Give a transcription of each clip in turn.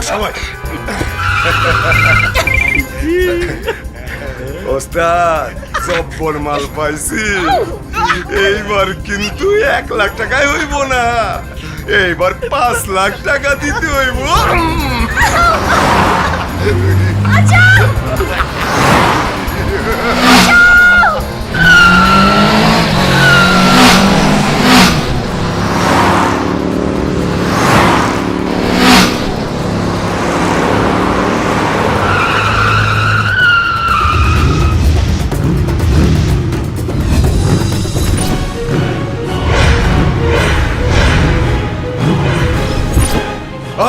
সবাই ওস্তাদ জব্বর মাল পাইছি। এইবার কিন্তু 1 লাখ টাকায় হইব না, এইবার 5 লাখ টাকা দিতে হইব।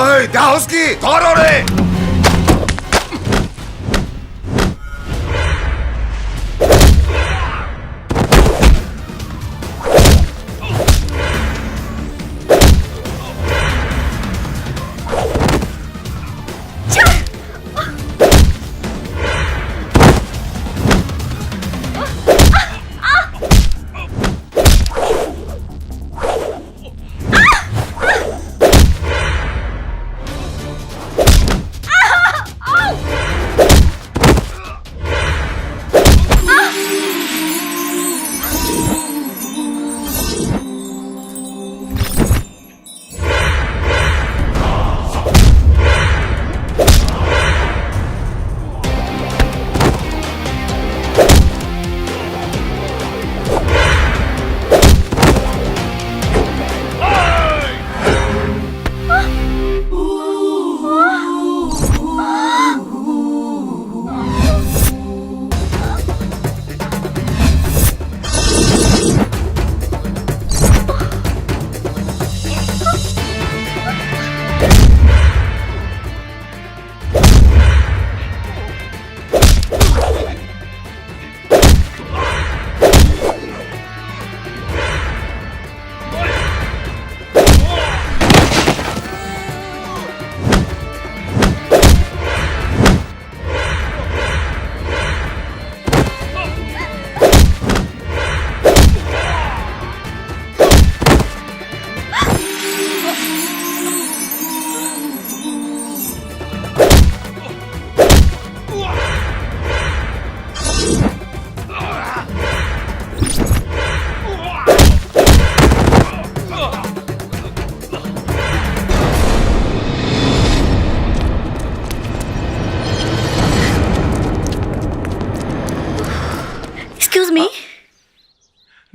ওই দাওস কি ধরো রে।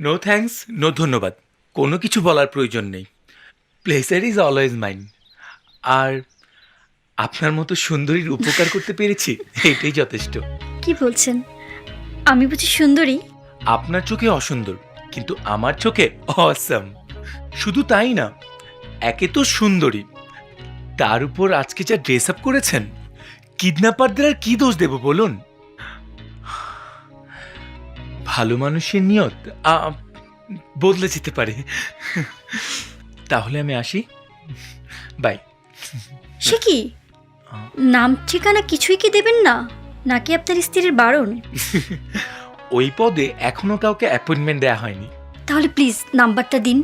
নো থ্যাঙ্কস, নো ধন্যবাদ, কোনো কিছু বলার প্রয়োজন নেই। Pleasure is always mine. আর আপনার মতো সুন্দরীর উপকার করতে পেরেছি, এটাই যথেষ্ট। কি বলছেন? আমি বুঝি সুন্দরী? আপনার চোখে অসুন্দর, কিন্তু আমার চোখে অসাম। শুধু তাই না, একে তো সুন্দরী, তার উপর আজকে যা ড্রেস আপ করেছেন, কিডন্যাপারদের আর কি দোষ দেব বলুন? ভালো মানুষের নিয়ত বদলে যেতে পারে। তাহলে আমি আসি, বাই। সে কি, নাম ঠিকানা কিছুই কি দেবেন না, নাকি আপনার স্ত্রীর বারণ? ওই পদে এখনো কাউকে অ্যাপয়েন্টমেন্ট দেয়া হয়নি। তাহলে প্লিজ নাম্বারটা দিন।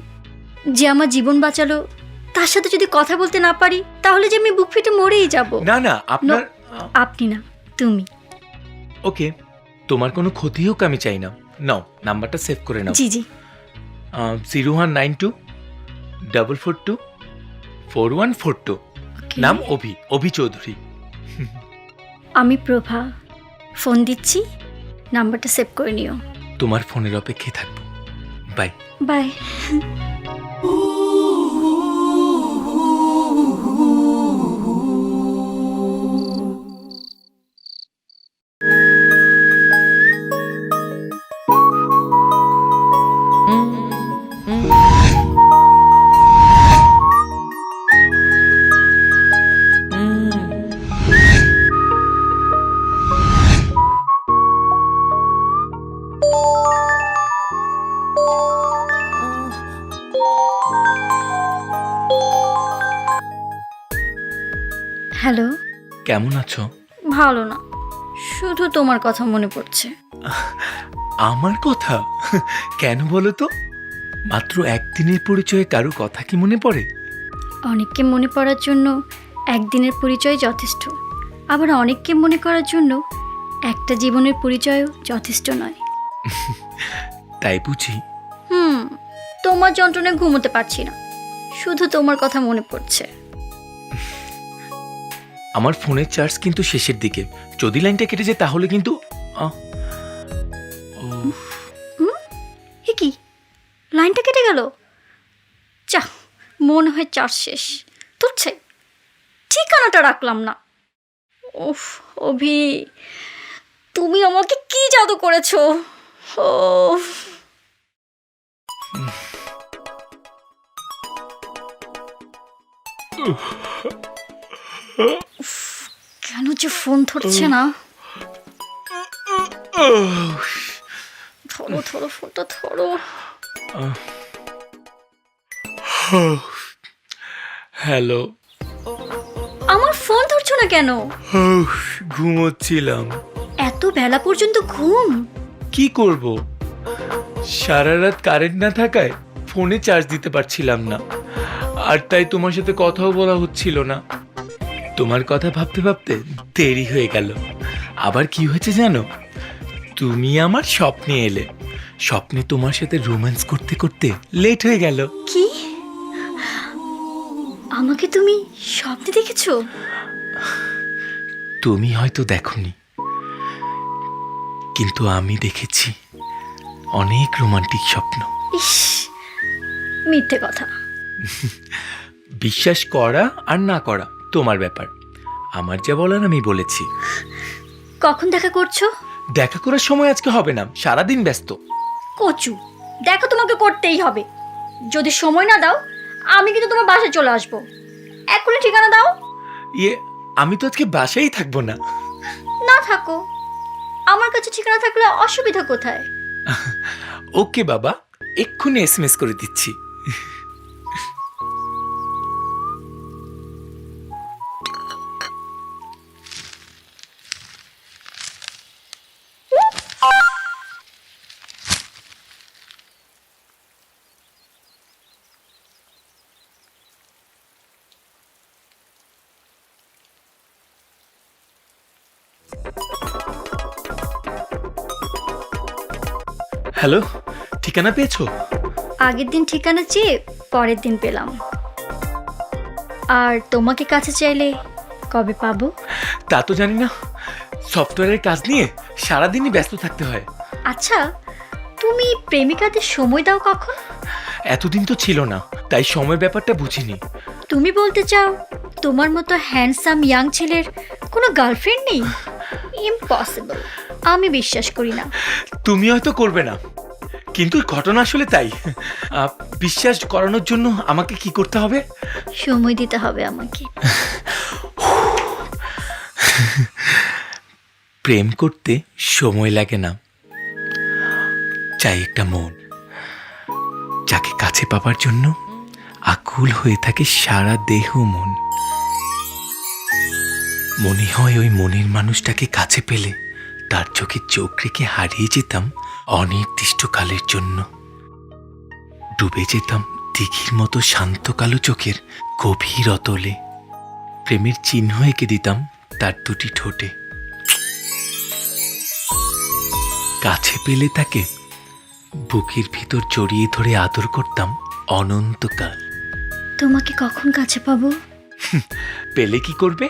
যে আমার জীবন বাঁচালো, তার সাথে যদি কথা বলতে না পারি, তাহলে যে আমি বুক ফেটে মরেই যাব। না না, আপনার আপনি না, তুমি। ওকে, তোমার কোনো ক্ষতি হোক আমি চাই না। নাও, নাম্বারটা সেভ করে নাও। জি জি। 019244244142। নাম অভি চৌধুরী। আমি প্রভা, ফোন দিচ্ছি, নাম্বারটা সেভ করে নিও। তোমার ফোনের অপেক্ষায় থাকবো। Bye bye. হ্যালো। কেমন আছো? ভালো না, শুধু তোমার কথা মনে পড়ছে। আমার কথা? কেন বলো তো? মাত্র একদিনের পরিচয়ে কারো কথা কি মনে পড়ে? অনেককে মনে পড়ার জন্য একদিনের পরিচয় যথেষ্ট, আবার অনেককে মনে করার জন্য একটা জীবনের পরিচয়ও যথেষ্ট নয়। তাই বুঝি? তোমার যন্ত্রণায় ঘুমোতে পারছি না, শুধু তোমার কথা মনে পড়ছে। আমার ফোনের চার্জ কিন্তু শেষের দিকে, যদি লাইনটা কেটে যায় তাহলে কিন্তু কি লাইনটা কেটে গেল? চা, মনে হয় চার্জ শেষ। তোর চাই, ঠিকানাটা রাখলাম না। উফ অভি, তুমি আমাকে কি জাদু করেছো? ও কেন যে ফোন ধরছে না? ধরো ধরো, ফোনটা ধরো। হ্যালো। আমার ফোন ধরছো না কেন? ঘুমোচ্ছিলাম। এত বেলা পর্যন্ত ঘুম? কি করব, সারা রাত কারেন্ট না থাকায় ফোনে চার্জ দিতে পারছিলাম না, আর তাই তোমার সাথে কথাও বলা হচ্ছিল না। তোমার কথা ভাবতে ভাবতে দেরি হয়ে গেল। আবার কি হয়েছে জানো? তুমি আমার স্বপ্নে এলে, স্বপ্নে তোমার সাথে রোম্যান্স করতে করতে লেট হয়ে গেল। কি? আমাকে তুমি স্বপ্নে দেখেছো? তুমি হয়তো দেখোনি, কিন্তু আমি দেখেছি অনেক রোমান্টিক স্বপ্ন। ইস, মিথ্যে কথা। বিশ্বাস করা আর না করা তোমার ব্যাপার, আমার যা বলার আমি বলেছি। কখন দেখা করছো? দেখা করার সময় আজকে হবে না, সারাদিন ব্যস্ত। কচু, দেখো তোমাকে করতেই হবে। যদি সময় না দাও আমি কিন্তু তোমার বাসায় চলে আসবো। এখনই ঠিকানা দাও। আমি তো আজকে বাসায় থাকবো না। না থাকো, আমার কাছে ঠিকানা থাকলে অসুবিধা কোথায়? ওকে বাবা, এক্ষুনি এসএমএস করে দিচ্ছি। হ্যালো, ঠিকানা পেয়েছো? আগের দিন ঠিকানা চেয়ে পরের দিন পেলাম। আর তোমাকে কাছে চাইলে কবে পাবো? তা তো জানি না, সফটওয়্যারের কাজ নিয়ে সারাদিনই ব্যস্ত থাকতে হয়। আচ্ছা, তুমি প্রেমিকাদের সময় দাও কখন? এতদিন তো ছিল না, তাই সময় ব্যাপারটা বুঝিনি। তুমি বলতে চাও তোমার মতো হ্যান্ডসাম ইয়াং ছেলের কোনো গার্লফ্রেন্ড নেই? ইম্পসিবল, আমি বিশ্বাস করি না। তুমি হয়তো করবে না, কিন্তু ঘটনা আসলে তাই। বিশ্বাস করানোর জন্য আমাকে কি করতে হবে? সময় দিতে হবে আমাকে। প্রেম করতে সময় লাগে না, চাই একটা মন, যাকে কাছে পাবার জন্য আকুল হয়ে থাকে সারা দেহ মন। মনে হয় ওই মনের মানুষটাকে কাছে পেলে তার চোখে চোখ রেখে হারিয়ে যেতাম অনির্দিষ্টকালের জন্য। ডুবে যেতাম দিঘির মতো শান্ত কালো চোখের গভীর অতলে। প্রেমের চিহ্ন এঁকে দিতাম তার দুটি ঠোঁটে। কাছে পেলে তাকে বুকের ভিতর জড়িয়ে ধরে আদর করতাম অনন্তকাল। তোমাকে কখন কাছে পাবো? পেলে কি করবে?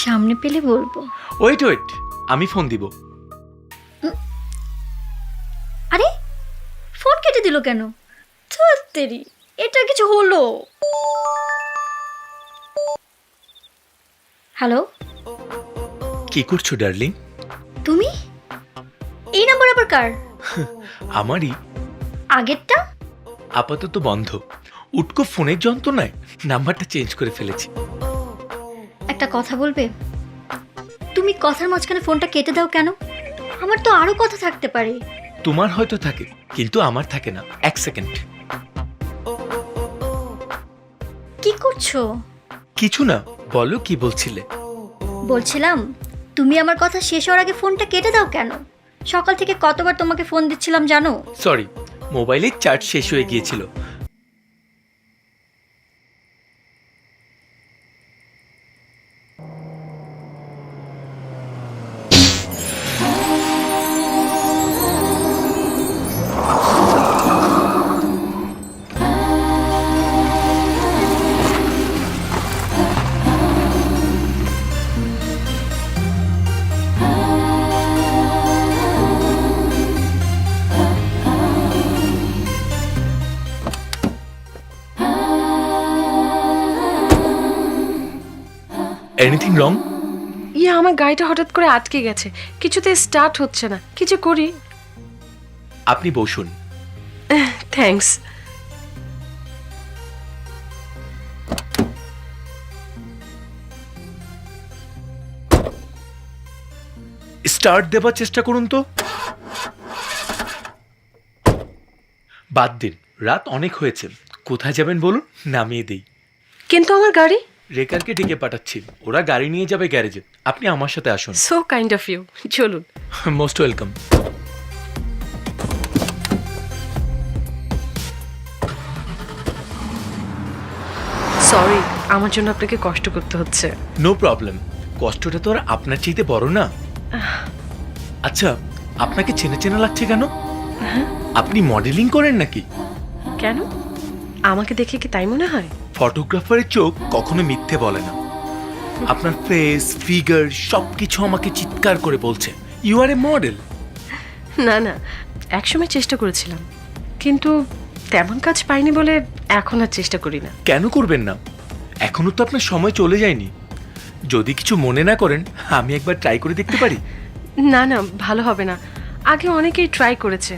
সামনে পেলে বলবো। ওয়েট, আমি ফোন দিব। আরে, ফোন কেটে দিল কেন? তেরি, এটা কিছু হলো? হ্যালো, কি করছো ডার্লিং? তুমি? এই নাম্বার আবার কার? আমারই। আগেরটা আপাতত বন্ধ, উটকো ফোনের যন্ত্রণায় নাম্বারটা চেঞ্জ করে ফেলেছি। একটা কথা বলবে? তুমি কথার মাঝখানে ফোনটা কেটে দাও কেন? আমার তো আরো কথা থাকতে পারে। তোমার হয়তো থাকে, কিন্তু আমার থাকে না। এক সেকেন্ড। কি করছো? কিছু না, বলো কি বলছিলে? বলছিলাম তুমি আমার কথা শেষ হওয়ার আগে ফোনটা কেটে দাও কেন? সকাল থেকে কতবার তোমাকে ফোন দিচ্ছিলাম জানো? সরি, মোবাইলের চার্জ শেষ হয়ে গিয়েছিল। Anything wrong? আমার গাড়িটা হঠাৎ করে আটকে গেছে, কিছুতে স্টার্ট হচ্ছে না, কিছু করি। আপনি বসুন। থ্যাঙ্কস। স্টার্ট দেবার চেষ্টা করুন তো। বাদ দিন, রাত অনেক হয়েছে। কোথায় যাবেন বলুন, নামিয়ে দিই। কিন্তু আমার গাড়ি? রেকারকে ডেকে পাঠাচ্ছি, ওরা গাড়ি নিয়ে যাবে গ্যারেজে। আপনি আমার সাথে আসুন। সো কাইন্ড অফ ইউ, চলুন। Most welcome. সরি, আমার জন্য আপনাকে কষ্ট করতে হচ্ছে। নো প্রবলেম, কষ্টটা তো আর আপনার চাইতে বড় না। আচ্ছা, আপনাকে চেনা চেনা লাগছে কেন? আপনি মডেলিং করেন নাকি? কেন, আমাকে দেখে কি তাই মনে হয়? ফটোগ্রাফারের চোখ কখনো মিথ্যে বলে না। আপনার ফেস, ফিগার সবকিছু আমাকে চিৎকার করে বলছে ইউ আর এ মডেল। না না, একসময় চেষ্টা করেছিলাম, কিন্তু তেমন কাজ পাইনি বলে এখন আর চেষ্টা করি না। কেন করবেন না? এখনো তো আপনার সময় চলে যায়নি। যদি কিছু মনে না করেন, আমি একবার ট্রাই করে দেখতে পারি? না না, ভালো হবে না। আগে অনেকেই ট্রাই করেছে,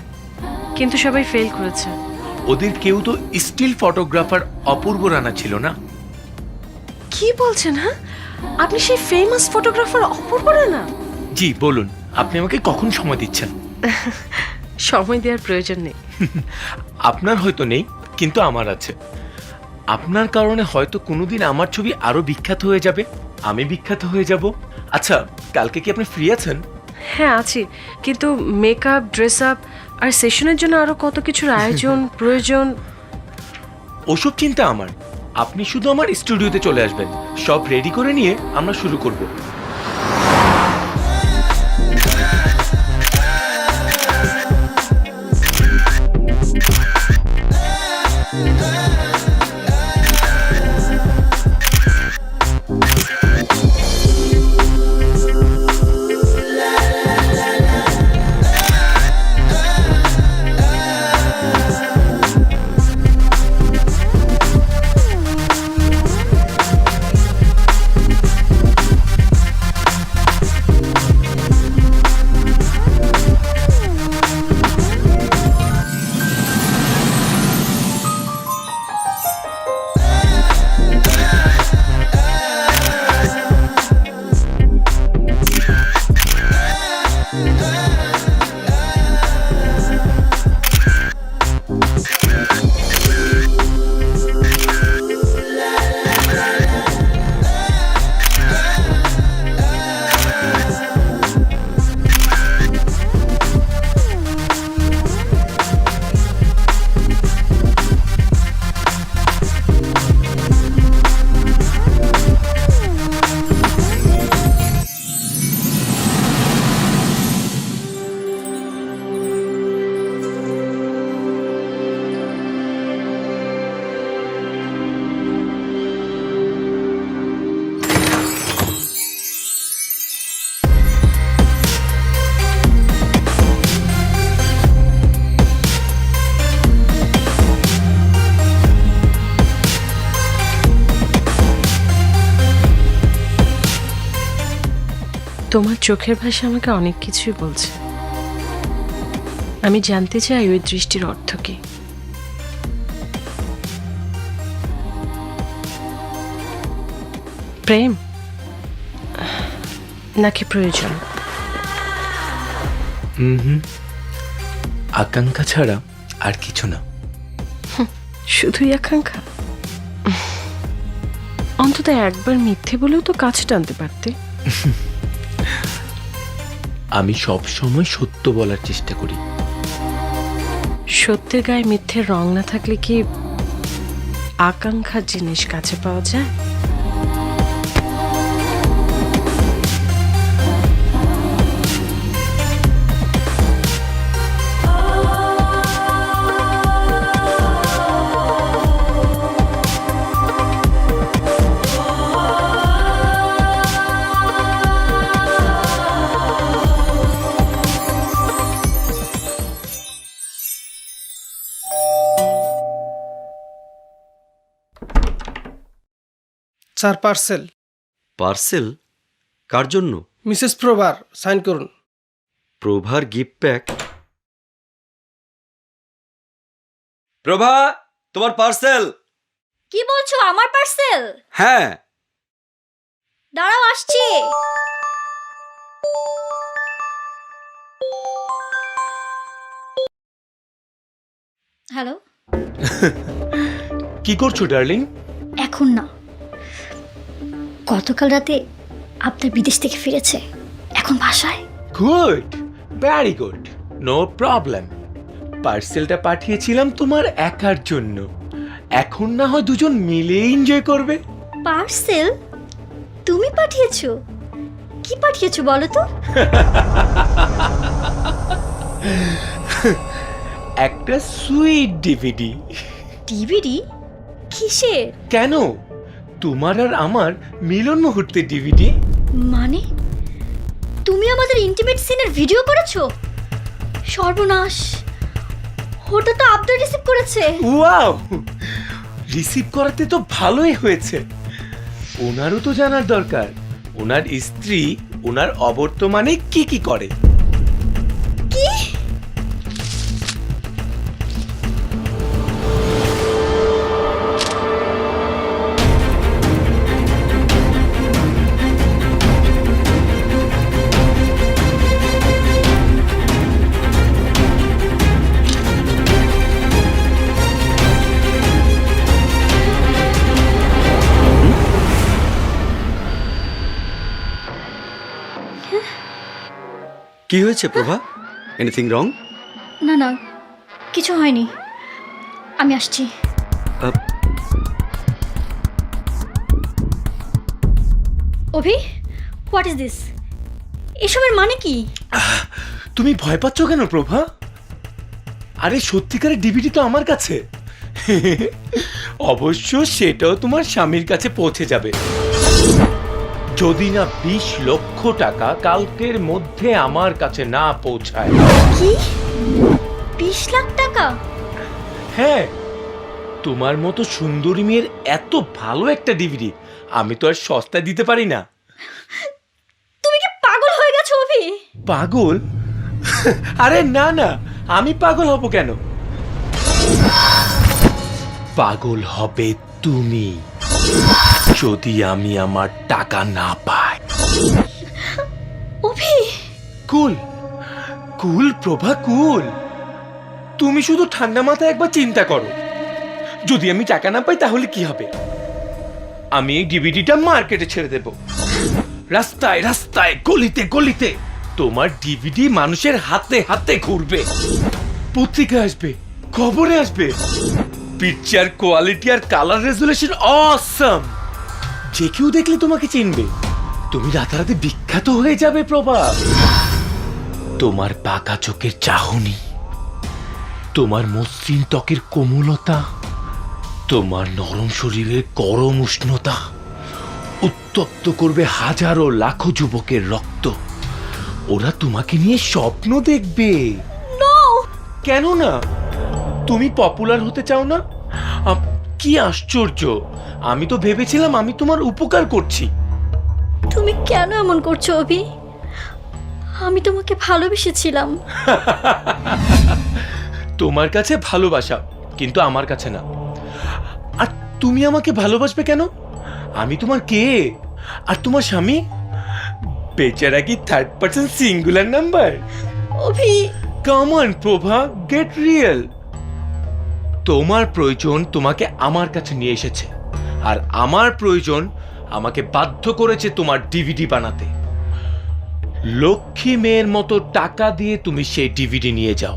কিন্তু সবাই ফেল করেছে। ওদের কেউ তো স্টিল ফটোগ্রাফার অপূর্ব রানা ছিল না? কি বলছেন? হ্যাঁ, আপনি সেই ফেমাস ফটোগ্রাফার অপূর্ব রানা? জি বলুন, আপনি আমাকে কখন সময় দিচ্ছেন? সময় দেওয়ার প্রয়োজন নেই। আপনার হয়তো নেই, কিন্তু আমার আছে। আপনার কারণে হয়তো কোনোদিন আমার ছবি আরো বিখ্যাত হয়ে যাবে, আমি বিখ্যাত হয়ে যাব। আচ্ছা, কালকে কি আপনি ফ্রি আছেন? হ্যাঁ আছি, কিন্তু মেকআপ, ড্রেস আপ আর সেশনের জন্য আরো কত কিছুর আয়োজন প্রয়োজন। ওসব চিন্তা আমার। আপনি শুধু আমার স্টুডিওতে চলে আসবেন, সব রেডি করে নিয়ে আমরা শুরু করব। তোমার চোখের ভাষা আমাকে অনেক কিছুই বলছে। আমি জানতে চাই ওই দৃষ্টির অর্থ কি। প্রেম নাকি প্রয়োজন? আকাঙ্ক্ষা ছাড়া আর কিছু না। শুধুই আকাঙ্ক্ষা? অন্তত একবার মিথ্যে বলেও তো কাছে টানতে পারতে। আমি সব সময় সত্য বলার চেষ্টা করি। সত্যের গায়ে মিথ্যের রং না থাকলে কি আকাঙ্ক্ষার জিনিস কাছে পাওয়া যায়? Sir parcel. পার্সেল? কার জন্য? মিসেস প্রভার, সাইন করুন। প্রভার গিফট প্যাক? প্রভা, তোমার পার্সেল। কি বলছো, আমার পার্সেল? হ্যাঁ। দাঁড়াও, আসছি। হ্যালো। কি করছো ডার্লিং? এখন না, গতকাল রাতে আপনার বিদেশ থেকে ফিরেছে, এখন বাসায়। Good, very good, no problem. পার্সেলটা পাঠিয়েছিলাম তোমার একার জন্য, এখন না হয় দুজন মিলে এনজয় করবে। পার্সেল তুমি পাঠিয়েছো? কি পাঠিয়েছো বলো তো? একটা সুইট ডিভিডি। ডিভিডি? কিসের? কেন, তোমার আর আমার মিলন মুহূর্তের ডিভিডি। মানে তুমি আমাদের ইন্টিমেট সিনের ভিডিও করেছো? সর্বনাশ, ওটা তো আব্দুল রিসিভ করেছে। ওয়াও, রিসিভ করাতে তো ভালোই হয়েছে। ওনারও তো জানার দরকার ওনার স্ত্রী ওনার অবর্তমানে কি কি করে। কি? কি হয়েছে প্রভা? Anything wrong? না না, কিছু হয়নি, আমি আসছি। অভি, হোয়াট ইজ দিস? এসবের মানে কি? তুমি ভয় পাচ্ছ কেন প্রভা? আরে সত্যিকারের ডিভিডি তো আমার কাছে। অবশ্য সেটাও তোমার স্বামীর কাছে পৌঁছে যাবে, যদি না 20 লক্ষ টাকা কালকের মধ্যে আমার কাছে না পৌঁছায়। কি? 20 লাখ টাকা? হ্যাঁ, তোমার মতো সুন্দরী মেয়ের এত ভালো একটা ডিভিডি আমি তো আর সস্তা দিতে পারি না। তুমি কি পাগল হয়ে গেছো অভি? পাগল? আরে না না, আমি পাগল হব কেন? পাগল হবে তুমি যদি আমি আমার টাকা না পাই। অভি, কুল কুল প্রভা, কুল। তুমি শুধু ঠান্ডা মাথায় একবার চিন্তা করো, যদি আমি টাকা না পাই তাহলে কি হবে? আমি এই ডিভিডিটা মার্কেটে ছেড়ে দেব, রাস্তায় রাস্তায় গলিতে গলিতে তোমার ডিভিডি মানুষের হাতে হাতে ঘুরবে, পত্রিকা আসবে, খবরে আসবে। পিকচার কোয়ালিটি আর কালার রেজুলেশন অসাম, যে কেউ দেখলে তোমাকে চিনবে, তুমি রাতারাতি বিখ্যাত হয়ে যাবে প্রভা। তোমার পাকা চোখের চাহনি, তোমার মসৃণ ত্বকের কোমলতা, তোমার নরম শরীরের গরম উষ্ণতা উত্তপ্ত করবে হাজারো লাখো যুবকের রক্ত। ওরা তোমাকে নিয়ে স্বপ্ন দেখবে। কেন না? তুমি পপুলার হতে চাও না? কি আশ্চর্য, আমি তো ভেবেছিলাম আমি তোমার উপকার করছি। তুমি কেন এমন করছো অভি? আমি তোমাকে ভালোবেসেছিলাম। তোমার কাছে ভালোবাসা, কিন্তু আমার কাছে না। আর তুমি আমাকে ভালোবাসবে কেন? আমি তোমার কে? আর তোমার স্বামী বেচারা কি third person singular number? Abhi, come on Prabha, get real. তোমার প্রয়োজন তোমাকে আমার কাছে নিয়ে এসেছে, আর আমার প্রয়োজন আমাকে বাধ্য করেছে তোমার ডিভিডি বানাতে। লক্ষ্মী মেয়ের মতো টাকা দিয়ে তুমি সেই ডিভিডি নিয়ে যাও,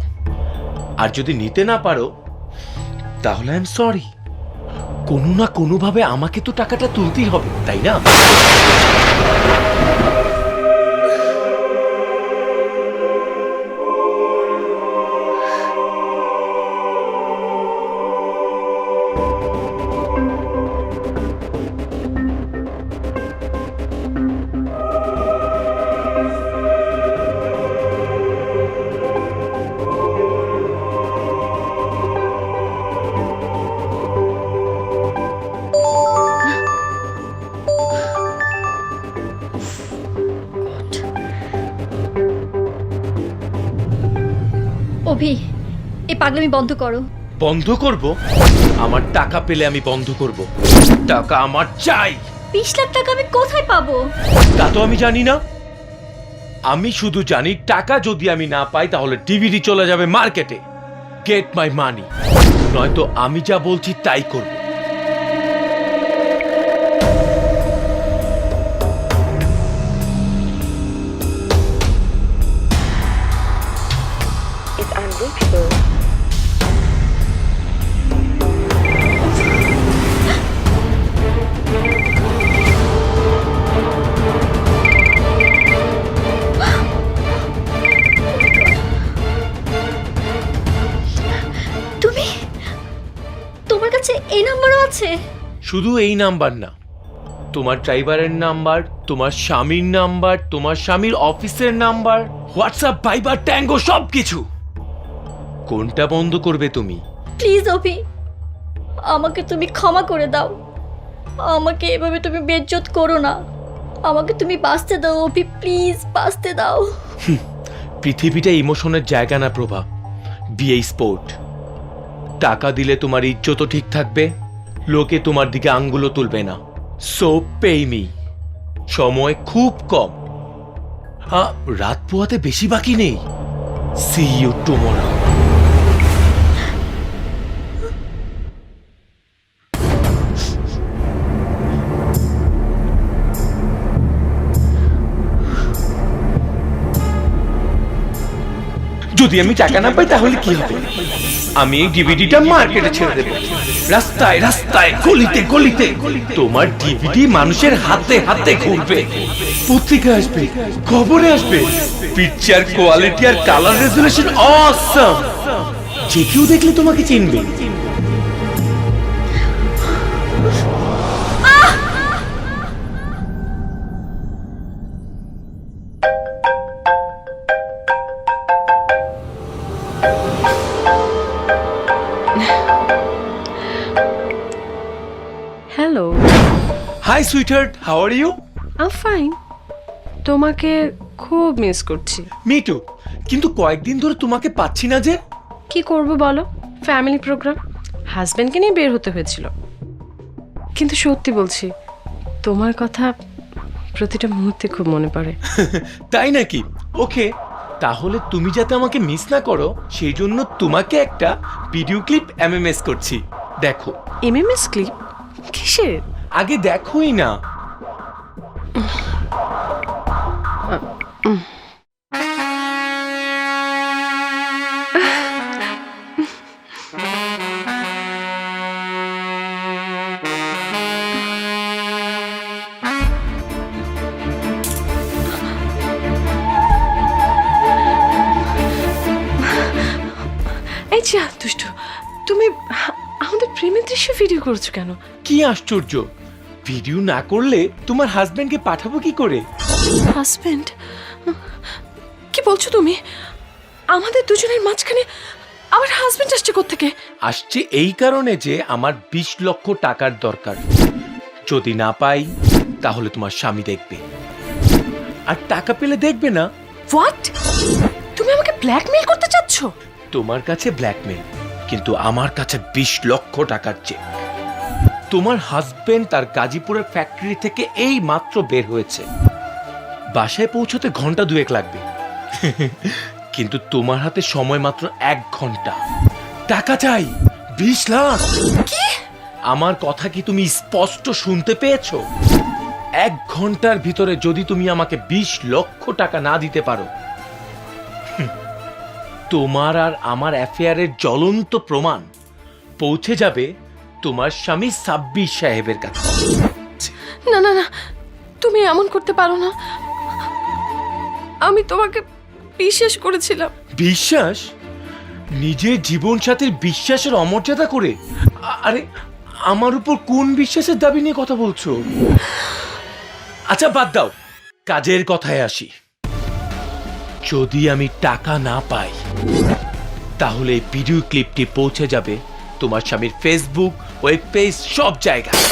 আর যদি নিতে না পারো তাহলে আই এম সরি। কোনো না কোনোভাবে আমাকে তো টাকাটা তুলতেই হবে, তাই না? অভি, এই পাগলামি বন্ধ করো। বন্ধ করব? আমার টাকা পেলে আমি বন্ধ করব। টাকা আমার চাই। 20 লাখ টাকা আমি কোথায় পাবো? তা তো আমি জানি না। আমি শুধু জানি টাকা যদি আমি না পাই তাহলে ডিভিডি চলে যাবে মার্কেটে। গেট মাই মানি, নয়তো আমি যা বলছি তাই করব। is unreachable. তুমি, তোমার কাছে এই নাম্বারও আছে? শুধু এই নাম্বার না, তোমার ড্রাইভারের নাম্বার, তোমার স্বামীর নাম্বার, তোমার স্বামীর অফিসের নাম্বার, হোয়াটসঅ্যাপ, ভাইবার, ট্যাঙ্গো, সবকিছু। কোনটা বন্ধ করবে তুমি? প্লিজ অভি, আমাকে তুমি ক্ষমা করে দাও। আমাকে এভাবে তুমি বেজ্জত করো না। আমাকে তুমি বাঁচতে দাও অভি, প্লিজ বাঁচতে দাও। পৃথিবীটা ইমোশনের জায়গা না প্রভা, বিয়ে স্পোর্ট। টাকা দিলে তোমার ইজ্জতও ঠিক থাকবে, লোকে তোমার দিকে আঙ্গুলও তুলবে না। So pay me. সময় খুব কম, রাত পোহাতে বেশি বাকি নেই। See you tomorrow. যদি আমি টাকা না পাই তাহলে কি হবে? আমি এই ডিভিডিটা মার্কেটে ছেড়ে দেব, রাস্তায় রাস্তায়, গলিতে গলিতে। তোমার ডিভিডি মানুষের হাতে হাতে ঘুরবে, পত্রিকা আসবে, খবরে আসবে। পিকচার কোয়ালিটি আর কালার রেজুলেশন অসাম। যে কেউ দেখলে তোমাকে চিনবে। Hello, hi sweetheart, how are you? I fine. তোমাকে খুব মিস করছি। Me too. কিন্তু কয়েকদিন ধরে তোমাকে পাচ্ছি না যে। কি করব বলো, ফ্যামিলি প্রোগ্রাম, হাজবেন্ডকে নিয়ে বের হতে হয়েছিল। কিন্তু সত্যি বলছি, তোমার কথা প্রতিটা মুহূর্তে খুব মনে পড়ে। তাই নাকি? ওকে, তাহলে তুমি যাতে আমাকে মিস না করো সেই জন্য তোমাকে একটা ভিডিও ক্লিপ এমএমএস করছি, দেখো। MMS clip? কিসের? আগে দেখোই না। এই যা দুষ্টু, তুমি আমাদের প্রেমের দৃশ্য ভিডিও করছো কেন? কি আশ্চর্য, ভিডিও না করলে তোমার হাজবেন্ডকে পাঠাবো কি করে? হাজবেন্ড? কি বলছো তুমি? আমাদের দুজনের মাঝখানে আমার হাজবেন্ড আসছে কোত্থেকে? আসছে এই কারণে যে আমার 20 লক্ষ টাকার দরকার। যদি না পাই তাহলে তোমার স্বামী দেখবে, আর টাকা পেলে দেখবে না। হোয়াট? তুমি আমাকে ব্ল্যাকমেইল করতে চাচ্ছ? তোমার কাছে ব্ল্যাকমেল, কিন্তু আমার কাছে 20 লক্ষ টাকার চেক। তোমার হাজবেন্ড তার গাজীপুরের ফ্যাক্টরি থেকে এই মাত্র বের হয়েছে, বাসায় পৌঁছতে ঘন্টা 2 লাগবে। কিন্তু তোমার হাতে সময় মাত্র 1 ঘন্টা। টাকা চাই 20 লাখ। কি? আমার কথা কি তুমি স্পষ্ট শুনতে পেয়েছো? 1 ঘন্টার ভিতরে যদি তুমি আমাকে 20 লক্ষ টাকা না দিতে পারো, তোমার আর আমার অ্যাফেয়ারের জ্বলন্ত প্রমাণ পৌঁছে যাবে তোমার স্বামী সাব্বির সাহেবের কাছে। না না না, তুমি এমন করতে পারো না। আমি তোমাকে বিশ্বাস করেছিলাম। বিশ্বাস? নিজের জীবন সাথীর বিশ্বাসের অমর্যাদা করে? আরে আমার উপর কোন বিশ্বাসের দাবি নিয়ে কথা বলছো? আচ্ছা বাদ দাও, কাজের কথায় আসি। যদি আমি টাকা না পাই তাহলে এই ভিডিও ক্লিপটি পৌঁছে যাবে তোমার স্বামীর ফেসবুক, ওয়েব পেজ, সব জায়গায়।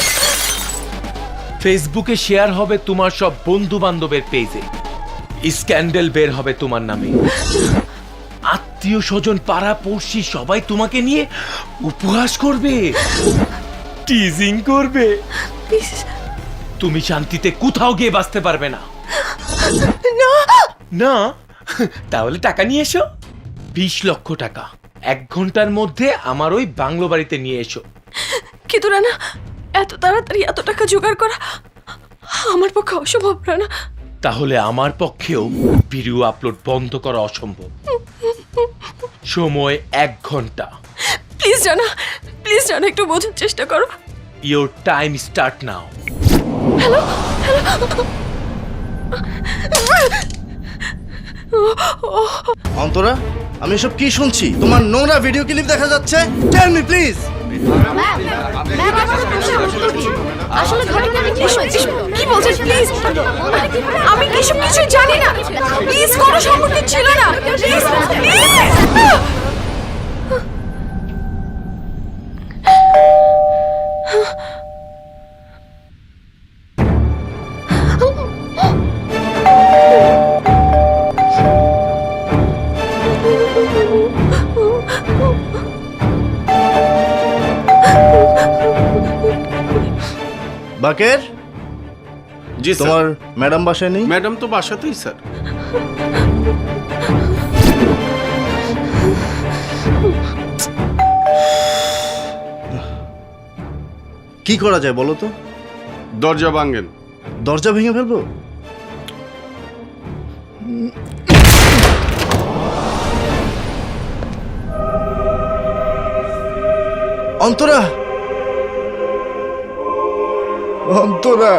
ফেসবুকে শেয়ার হবে তোমার সব বন্ধু বান্ধবের পেজে, স্ক্যান্ডেল বের হবে তোমার নামে, আত্মীয় স্বজন পাড়া পড়শি সবাই তোমাকে নিয়ে উপহাস করবে, টিজিং করবে। তুমি শান্তিতে কোথাও গিয়ে বাঁচতে পারবে না। না তাহলে টাকা নিয়ে এসো, 20 লক্ষ টাকা 1 ঘন্টার মধ্যে আমার ওই বাংলো বাড়িতে নিয়ে এসো। কিন্তু রানা, এত তাড়াতাড়ি এত টাকা জোগাড় করা আমার পক্ষে অসম্ভব রানা। তাহলে আমার পক্ষেও ভিডিও আপলোড বন্ধ করা অসম্ভব। সময় 1 ঘন্টা। প্লিজ রানা, প্লিজ রানা, একটু বোঝার চেষ্টা করো। Your time start now. Hello Antara, আমি এসব কি শুনছি? তোমার নোংরা ভিডিও ক্লিপ দেখা যাচ্ছে। Tell me please. আসলে ঘটনা আমি কি বলছেন? প্লিজ, আমি এসব কিছু জানি না। প্লিজ, কোনো সম্পর্ক ছিল না। Please please. বাকের, জি স্যার। তোমার ম্যাডাম বাসায় নেই? ম্যাডাম তো বাসাতেই স্যার। কি করা যায় বলো তো? দরজা ভাঙেন। দরজা ভেঙে ফেলবো? অন্তরা, অন্তরা,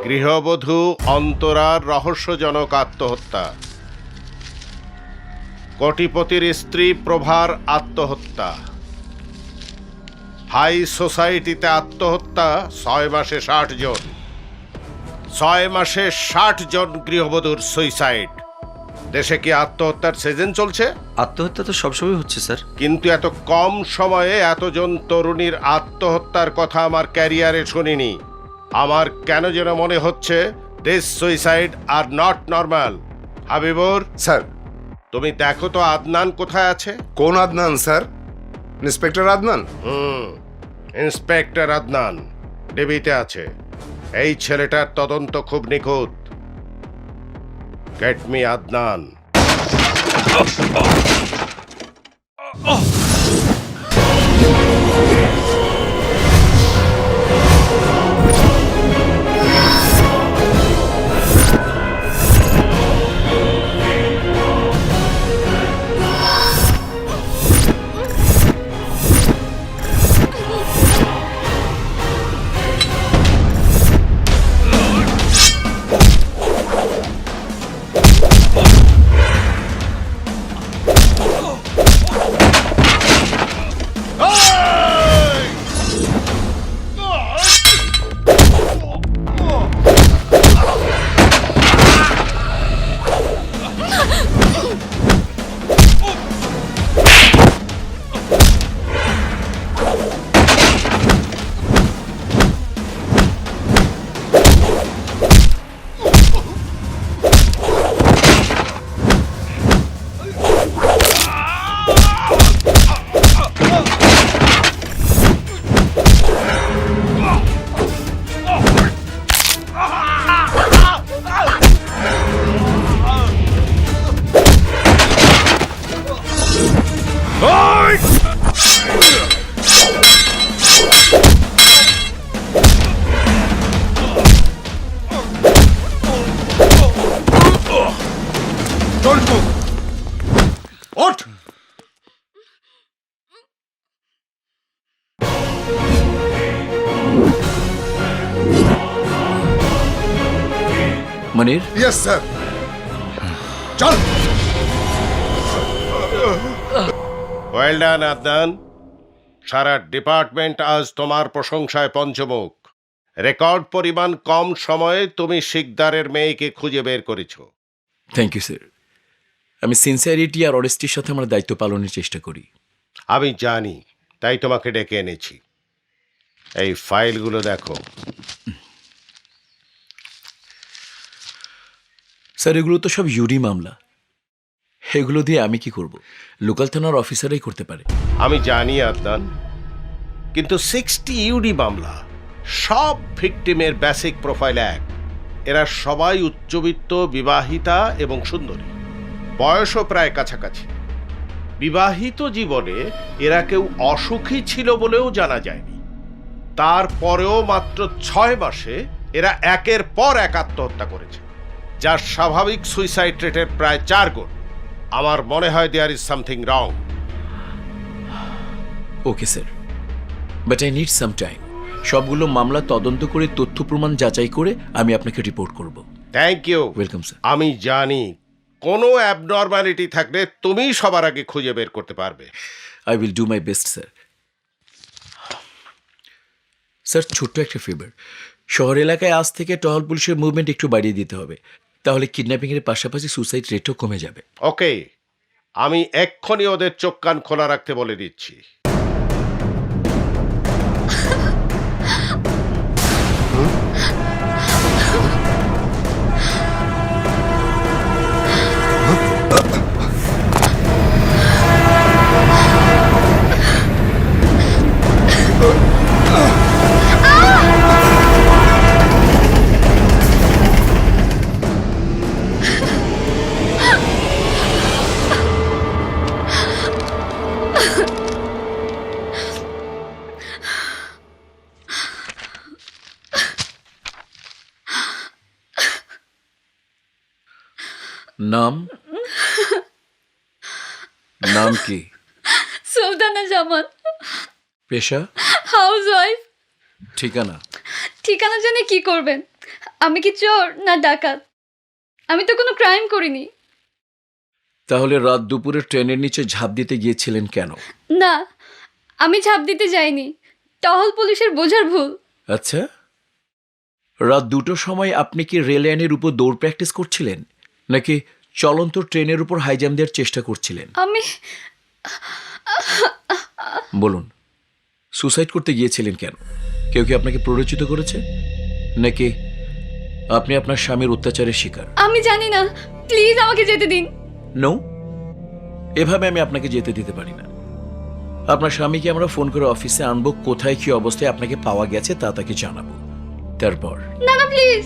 গৃহবধূ অন্তরার রহস্যজনক আত্মহত্যা। কোটিপতির স্ত্রী প্রভার আত্মহত্যা। হাই সোসাইটিতে আত্মহত্যা 6 মাসে 60 জন। 6 মাসে 60 জন গৃহবধূর সুইসাইড। দেশে কি আত্মহত্যার সিজন চলছে? আত্মহত্যা তো সবসময় হচ্ছে স্যার। কিন্তু এত কম সময়ে এতজন তরুণীর আত্মহত্যার কথা আমার ক্যারিয়ারে শুনিনি। আমার কেন যেন মনে হচ্ছে this suicide are not normal. Habibur sir. তুমি দেখো তো আদনান কোথায় আছে। কোন Adnan sir? Inspector Adnan? Inspector Adnan ডিবিতে আছে। এই ছেলেটার তদন্ত খুব নিখুঁত। Get me Adnan. Monir yes sir চল ওয়েল ডান আদনান। সারা ডিপার্টমেন্ট আজ তোমার প্রশংসায় পঞ্চমুখ। রেকর্ড পরিমাণ কম সময়ে তুমি শিকদারের মেয়েকে খুঁজে বের করেছো। Thank you sir. আমি সিনসিয়ারিটি আর অনেস্টির সাথে আমার দায়িত্ব পালনের চেষ্টা করি। আমি জানি, তাই তোমাকে ডেকে এনেছি। এই ফাইলগুলো দেখো। স্যার এগুলো তো সব ইউডি মামলা, এগুলো দিয়ে আমি কি করব? লোকাল থানার অফিসারই করতে পারে। আমি জানি আদনান, কিন্তু 60 ইউডি মামলা, সব ভিকটিমের বেসিক প্রোফাইল এক। এরা সবাই উচ্চবিত্ত, বিবাহিতা এবং সুন্দরী, বয়সও প্রায় কাছাকাছি। বিবাহিত জীবনে এরা কেউ অসুখী ছিল বলেও জানা যায়নি। তারপরেও মাত্র 6 মাসে এরা একের পর এক আত্মহত্যা করেছে, যার স্বাভাবিক সুইসাইড রেটের প্রায় 4 গুণ। আমার মনে হয় there is something wrong. Okay sir, but I need some time. সবগুলো মামলা তদন্ত করে তথ্য প্রমাণ যাচাই করে আমি আপনাকে রিপোর্ট করব। Thank you. Welcome sir. আমি জানি কোনো অ্যাবনর্মালিটি থাকলে তুমি সবার আগে খুঁজে বের করতে পারবে। I will do my best sir. Sir ছোট্ট একটা ফেভার, শহর এলাকায় আজ থেকে টহল পুলিশের মুভমেন্ট একটু বাড়িয়ে দিতে হবে, তাহলে কিডন্যাপিংয়ের পাশাপাশি সুসাইড রেটও কমে যাবে। ওকে, আমি এক্ষুনি ওদের চোখ কান খোলা রাখতে বলে দিচ্ছি। নাম? নাম কি? সুলতানা জামান, পেশা? House wife. ঠিকানা? ঠিকানা জেনে কি করবেন? আমি কি চোর না ডাকাত? আমি তো কোনো ক্রাইম করিনি। তাহলে রাত দুপুরে ট্রেনের নিচে ঝাঁপ দিতে গিয়েছিলেন কেন? না, আমি ঝাঁপ দিতে যাইনি, টহল পুলিশের বোঝার ভুল। আচ্ছা, রাত 2টোর সময় আপনি কি রেল লাইনের উপর দৌড় প্র্যাকটিস করছিলেন, নাকি চলন্ত ট্রেনের উপর হাই জাম্প দেওয়ার চেষ্টা করছিলেন? আমি বলুন, সুসাইড করতে গিয়েছিলেন কেন? কেউ কি আপনাকে প্ররোচিত করেছে, নাকি আপনি আপনার স্বামীর অত্যাচারের শিকার? আমি জানি না, প্লিজ আমাকে যেতে দিন। নো, এভাবে আমি আপনাকে যেতে দিতে পারি না। আপনার স্বামীকে আমরা ফোন করে অফিসে আনবো, কোথায় কি অবস্থায় আপনাকে পাওয়া গেছে তা তাকে জানাবো। তারপর না না প্লিজ,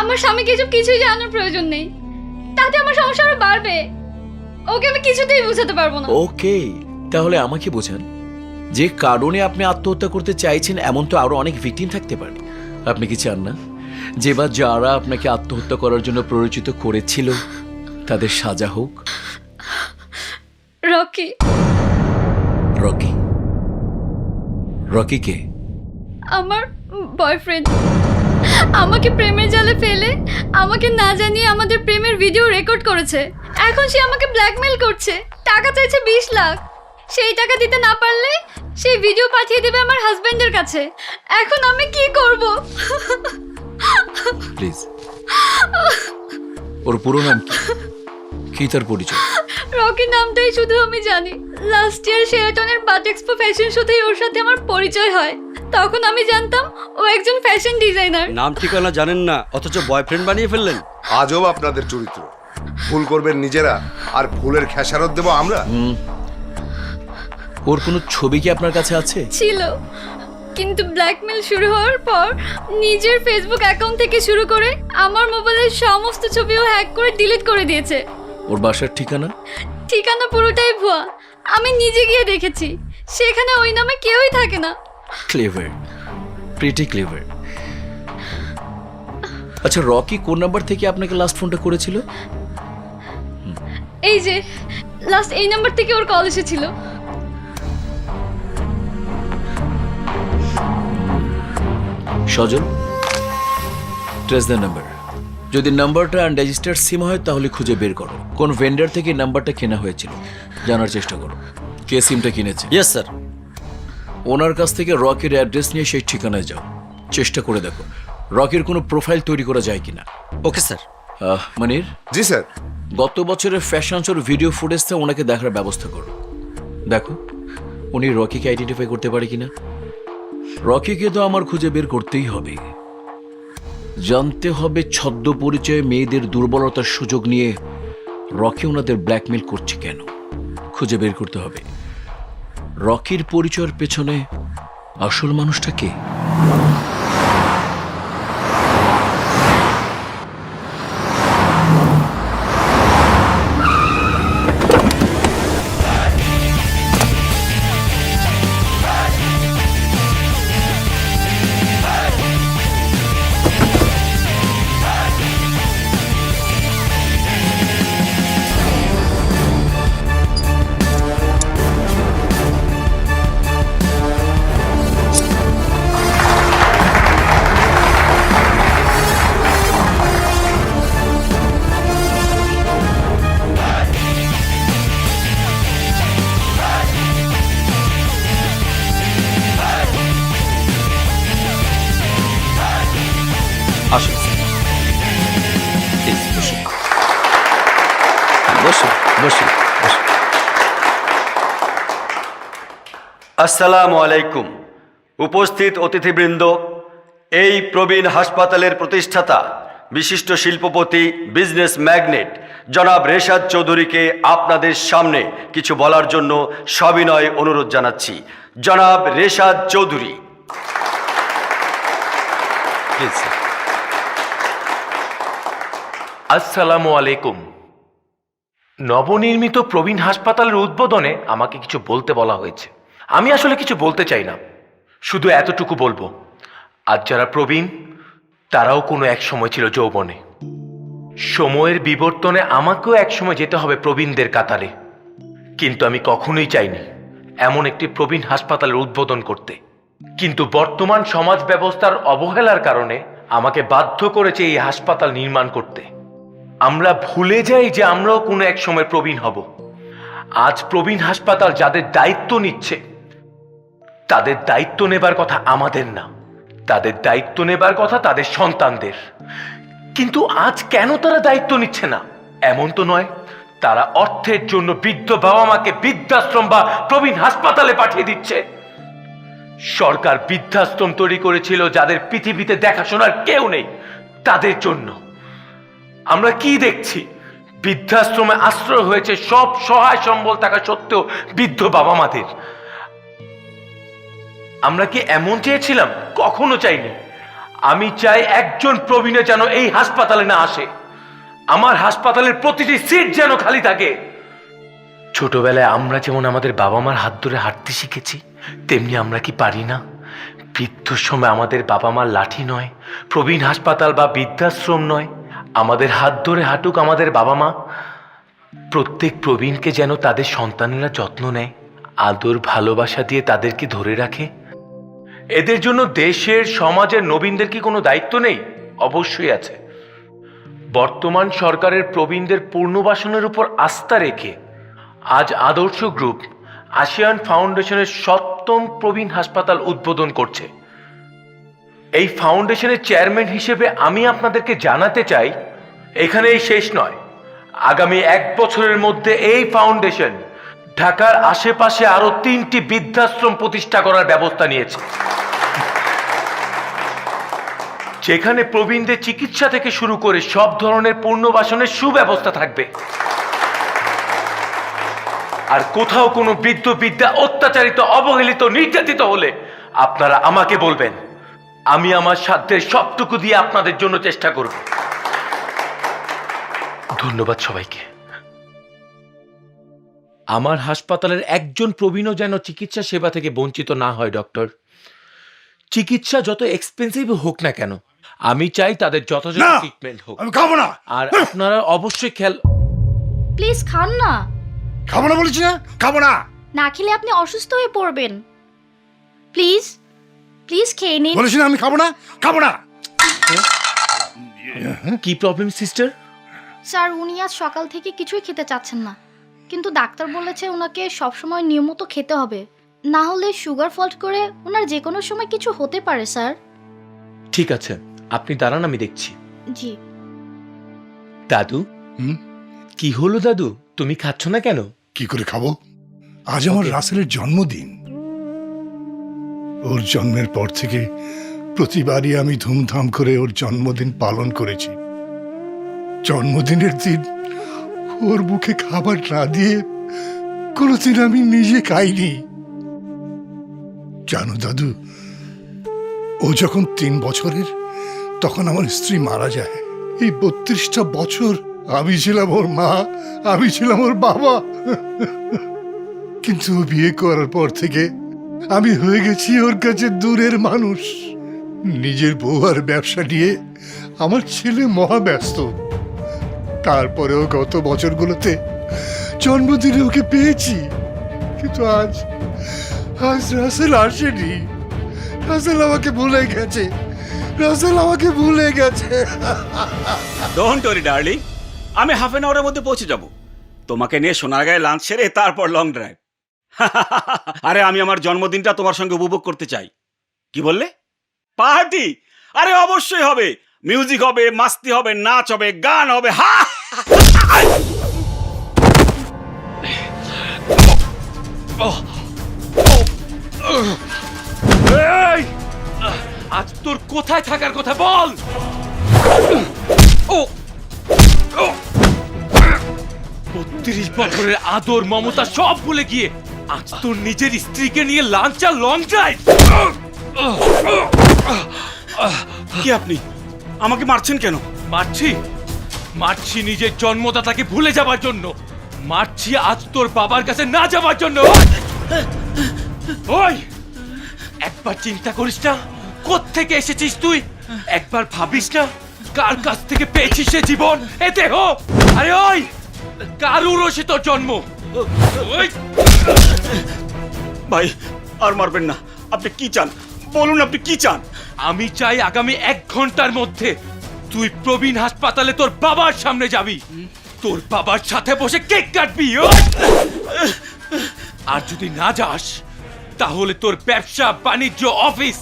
আমার স্বামীকে এসব কিছুই জানানোর প্রয়োজন নেই, তাতে আমার সমস্যা আরো বাড়বে। ওকে আমি কিছুতেই বোঝাতে পারবো না। ওকে, তাহলে আমাকে বোঝান, যে কারণে আপনি আত্মহত্যা করতে চাইছেন এমন তো আরো অনেক ভিকটিম থাকতে পারে। আপনি কি চান না যে বা যারা আপনাকে আত্মহত্যা করার জন্য প্ররোচিত করেছিল তাদের সাজা হোক? রকি। রকি? রকি কে? আমার বয়ফ্রেন্ড আমাকে প্রেমের জালে ফেলে আমাকে না জানিয়ে আমাদের প্রেমের ভিডিও রেকর্ড করেছে। এখন সে আমাকে ব্ল্যাকমেল করছে, টাকা চাইছে 20 লাখ। সেই টাকা দিতে না পারলে সেই ভিডিও পাঠিয়ে দেবে আমার হাজবেন্ডের কাছে। এখন আমি কি করব? প্লিজ, ওর পুরো নাম কি? কি তার পরিচয়? রকি নামটাই শুধু আমি জানি। লাস্ট ইয়ার শেরাটনের বাট এক্সপো ফ্যাশন শোতেই ওর সাথে আমার পরিচয় হয়। তখন আমি জানতাম ও একজন ফ্যাশন ডিজাইনার। নাম ঠিকানা জানেন না, অথচ বয়ফ্রেন্ড বানিয়ে ফেললেন। আজব আপনাদের চরিত্র। ভুল করবেন নিজেরা, আর ভুলের খেসারত দেব আমরা। ওর কোনো ছবি কি আপনার কাছে আছে? ছিল, কিন্তু ব্ল্যাকমেল শুরু হওয়ার পর নিজের ফেসবুক অ্যাকাউন্ট থেকে শুরু করে আমার মোবাইলের সমস্ত ছবিও হ্যাক করে ডিলিট করে দিয়েছে। ওর বাসার ঠিকানা? ঠিকানা পুরোটাই ভুয়া, আমি নিজে গিয়ে দেখেছি। সেখানে ওই নামে কেউই থাকে না। Clever, pretty clever. আচ্ছা, রকি কোন নাম্বার থেকে আপনাকে লাস্ট ফোনটা করেছিল? এই যে লাস্ট এই নাম্বার থেকে ওর কল এসেছিল। সজল, ট্রেস দ্য নাম্বার। যদি নাম্বারটা আনরেজিস্টার্ড সিম হয় তাহলে খুঁজে বের করো কোন ভেন্ডার থেকে নাম্বারটা কেনা হয়েছিল জানার চেষ্টা করো কে সিমটা কিনেছে। Yes sir. ওনার কাছ থেকে রকির অ্যাড্রেস নিয়ে সেই ঠিকানায় যাও, চেষ্টা করে দেখো রকির কোনো প্রোফাইল তৈরি করা যায় কিনা। Okay sir. মনির, জি স্যার। গত বছরের ফ্যাশন শোর ভিডিও ফুটেজটা ওনাকে দেখার ব্যবস্থা করো। দেখো উনি রকিকে আইডেন্টিফাই করতে পারে কিনা। রকিকে তো আমার খুঁজে বের করতেই হবে, জানতে হবে ছদ্ম পরিচয়ে মেয়েদের দুর্বলতার সুযোগ নিয়ে রকি ওনাদের ব্ল্যাকমেল করছে কেন, খুঁজে বের করতে হবে রকির পরিচয়ের পেছনে আসল মানুষটা কে। আসুন প্লিজ বসুন বসুন বসুন বসুন। আসসালামু আলাইকুম। উপস্থিত অতিথিবৃন্দ, এই প্রবীণ হাসপাতালের প্রতিষ্ঠাতা বিশিষ্ট শিল্পপতি বিজনেস ম্যাগনেট জনাব রেশাদ চৌধুরীকে আপনাদের সামনে কিছু বলার জন্য সবিনয় অনুরোধ জানাচ্ছি। জনাব রেশাদ চৌধুরী। প্লিজ। আসসালামু আলাইকুম। নবনির্মিত প্রবীণ হাসপাতালের উদ্বোধনে আমাকে কিছু বলতে বলা হয়েছে। আমি আসলে কিছু বলতে চাই না, শুধু এতটুকু বলবো, আজ যারা প্রবীণ তারাও কোনো এক সময় ছিল যৌবনে। সময়ের বিবর্তনে আমাকেও এক সময় যেতে হবে প্রবীণদের কাতারে, কিন্তু আমি কখনোই চাইনি এমন একটি প্রবীণ হাসপাতালের উদ্বোধন করতে। কিন্তু বর্তমান সমাজ ব্যবস্থার অবহেলার কারণে আমাকে বাধ্য করেছে এই হাসপাতাল নির্মাণ করতে। আমরা ভুলে যাই যে আমরাও কোনো এক সময় প্রবীণ হব। আজ প্রবীণ হাসপাতাল যাদের দায়িত্ব নিচ্ছে তাদের দায়িত্ব নেবার কথা আমাদের না, তাদের দায়িত্ব নেবার কথা তাদের সন্তানদের। কিন্তু আজ কেন তারা দায়িত্ব নিচ্ছে না? এমন তো নয় তারা অর্থের জন্য বৃদ্ধ বাবা মাকে বৃদ্ধাশ্রম বা প্রবীণ হাসপাতালে পাঠিয়ে দিচ্ছে। সরকার বৃদ্ধাশ্রম তৈরি করেছিল যাদের পৃথিবীতে দেখাশোনার কেউ নেই, তাদের জন্য। আমরা কি দেখছি? বৃদ্ধাশ্রমে আশ্রয় হয়েছে সব সহায় সম্বল থাকা সত্ত্বেও বৃদ্ধ বাবা মাদের। আমরা কি এমন চেয়েছিলাম? কখনো চাইনি। আমি চাই একজন প্রবীণ যেন এই হাসপাতালে না আসে, আমার হাসপাতালের প্রতিটি সিট যেন খালি থাকে। ছোটবেলায় আমরা যেমন আমাদের বাবা মার হাত ধরে হাঁটতে শিখেছি, তেমনি আমরা কি পারি না বৃদ্ধর সময় আমাদের বাবা মার লাঠি নয়, প্রবীণ হাসপাতাল বা বৃদ্ধাশ্রম নয়, আমাদের হাত ধরে হাঁটুক আমাদের বাবা মা। প্রত্যেক প্রবীণকে যেন তাদের সন্তানেরা যত্ন নেয়, আদর ভালোবাসা দিয়ে তাদেরকে ধরে রাখে। এদের জন্য দেশের সমাজের নবীনদের কি কোনো দায়িত্ব নেই? অবশ্যই আছে। বর্তমান সরকারের প্রবীণদের পুনর্বাসনের উপর আস্থা রেখে আজ আদর্শ গ্রুপ আসিয়ান ফাউন্ডেশনের 7ম প্রবীণ হাসপাতাল উদ্বোধন করছে। এই ফাউন্ডেশনের চেয়ারম্যান হিসেবে আমি আপনাদেরকে জানাতে চাই, এখানেই শেষ নয়। আগামী 1 বছরের মধ্যে এই ফাউন্ডেশন ঢাকার আশেপাশে আরো 3টি বৃদ্ধাশ্রম প্রতিষ্ঠা করার ব্যবস্থা নিয়েছে, যেখানে প্রবীণদের চিকিৎসা থেকে শুরু করে সব ধরনের পুনর্বাসনের সুব্যবস্থা থাকবে। আর কোথাও কোনো বৃদ্ধ বৃদ্ধা অত্যাচারিত, অবহেলিত, নির্যাতিত হলে আপনারা আমাকে বলবেন, আমি আমার সাধ্যের সবটুকু দিয়ে আপনাদের জন্য চেষ্টা করব। ধন্যবাদ সবাইকে। আমার হাসপাতালের একজন প্রবীণও যেন চিকিৎসা সেবা থেকে বঞ্চিত না হয়। ডক্টর, চিকিৎসা যত এক্সপেন্সিভ হোক না কেন, আমি চাই তাদের যথাযথ ট্রিটমেন্ট হোক। আমি খাবো না। আর আপনারা অবশ্যই খেয়াল। প্লিজ খান না। খাবো না বলেছি না, খাবো না। না খেলে আপনি অসুস্থ হয়ে পড়বেন। প্লিজ প্লিজ খেয়ে নিন। বলেছি না আমি খাবো না, খাবো না। কি প্রবলেম সিস্টার? স্যার উনি আজ সকাল থেকে কিছুই খেতে চাচ্ছেন না, কিন্তু ডাক্তার বলেছে ওনাকে সবসময় নিয়মিত খেতে হবে, না হলে সুগার ফল্ট করে ওনার যে কোনো সময় কিছু হতে পারে স্যার। ঠিক আছে, আপনি দাঁড়ান, আমি দেখছি। জি। দাদু, কি হলো দাদু, তুমি খাচ্ছ না কেন? কি করে খাবো? আজ আমার রাসেলের জন্মদিন। ওর জন্মের পর থেকে প্রতিবারই আমি ধুমধাম করে ওর জন্মদিন পালন করেছি। জন্মদিনের দিন ওর মুখে খাবার না দিয়ে কোনোদিন আমি নিজে খাইনি। জানো দাদু, ও যখন 3 বছরের তখন আমার স্ত্রী মারা যায়। এই 32টা বছর আমি ছিলাম ওর মা, আমি ছিলাম ওর বাবা। কিন্তু ও বিয়ে করার পর থেকে আমি হয়ে গেছি ওর কাছে দূরের মানুষ। নিজের বউ আর ব্যবসা নিয়ে আমার ছেলে মহাব্যস্ত। তারপরেও গত বছরগুলোতে জন্মদিনে ওকে পেয়েছি, কিন্তু আজ রাসেল আসেনি। রাসেল আমাকে ভুলে গেছে, রাসেল আমাকে ভুলে গেছে। ডোন্ট ওয়ারি ডার্লিং, আমি হাফ এন আওয়ারের মধ্যে পৌঁছে যাব। তোমাকে নিয়ে সোনারগাঁয়ে লাঞ্চ সেরে তারপর লং ড্রাইভ। আরে আমি আমার জন্মদিনটা তোমার সঙ্গে উপভোগ করতে চাই। কি বললে? পার্টি? আরে অবশ্যই হবে, মিউজিক হবে, মাস্তি হবে, নাচ হবে, গান হবে। হা! এই, আজ তোর কোথায় থাকার কথা বল। ও 32 বছরের আদর মমতা সব ভুলে গিয়ে আজ তোর নিজের স্ত্রীকে নিয়ে লাঞ্চ আর লং ড্রাইভ। কি আপনি আমাকে মারছেন কেন? মারছি নিজের জন্মদাতাকে ভুলে যাবার জন্য, মারছি আজ তোর বাবার কাছে না যাবার জন্য। ওই একবার চিন্তা করিস না কোত্থেকে এসেছিস তুই? একবার ভাবিস না কার কাছ থেকে পেয়েছিস সে জীবন, এ দেহ? আরে ওই কার উরসে তোর জন্ম? ওই ভাই আর মারবেন না। আপনি কি চান বলুন, আপনি কি চান? আমি চাই আগামী 1 ঘন্টার মধ্যে তুই প্রবীণ হাসপাতালে তোর বাবার সামনে যাবি, তোর বাবার সাথে বসে কেক কাটবি। আর যদি না যাস তাহলে তোর ব্যবসা বাণিজ্য অফিস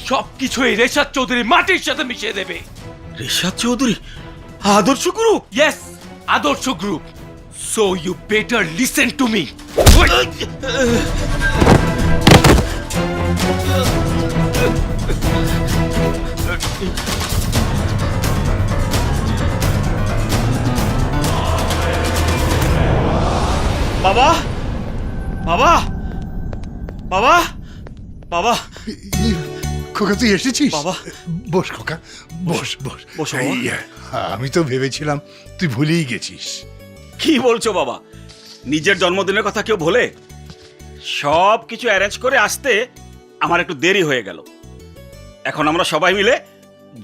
সবকিছু এই রেশাদ চৌধুরী মাটির সাথে মিশিয়ে দেবে। Reshad Chowdhury Adarsha group? Yes, Adarsha group. So you better listen to me. বাবা, বাবা, বাবা, বাবা। খোকা তুই এসেছিস? বাবা। বস খোকা, বস বস। বসো বাবা। আমি তো ভেবেছিলাম তুই ভুলেই গেছিস। কি বলছো বাবা? নিজের জন্মদিনের কথা কেউ ভোলে? সব কিছু অ্যারেঞ্জ করে আসতে আমার একটু দেরি হয়ে গেল। এখন আমরা সবাই মিলে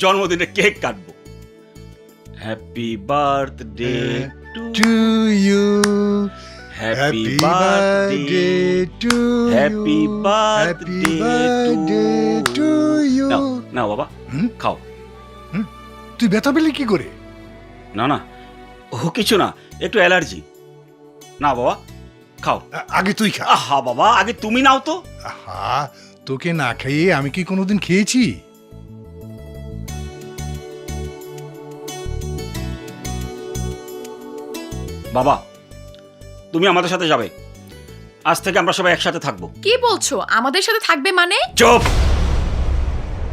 জন্মদিনে কেক কাটবো। Happy birthday to you, happy birthday to happy birthday to you. না বাবা, খাও। তুই ব্যথা পেলি কি করে? না না, ও কিছু না, একটু অ্যালার্জি। না বাবা, খাও। আগে তুই খা। আহা বাবা, আগে তুমি নাও তো। আহা, তোকে না খাইয়ে আমি কি কোনোদিন খেয়েছি? বাবা, তুমি আমাদের সাথে যাবে। আজ থেকে আমরা সবাই একসাথে থাকবো। কি বলছো? আমাদের সাথে থাকবে মানে? চুপ!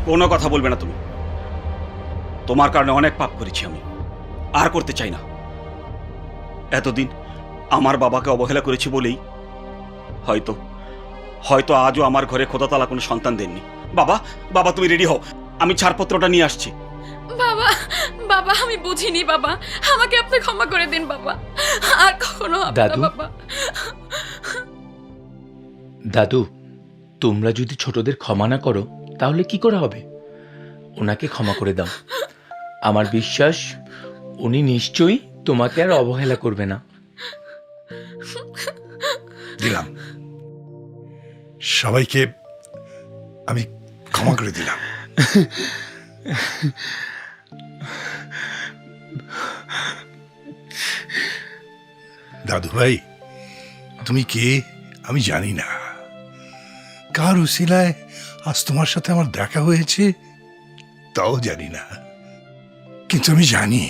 কোনো কথা বলবে না তুমি। তোমার কারণে অনেক পাপ করেছি আমি, আর করতে চাই না। এতদিন আমার বাবাকে অবহেলা করেছি বলেই হয়তো হয়তো আজও আমার ঘরে খোদাতালা কোনো সন্তান দেননি। বাবা, বাবা তুমি রেডি হও, আমি ছাড়পত্রটা নিয়ে আসছি। বাবা, বাবা আমি বুঝিনি বাবা, আমাকে আপনি ক্ষমা করে দিন বাবা, আর কখনো হবে না দাদু। বাবা। দাদু, তোমরা যদি ছোটদের ক্ষমা না করো তাহলে কি করে হবে? ওনাকে ক্ষমা করে দাও। আমার বিশ্বাস উনি নিশ্চয়ই তোমাকে আর অবহেলা করবে না। দিলাম, সবাইকে আমি ক্ষমা করে দিলাম। দাদু ভাই, তুমি কে আমি জানি না, কার উসিলায় আজ তোমার সাথে আমার দেখা হয়েছে তাও জানি না, কিন্তু আমি জানি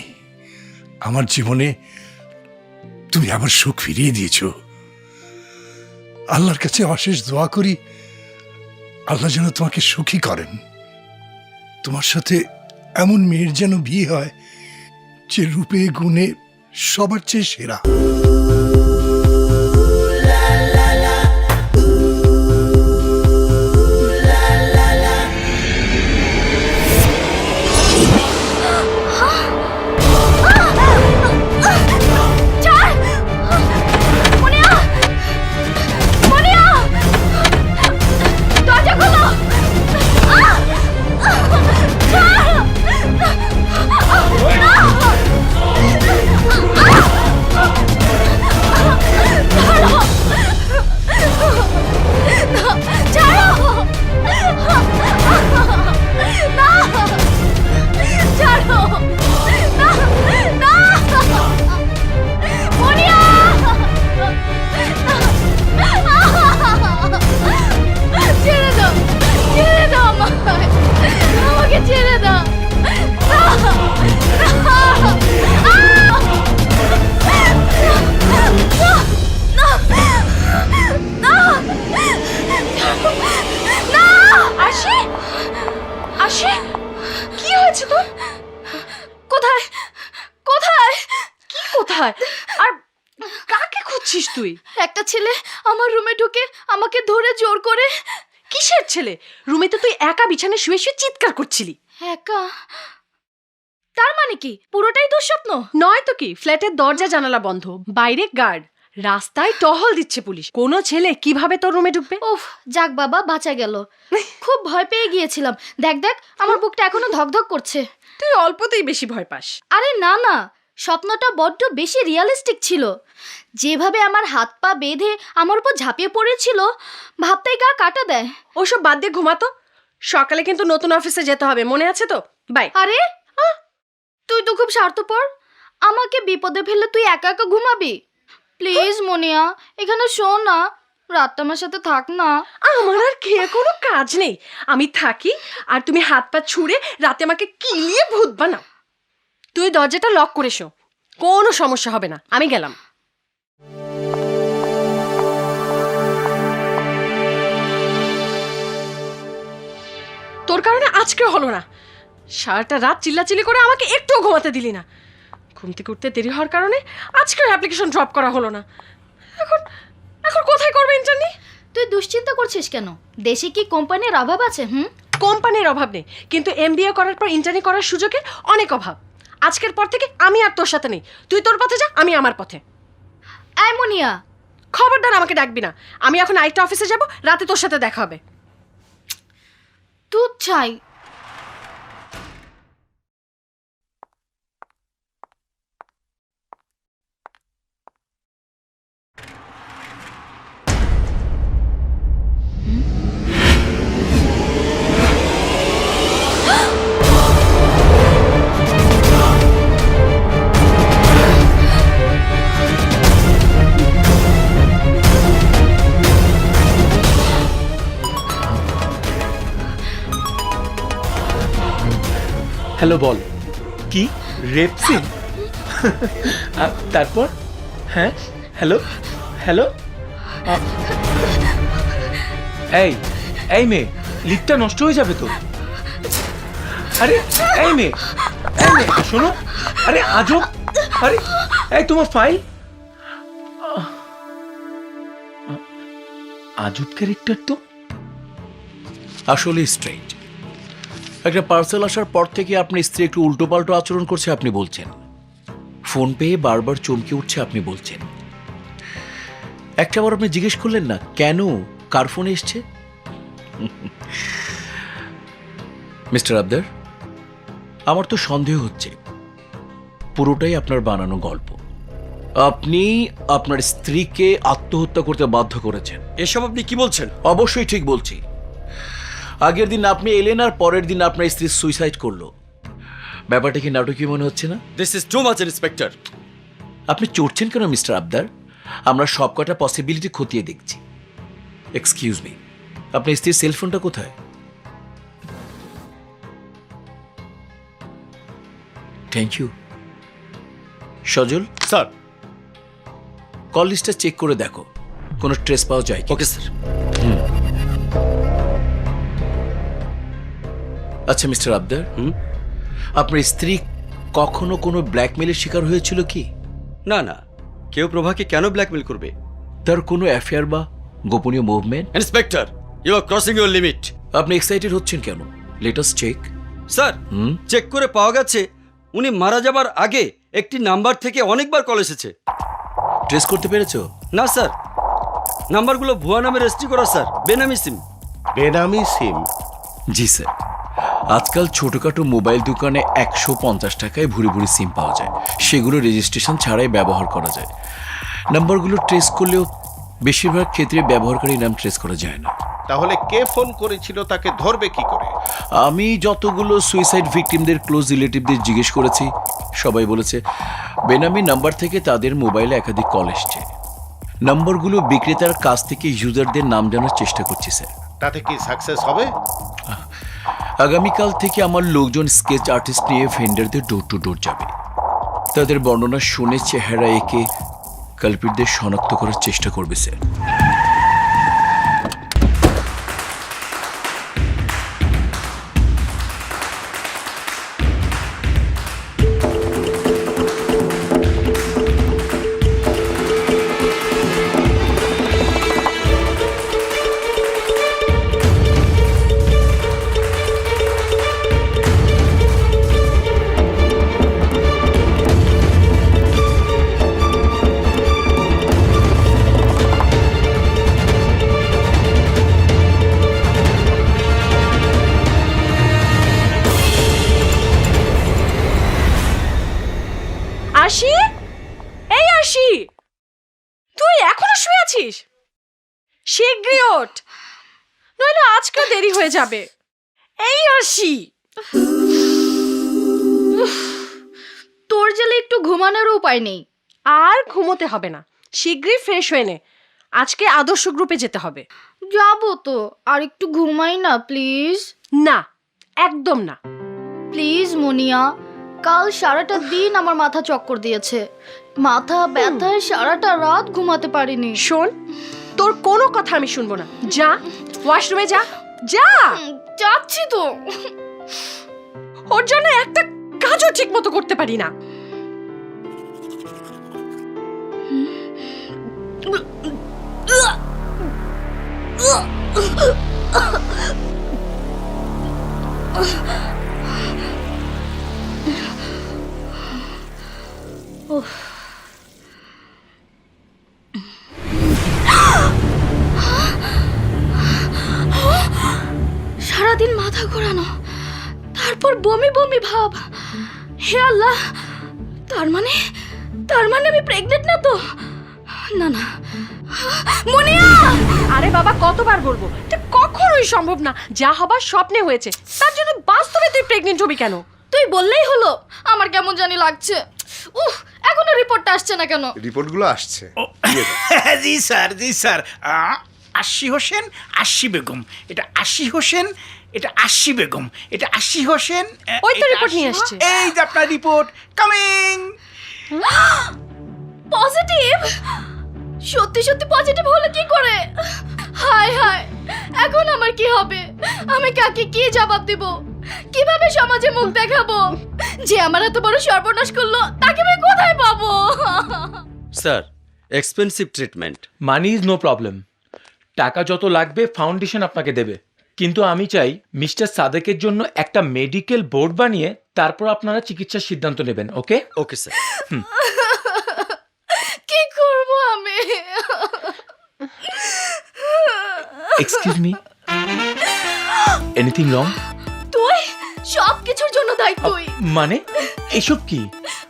আমার জীবনে তুমি আবার সুখ ফিরিয়ে দিয়েছ। আল্লাহর কাছে অশেষ দোয়া করি আল্লাহ যেন তোমাকে সুখী করেন। তোমার সাথে এমন মেয়ের যেন বিয়ে হয় যে রূপে গুণে সবার চেয়ে সেরা। আর কাকে খুঁজছিস তুই? একটা ছেলে আমার রুমে ঢুকে আমাকে ধরে জোর করে। কিসের ছেলে? রুমে তো তুই একা বিছানায় শুয়ে শুয়ে চিৎকার করছিলি। একা? তার মানে কি পুরোটাই দুঃস্বপ্ন? নয় তো কি, ফ্ল্যাটের দরজা জানালা বন্ধ, বাইরে গার্ড, রাস্তায় টহল দিচ্ছে পুলিশ, কোনো ছেলে কিভাবে তোর রুমে ঢুকবে? উফ, যাক বাবা বাঁচা গেল। খুব ভয় পেয়ে গিয়েছিলাম। দেখ দেখ আমার বুকটা এখনো ধকধক করছে। তুই অল্পতেই বেশি ভয় পাস। আরে না না, স্বপ্নটা বড্ড বেশি রিয়ালিস্টিক ছিল। যেভাবে আমার হাত পা বেঁধে আমার উপর ঝাঁপিয়ে পড়েছিল, ভাবতেই গা কাটা দেয়। ওসব বাদ দিয়ে ঘুমাতো, সকালে কিন্তু নতুন অফিসে যেতে হবে, মনে আছে তো? বাই। আরে তুই তো খুব স্বার্থপর। আমাকে বিপদে ফেলে তুই একা একা ঘুমাবি? প্লিজ মনিয়া, এখানে শো না, রাতটা আমার সাথে থাক না। আমার আর খেয়ে কোনো কাজ নেই, আমি থাকি আর তুমি হাত পা ছুঁড়ে রাতে আমাকে কিলিয়ে ভূত বানাও। তুই দরজাটা লক করে শো, কোনো সমস্যা হবে না। আমি গেলাম। তোর কারণে আজকে হলো না, সারাটা রাত চিল্লাচিল্লি করে আমাকে একটুও ঘুমাতে দিলি না। ঘুম থেকে উঠতে দেরি হওয়ার কারণে আজকের অ্যাপ্লিকেশন ড্রপ করা হলো না। এখন এখন কোথায় করবে ইন্টারনি? তুই দুশ্চিন্তা করছিস কেন? দেশে কি কোম্পানির অভাব আছে? কোম্পানির অভাব নেই, কিন্তু এমবিএ করার পর ইন্টার্নি করার সুযোগে অনেক অভাব। আজকের পর থেকে আমি আর তোর সাথে নেই, তুই তোর পথে যা, আমি আমার পথে। এই মনিয়া, খবরদার আমাকে ডাকবি না। আমি এখন আরেকটা অফিসে যাব, রাতে তোর সাথে দেখা হবে। দুধ চাই। হ্যালো, বল। কি রেপ সিন? তারপর? হ্যাঁ, হ্যালো হ্যালো। এই এই মেয়ে, লিফটটা নষ্ট হয়ে যাবে তো। আরে এই মেয়ে, এই মেয়ে শোনো। আরে আজব। আরে এই তোমার ফাইল। আজব ক্যারেক্টার তো। আসলে স্ট্রেঞ্জ, একটা পার্সেল আসার পর থেকে আপনার স্ত্রী একটু উল্টোপাল্টো আচরণ করছে আপনি বলছেন, ফোন পেয়ে বারবার চমকে উঠছে আপনি বলছেন। একটাবার আপনি জিজ্ঞেস করলেন না কেন, কার ফোনে এসছে? মিস্টার আবদার, আমার তো সন্দেহ হচ্ছে পুরোটাই আপনার বানানো গল্প। আপনি আপনার স্ত্রীকে আত্মহত্যা করতে বাধ্য করেছেন। এসব আপনি কি বলছেন? অবশ্যই ঠিক বলছি। আগের দিন আপনি এলেন আর পরের দিন আপনার স্ত্রী সুইসাইড করলো। ব্যাপারটা কি নাটকীয় মনে হচ্ছে না? This is too much inspector. আপনি চড়ছেন কেন মিস্টার আবদার? আমরা সবকটা পসিবিলিটি খতিয়ে দেখছি। এক্সকিউজ মি, আপনার স্ত্রীর সেলফোনটা কোথায়? Thank you. Sajal, sir. Call লিস্টটা চেক করে দেখো কোনো ট্রেস পাওয়া যায় কি। Okay sir. আচ্ছা মিস্টার আবদার, আপনার স্ত্রী কখনো কোনো ব্ল্যাকমেলের শিকার হয়েছিল কি? না না, কেউ প্রভাকে কেন ব্ল্যাকমেল করবে? তার কোনো অ্যাফেয়ার বা গোপনীয় movement? Inspector, you are crossing your limit. আপনি এক্সাইটেড হচ্ছেন কেন? Let us check. Sir, check করে পাওয়া গেছে উনি মারা যাবার আগে একটি নাম্বার থেকে অনেকবার কল এসেছে। ট্রেস করতে পেরেছো? না স্যার, নাম্বারগুলো ভুয়া নামে রেজিস্ট্রি করা স্যার, বেনামি সিম। বেনামি সিম? জি স্যার, আজকাল ছোটখাটো মোবাইল দোকানে 150 টাকায় ভুরি ভুরি সিম পাওয়া যায়, সেগুলো রেজিস্ট্রেশন ছাড়াই ব্যবহার করা যায়। নাম্বারগুলো ট্রেস করলেও বেশিরভাগ ক্ষেত্রে ব্যবহারকারী নাম ট্রেস করা যায় না। তাহলে কে ফোন করেছিল তাকে ধরবে কি করে? আমি যতগুলো সুইসাইড ভিকটিমদের ক্লোজ রিলেটিভদের জিজ্ঞেস করেছি, সবাই বলেছে বেনামি নাম্বার থেকে তাদের মোবাইলে একাধিক কল এসছে। নাম্বারগুলো বিক্রেতার কাছ থেকে ইউজারদের নাম জানার চেষ্টা করছি স্যার। তাতে কি সাকসেস হবে? আগামীকাল থেকে আমার লোকজন স্কেচ আর্টিস্ট নিয়ে ভেন্ডারদের ডোর টু ডোর যাবে। তাদের বর্ণনা শুনে চেহারা এঁকে কালপিটদের শনাক্ত করার চেষ্টা করবে স্যার। আশি, এই আশি, তুই এখনো শুয়ে আছিস? শীঘ্রই ওঠ, নইলে আজকে দেরি হয়ে যাবে। এই আশি, তোর জেলে একটু ঘুমানোর উপায় নেই? আর ঘুমোতে হবে না, শীঘ্রই ফ্রেশ হয়ে নে, আজকে আদর্শ গ্রুপে যেতে হবে। যাবো তো, আর একটু ঘুমাই না প্লিজ। না, একদম না। প্লিজ মুনিয়া, কাল সারাটা দিন আমার মাথা চক্কর দিয়েছে, মাথা ব্যথায় সারাটা রাত ঘুমাতে পারিনি। শোন, তোর কোনো কথা আমি শুনবো না, যা ওয়াশরুমে যা। যা। যাচ্ছি তো। ওর জন্য একটা কাজও ঠিক মতো করতে পারি না। সারাদিন মাথা ঘোরানো, তারপর বমি বমি ভাব। হে আল্লাহ, তার মানে আমি প্রেগনেন্ট না তো? না না, মুনিয়া! আরে বাবা, কতবার বলবো, এটা কখনোই সম্ভব না। যা হবার স্বপ্নে হয়েছে, তার জন্য বাস্তবে তুই প্রেগনেন্ট হবি কেন? তুই বললেই হলো। আমার কেমন জানি লাগছে। এখনো রিপোর্টটা আসছে না কেন? রিপোর্টগুলো আসছে। জি স্যার, জি স্যার। আশি হোসেন, আশি বেগম। এটা আশি হোসেন, এটা আশি বেগম, এটা আশি হোসেন। ওই তো রিপোর্ট নিয়ে আসছে। এই যে আপনার রিপোর্ট কামিং। পজিটিভ? সত্যি সত্যি পজিটিভ হলো কি করে? হায় হায়, এখন আমার কি হবে? আমি কাকে কি জবাব দেব? কিভাবে সমাজে মুখ দেখাবো? যে আমার এত বড় সর্বনাশ করলো, তাকে আমি কোথায় পাবো? Sir, expensive treatment. Money is no problem, টাকা যত লাগবে ফাউন্ডেশন আপনাকে দেবে, কিন্তু আমি চাই মিস্টার সাদেকের জন্য একটা মেডিকেল বোর্ড বানিয়ে তারপর আপনারা চিকিৎসার সিদ্ধান্ত নেবেন। ওকে? Okay sir. কি করব আমি? Excuse me, anything wrong? তুই সব কিছুর জন্য দায়ী। তুই মানে এসব কি?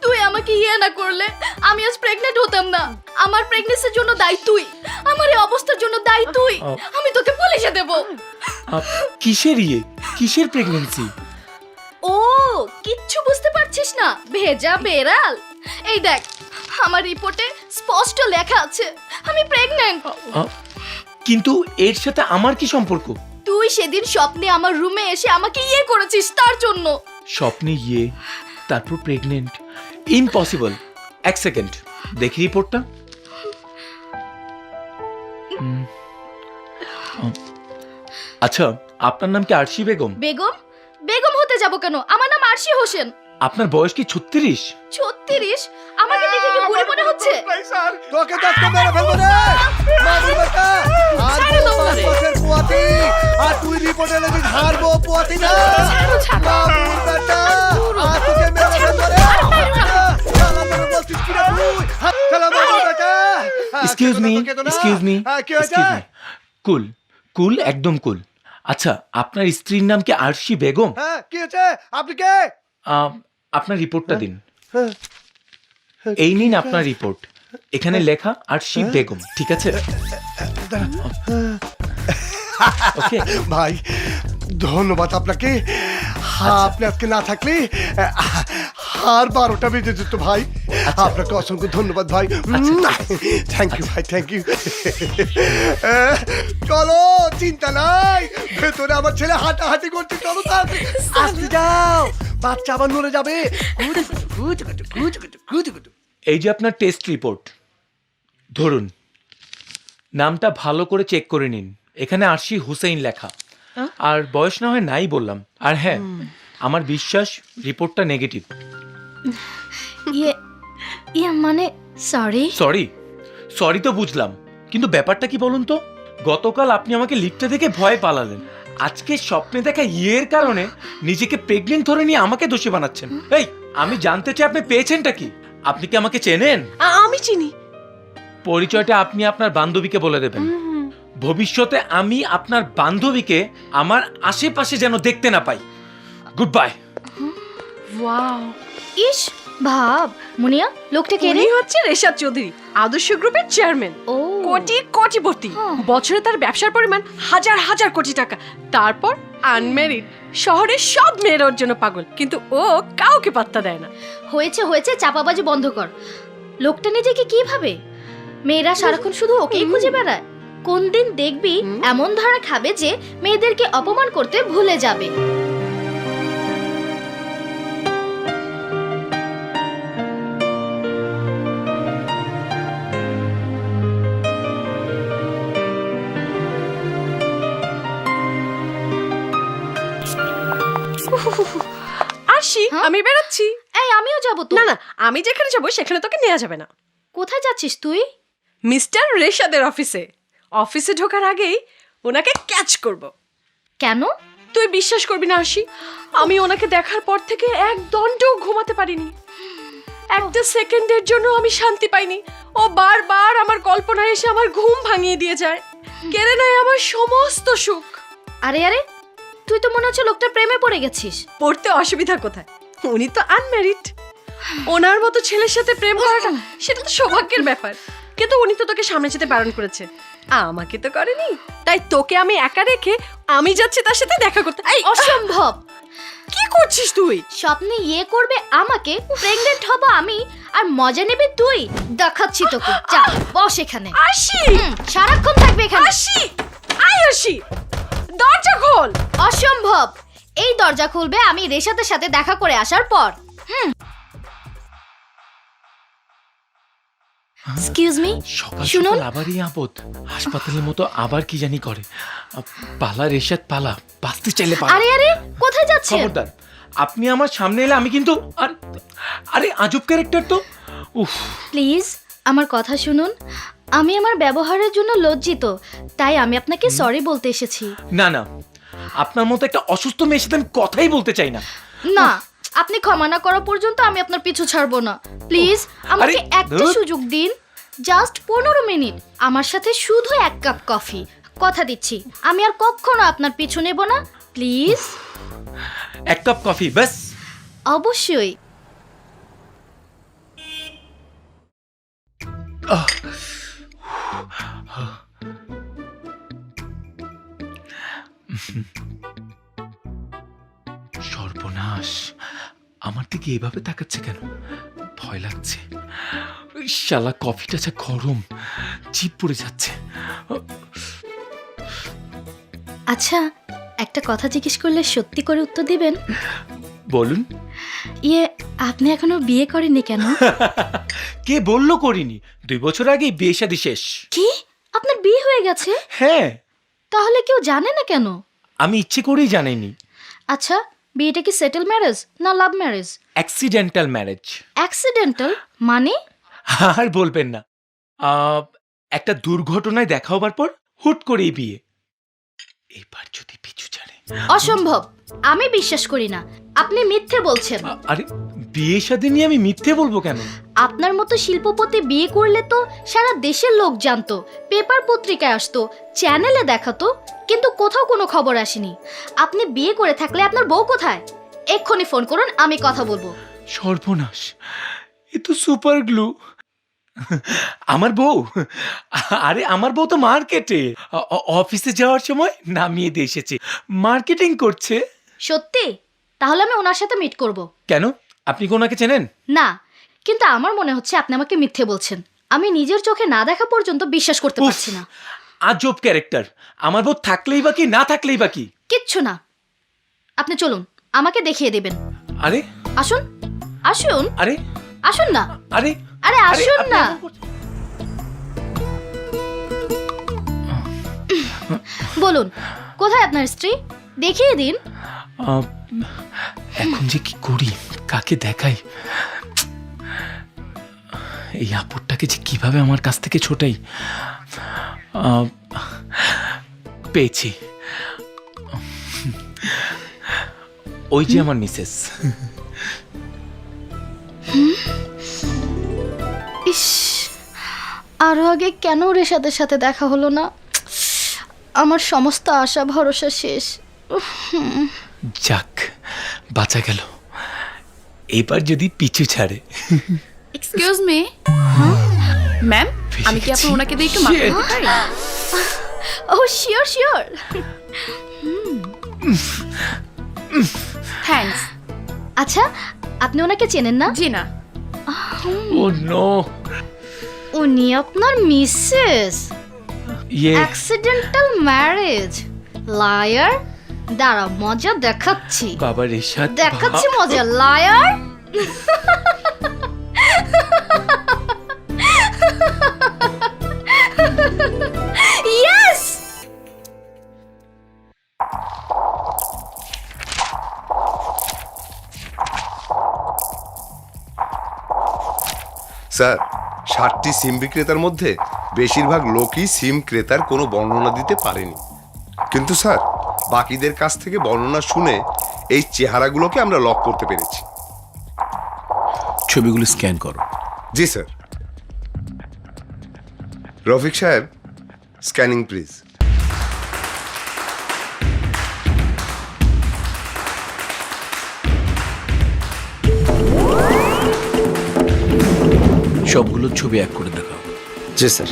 তুই আমাকে না করলে আমি আজ প্রেগনেন্ট হতাম না। আমার প্রেগন্যান্সির জন্য দায়ী তুই, আমার এই অবস্থার জন্য দায়ী তুই। আমি তোকে পুলিশে দেব। কিসের কিসের প্রেগন্যান্সি? ও, কিচ্ছু বুঝতে পারছিস না? ভেজা বেড়াল। এই দেখ, আমার রিপোর্টে স্পষ্ট লেখা আছে আমি প্রেগন্যান্ট। কিন্তু এর সাথে আমার কি সম্পর্ক? তুই সেদিন স্বপ্নে আমার রুমে এসে আমাকে ইয়ে করেছিস তার জন্য। স্বপ্নে ইয়ে, তারপর প্রেগনেন্ট? ইম্পসিবল। এক সেকেন্ড, দেখি রিপোর্টটা। আচ্ছা, আপনার নাম কি আরশি বেগম? বেগম? বেগম হতে যাব কেন? আমার নাম আরশি হোসেন। আপনার বয়স কি 36? 36? আমাকে দেখে কি বুড়ি মনে হচ্ছে? তোকে দেখতে মেরে ফেলবো রে মামুর বেটা। আর বছর পোয়াতি, আর তুই রিপোর্টে লেগে হারবো পোয়াতি না মামুর বেটা। আর তোকে মেরে ফেলবো রে। শালা মেরে বলছিস কি রে তুই? শালা মামুর বেটা। এক্সকিউজ মি, এক্সকিউজ মি, কি হয়েছে? কুল, কুল, একদম কুল। আচ্ছা, আপনার স্ত্রীর নাম কি আরশি বেগম? হ্যাঁ, কি হয়েছে? আপনি কে? আপনার রিপোর্টটা দিন। এই নিন আপনার রিপোর্ট। এখানে লেখা আরশি বেগম, ঠিক আছে? ওকে ভাই, ধন্যবাদ আপনাকে। আপনি আজকে না থাকলে আর 12টা বেজে যেত ভাই। আপনাকে অসংখ্য ধন্যবাদ ভাই। থ্যাংক ইউ ভাই, থ্যাংক ইউ। চলো, চিন্তা নাই, ভেতরে আমার ছেলে হাঁটাহাঁটি করছে। চলো তাড়াতাড়ি আসতে যাও, বাচ্চা আবার নড়ে যাবে। এই যে আপনার টেস্ট রিপোর্ট, ধরুন। নামটা ভালো করে চেক করে নিন। এখানে আরশি হুসেইন লেখা, আর বয়স না হয় নাই বললাম। আর হ্যাঁ, আমার বিশ্বাস রিপোর্টটা নেগেটিভ। ইয়ে মানে সরি। সরি? সরি তো বুঝলাম, কিন্তু ব্যাপারটা কি বলুন তো? গতকাল আপনি আমাকে লিফটে দেখে ভয় পালালেন, আজকে স্বপ্নে দেখা ইয়ের কারণে নিজেকে প্রেগনেন্ট ধরে নিয়ে আমাকে দোষী বানাচ্ছেন। এই, আমি জানতে চাই আপনি পেয়েছেনটা কি? আপনি কি আমাকে চেনেন? আমি চিনি। পরিচয়টা আপনি আপনার বান্ধবীকে বলে দেবেন। ভবিষ্যতে আমি আপনার বান্ধবীকে আমার আশেপাশে যেন দেখতে না পাই। Good bye. ওয়াও, ইস, ভাব মুনিয়া, লোকটা কে রে? উনি হচ্ছে রেশাদ চৌধুরী, আদর্শ গ্রুপের চেয়ারম্যান। ও, কোটিপতি। বছরে তার ব্যবসার পরিমাণ হাজার হাজার কোটি টাকা। তারপর আনমেরিড, শহরের সব মেয়েরা ওর জন্য পাগল, কিন্তু ও কাউকে পাত্তা দেয় না। হয়েছে হয়েছে, চাপাবাজি বন্ধ কর। লোকটা নিজেকে কি ভাবে? মেয়েরা সারাক্ষণ শুধু ওকেই খুঁজে বেড়ায়। কোন দিন দেখবি এমন ধরা খাবে যে মেয়েদেরকে অপমান করতে ভুলে যাবে। আরশি, আমি বেরোচ্ছি। এই, আমিও যাব তো। না না, আমি যেখানে যাবো সেখানে তোকে নেওয়া যাবে না। কোথায় যাচ্ছিস তুই? মিস্টার রেশাদের অফিসে। অফিসে ঢোকার আগেই ওনাকে ক্যাচ করব। কেন? তুই বিশ্বাস করবি না আরশি, আমি ওনাকে দেখার পর থেকে এক দণ্ডও ঘুমাতে পারিনি। একটা সেকেন্ডের জন্য আমি শান্তি পাইনি। ও বারবার আমার কল্পনায় এসে আমার ঘুম ভাঙিয়ে দিয়ে যায়, কেড়ে নেয় আমার সমস্ত সুখ। আরে আরে, তুই তো মনে হচ্ছে লোকটার প্রেমে পড়ে গেছিস। পড়তে অসুবিধা কোথায়? উনি তো আনম্যারিড। ওনার মতো ছেলের সাথে প্রেম করাটা সেটা তো সৌভাগ্যের ব্যাপার। কিন্তু উনি তো তোকে সামনে যেতে বারণ করেছে, আমাকে তো করেনি। তাই তোকে আমি একা রেখে আমি যাচ্ছি তার সাথে দেখা করতে। এই, অসম্ভব। কি করছিস তুই? স্বপ্নে ইয়ে করবে আমাকে, প্রেগন্যান্ট হব আমি, আর মজা নেবে তুই। দেখাচ্ছি তোকে, যা বস এখানে। আরশি, সারাক্ষণ থাকবে এখানে। আরশি, আয় আরশি, দরজা খোল। অসম্ভব। এই দরজা খুলবে আমি রেশাদের সাথে দেখা করে আসার পর। এক্সকিউজ মি, সকাল শুনুন। সকাল আবারই আপদ। হাসপাতালের মতো আবার কি জানি করে। পালা রেশাদ পালা, বাঁচতে চাইলে পালা। আরে আরে, কোথায় যাচ্ছেন? খবরদার, আপনি আমার সামনে এলে আমি কিন্তু আরে আজব ক্যারেক্টার তো। উফ, প্লিজ আমার কথা শুনুন। আমি আমার ব্যবহারের জন্য লজ্জিত, তাই আমি আপনাকে সরি বলতে এসেছি। না না, আপনার মতো একটা অসুস্থ মেয়ের সাথে আমি কথাই বলতে চাই না। না, আপনি ক্ষমা না করা পর্যন্ত আমি আপনার পিছু ছাড়বো না। প্লিজ আমাকে একটা সুযোগ দিন, জাস্ট 15 মিনিট। আমার সাথে শুধু 1 কাপ কফি। কথা দিচ্ছি আমি আর কখনো আপনার পিছু নেব না। প্লিজ। 1 কাপ কফি ব্যাস? অবশ্যই। সর্বনাশ, আমার দিকে এভাবে তাকাচ্ছে কেন? ভয় লাগছে। শালা কফিটা যা গরম, চিপ পড়ে যাচ্ছে। আচ্ছা, একটা কথা জিজ্ঞেস করলে সত্যি করে উত্তর দিবেন? বলুন। ইয়ে, আপনি এখনো বিয়ে করেননি কেন? কে বললো করিনি? 2 বছর আগেই বিয়ে শাদী শেষ। কি, আপনার বিয়ে হয়ে গেছে? হ্যাঁ। তাহলে কেউ জানে না কেন? আমি ইচ্ছে করেই জানাইনি। আচ্ছা, বিয়েটা কি সেটেল ম্যারেজ না love marriage? Accidental marriage. Accidental মানে? আর বলবেন না, একটা দুর্ঘটনায় দেখা হবার পর হুট করেই বিয়ে। এবার যদি পিছু ছাড়ে। অসম্ভব, আমি বিশ্বাস করি না। আপনি মিথ্যে বলছেন। আরে বিয়ে শাদী নিয়ে আমি মিথ্যে বলবো কেন? আপনার মতো শিল্পপতি বিয়ে করলে তো সারা দেশের লোক জানতো, পেপার পত্রিকায় আসতো, চ্যানেলে দেখাতো, কিন্তু কোথাও কোনো খবর আসেনি। আপনি বিয়ে করে থাকলে আপনার বউ কোথায়? এক্ষুনি ফোন করুন, আমি কথা বলবো। সর্বনাশ, এ তো সুপার গ্লু। আমার বউ? আরে আমার বউ তো মার্কেটে, অফিসে যাওয়ার সময় নামিয়ে দিয়ে এসেছে, মার্কেটিং করছে। সত্যি? তাহলে আমি ওনার সাথে মিট করব। কেন, আপনি কি ওনাকে চেনেন? না, কিন্তু আমার মনে হচ্ছে আপনি আমাকে মিথ্যে বলছেন। আমি নিজের চোখে না দেখা পর্যন্ত বিশ্বাস করতে পারছি না। আজব ক্যারেক্টার। আমার বউ থাকলেই বাকি, না থাকলেই বাকি। কিচ্ছু না, আপনি চলুন, আমাকে দেখিয়ে দেবেন। আরে আসুন, আসুন। আরে আসুন না। আরে আরে আসুন না। বলুন, কোথায় আপনার স্ত্রী? দেখিয়ে দিন। এখন যে কি করি, কাকে দেখাই? এই আপদটাকে যে কিভাবে আমার কাছ থেকে ছোটাই। পেয়েছি, ওই যে আমার মিসেস। ইস, আরো আগে কেন রেশাদের সাথে দেখা হলো না? আমার সমস্ত আশা ভরসা শেষ। যাক, বাঁচা গেল। এবার যদি পিছু ছাড়ে। এক্সকিউজ মি ম্যাম, আমি কি আপনার ওনাকে দিয়ে একটু মাথায় দিতে পারি? ও শিওর শিওর। থ্যাঙ্কস। আচ্ছা, আপনি ওনাকে চেনেন না? জি না। ও নো, উনি আপনার মিসেস। ইয়ে অ্যাক্সিডেন্টাল ম্যারেজ। লায়ার। দাঁড়া, মজা দেখাচ্ছি। বাবা রেশাদ, দেখাচ্ছি মজা, লায়ার। ইয়েস। স্যার, 60টি সিম বিক্রেতার মধ্যে বেশিরভাগ লোকই সিম ক্রেতার কোনো বর্ণনা দিতে পারেনি। কিন্তু স্যার, বাকিদের কাছ থেকে বর্ণনা শুনে এই চেহারাগুলোকে আমরা লক করতে পেরেছি। ছবিগুলো স্ক্যান করো। জি স্যার। রফিক সাহেব, স্ক্যানিং প্লিজ। সবগুলো ছবি এক করে দেখাও। জি স্যার।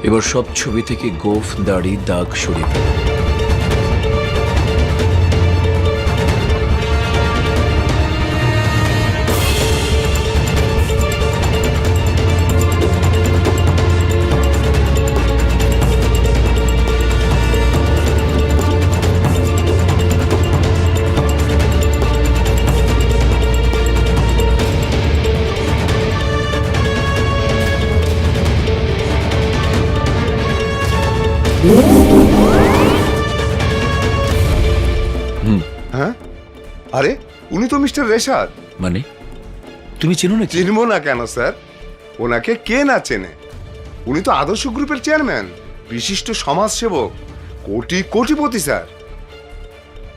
এবার সব ছবি থেকে গোঁফ, দাড়ি, দাগ সরিয়ে ফেলো। হ্যাঁ, আরে উনি তো মিস্টার রেশাদ। মানে তুমি চেনো না? চিনবো না কেন স্যার? ওনাকে কে না চেনে? উনি তো আদর্শ গ্রুপের চেয়ারম্যান, বিশিষ্ট সমাজসেবক, কোটিপতি স্যার।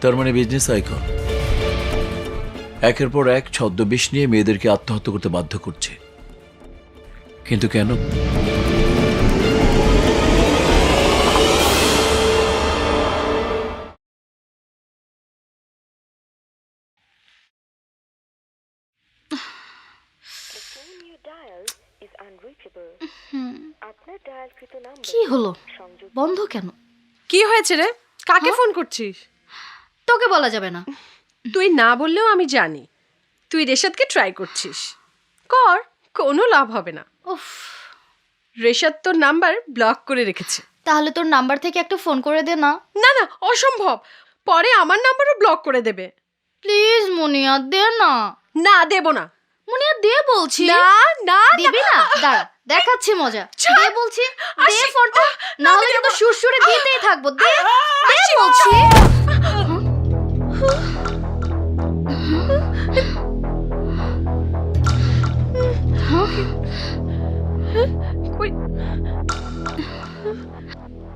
তার মানে বিজনেস আইকন। একের পর এক ছদ্মবেশ নিয়ে মেয়েদেরকে আত্মহত্যা করতে বাধ্য করছে, কিন্তু কেন? কি হলো, বন্ধ কেন? কি হয়েছে রে? কাকে ফোন করছিস? তোকে বলা যাবে না। তুই না বললেও আমি জানি তুই রেশাদকে ট্রাই করছিস। কর, কোনো লাভ হবে না। উফ, রেশাদ তোর নাম্বার ব্লক করে রেখেছে। তাহলে তোর নাম্বার থেকে একটা ফোন করে দে না। না না, অসম্ভব। পরে আমার নাম্বারও ব্লক করে দেবে। প্লিজ মুনিয়া, দে না। না, দেব না। মুনিয়া দে বলছি। না না, দিবি না? দাঁড়া, দেখাচ্ছি মজা। দে বলছি, দে ফোনটা, না হলে কিন্তু সুরসুরে দিতেই থাকবো। দে দে বলছি।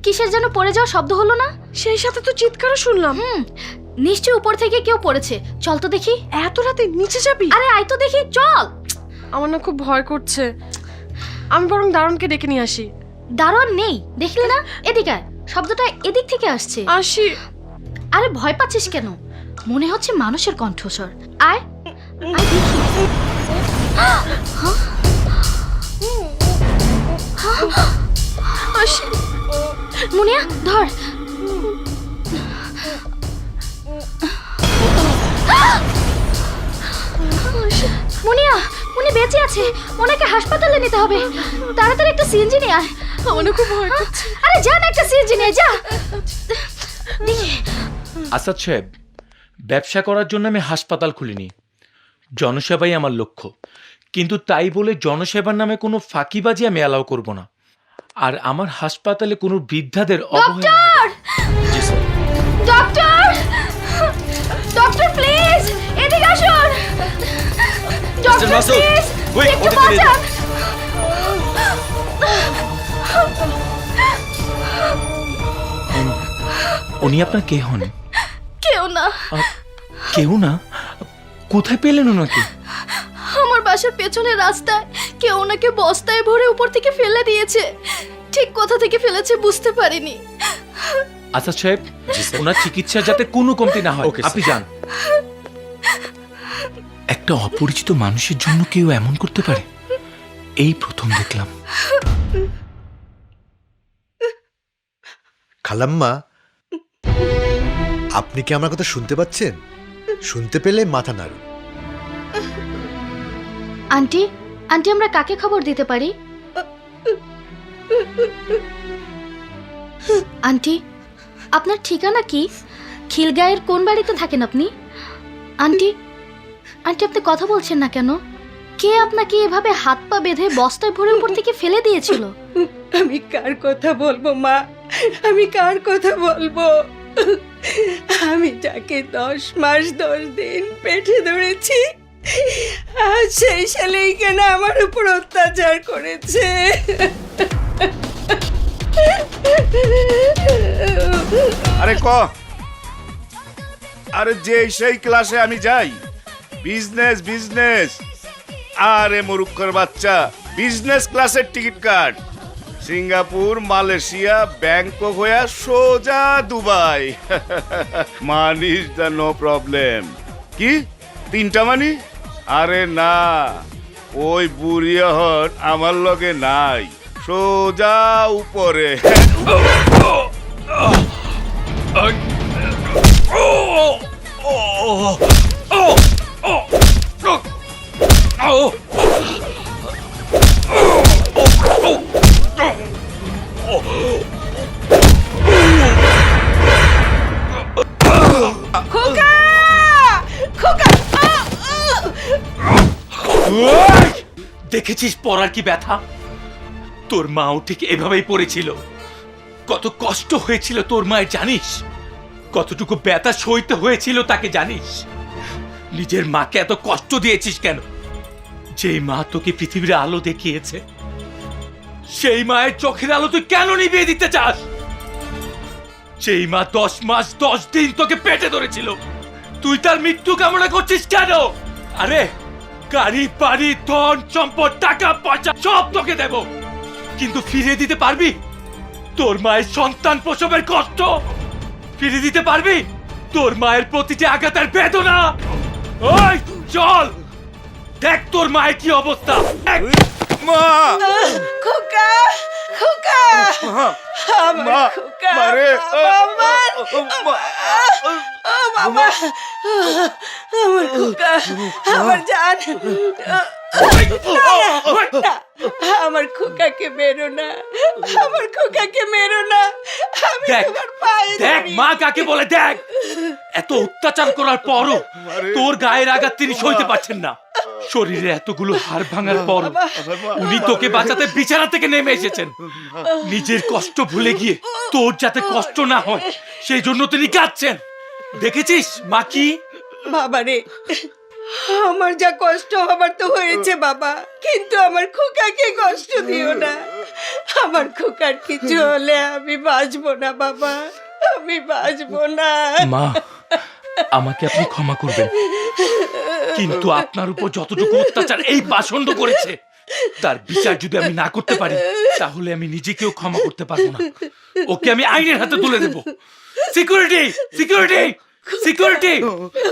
কিসের যেন পড়ে যাওয়া শব্দ হলো না? সেই সাথে তো চিৎকারও শুনলাম। নিশ্চয়ই উপর থেকে কেউ পড়েছে। চল তো দেখি। এত রাতে নিচে যাবি? আরে আয় তো দেখি, চল। আমার না খুব ভয় করছে। আমি বরং দারুণকে ডেকে নিয়ে আসি। দারুণ নেই, দেখলি না? এদিকে আয়, শব্দটা এদিক থেকে আসছে। আসি। আরে ভয় পাচ্ছিস কেন? মনে হচ্ছে মানুষের কণ্ঠস্বর। আয় আয় দেখি। আসি। মুনিয়া ধর। মুনিয়া, উনি বেঁচে আছে। ওনাকে হাসপাতালে নিতে হবে। তাড়াতাড়ি একটা সিএনজি নিয়ে আয়। আমার খুব ভয় করছে। আরে যা না, একটা সিএনজি নিয়ে যা। দেখি। আসাদ সাহেব, ব্যবসা করার জন্য আমি হাসপাতাল খুলিনি, জনসেবাই আমার লক্ষ্য। কিন্তু তাই বলে জনসেবার নামে কোনো ফাঁকিবাজি আমি অ্যালাউ করব না। আর আমার হাসপাতালে কোনো বৃদ্ধাদের অবহেলা হবে না। জি স্যার। ডক্টর, ডক্টর প্লিজ এদিকে আসুন। ডক্টর প্লিজ, একটু বাঁচান। উনি আপনার কে হন? কেউ না। কেউ না? কোথায় পেলেন ওনাকে? আমার বাসার পেছনের রাস্তায় কেউ ওনাকে বস্তায় ভরে উপর থেকে ফেলে দিয়েছে। ঠিক কোথা থেকে ফেলেছে বুঝতে পারিনি। আসাদ সাহেব, ওনার চিকিৎসা যাতে কোনো কমতি না হয়, আপনি যান। একটা অপরিচিত মানুষের জন্য কেউ এমন করতে পারে, এই প্রথম দেখলাম। খালাম্মা, আপনি কি আমার কথা শুনতে পাচ্ছেন? শুনতে পেলে মাথা নাড়ুন। আন্টি, আন্টি আমরা কাকে খবর দিতে পারি? আন্টি, আপনার ঠিকানা কি? খিলগাঁয়ের কোন বাড়িতে থাকেন আপনি? আন্টি, আন্টি আপনি কথা বলছেন না কেন? কে আপনাকে এভাবে হাত পা বেঁধে বস্তায় ভরে উপর থেকে ফেলে দিয়েছিল? আমি কার কথা বলবো মা? আমি কার কথা বলবো? আমি যাকে 10 মাস 10 দিন পেটে ধরেছি, আজ সেই ছেলেই কেন আমার উপর অত্যাচার করেছে। আরে আরে যে সেই ক্লাসে আমি যাই, বিজনেস বিজনেস। আরে মরুক্কর বাচ্চা, বিজনেস ক্লাসের টিকিট কাট। সিঙ্গাপুর, মালয়েশিয়া, ব্যাংকক হয়ে সোজা দুবাই। মানিস দা নো প্রবলেম। কি 3টা মানি? আরে না, ওই বুড়িয়হন আমার লগে নাই, সোজা উপরে। দেখেছিস পড়ার কি ব্যথা? তোর মাও ঠিক এভাবেই পড়েছিল। কত কষ্ট হয়েছিল তোর মায়ের জানিস? কতটুকু ব্যথা সইতে হয়েছিল তাকে জানিস? নিজের মাকে এত কষ্ট দিয়েছিস কেন? যেই মা তোকে পৃথিবীর আলো দেখিয়েছে, সেই মায়ের চোখের আলো তুই কেন নিভিয়ে দিতে চাস? সেই মা 10 মাস 10 দিন তোকে পেটে ধরেছিল, তুই তার মৃত্যু কামনা করছিস কেন? আরে গাড়ি বাড়ি ধন সম্পদ টাকা পয়সা সব তোকে দেব, কিন্তু ফিরিয়ে দিতে পারবি তোর মায়ের সন্তান প্রসবের কষ্ট? ফিরিয়ে দিতে পারবি তোর মায়ের প্রতিটি আঘাতের বেদনা? ওই চল, দেখ তোর মায়ের কি অবস্থা। মা খোকা খোকা আমার খোকা মারে আমার খোকা আমার জান আমার খোকাকে মেরো না, আমার খোকাকে মেরো না। আমি দেখ তোমার পায়ে দেখ মা কাকে বলে, দেখ এত অত্যাচার করার পরও তোর গায়ের আঘাত তিনি সইতে পারছেন না। শরীরে এতগুলো হাড় ভাঙার পর উনি তোকে বাঁচাতে বিছানা থেকে নেমে এসেছেন। নিজের কষ্ট ভুলে গিয়ে তোর যাতে কষ্ট না হয় সেই জন্য তিনি কাঁদছেন। দেখেছিস মা কি? বাবারে, আমার যা কষ্ট হবার তো হয়েছে বাবা, কিন্তু আমার খোকাকে কষ্ট দিও না। আমার খোকার কিছু হলে আমি বাঁচবো না বাবা, আমি বাঁচবো না। মা আমাকে আপনি ক্ষমা করবেন, কিন্তু আপনার উপর যতটুকু অত্যাচার এই পাষণ্ড করেছে তার বিচার যদি আমি না করতে পারি তাহলে আমি নিজেকেও ক্ষমা করতে পারবো না। ওকে আমি আইনের হাতে তুলে দেব। Security security security.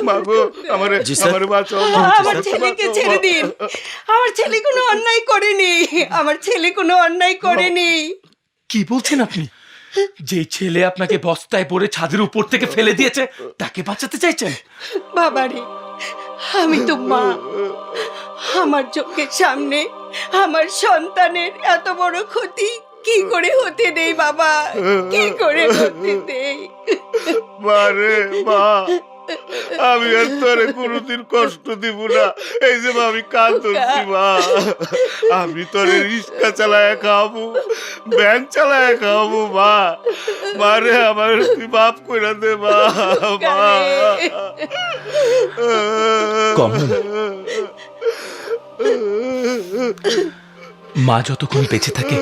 মাগো আমারে আমারে বাঁচাও। আমার ছেলেকে ছেড়ে দিন, আমার ছেলে কোনো অন্যায় করেনি, আমার ছেলে কোনো অন্যায় করেনি। কি বলছেন আপনি? যে ছেলে আপনাকে বস্তায় পড়ে ছাদের উপর থেকে ফেলে দিয়েছে তাকে বাঁচাতে চাইছেন? বাবারে, আমি তো মা, আমার চোখের সামনে আমার সন্তানের এত বড় ক্ষতি কি করে হতে দেই বাবা, কি করে হতে দেই? মারে মা, আমি আর তোরে কোনোদিন কষ্ট দিব না। এই যে মা আমি কাজ করছি মা, আমি তোরে রিক্সা চালায় খাওয়াবো, ব্যাংক চালায় খাওয়াবো মা। মারে আমার তুই বাপ কইরা দে মা। কমল, মা যতক্ষণ বেঁচে থাকে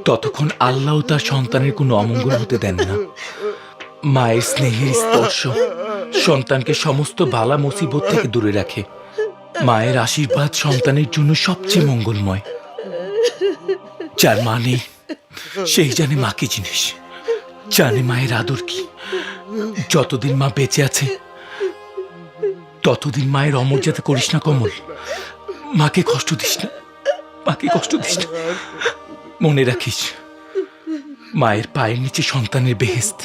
ততক্ষণ আল্লাহ তার সন্তানের কোনো অমঙ্গল হতে দেন না। মায়ের স্নেহের স্পর্শ সন্তানকে সমস্ত বালা মুসিবত থেকে দূরে রাখে। মায়ের আশীর্বাদ সন্তানের জন্য সবচেয়ে মঙ্গলময়। যার মা নেই সেই জানে মা কি জিনিস, জানে মায়ের আদর কি। যতদিন মা বেঁচে আছে ততদিন মায়ের অমর্যাদা করিস না কমল। মাকে কষ্ট দিস না, মাকে কষ্ট দিস না। মনে রাখিস মায়ের পায়ের নিচে সন্তানের বেহেস্ত।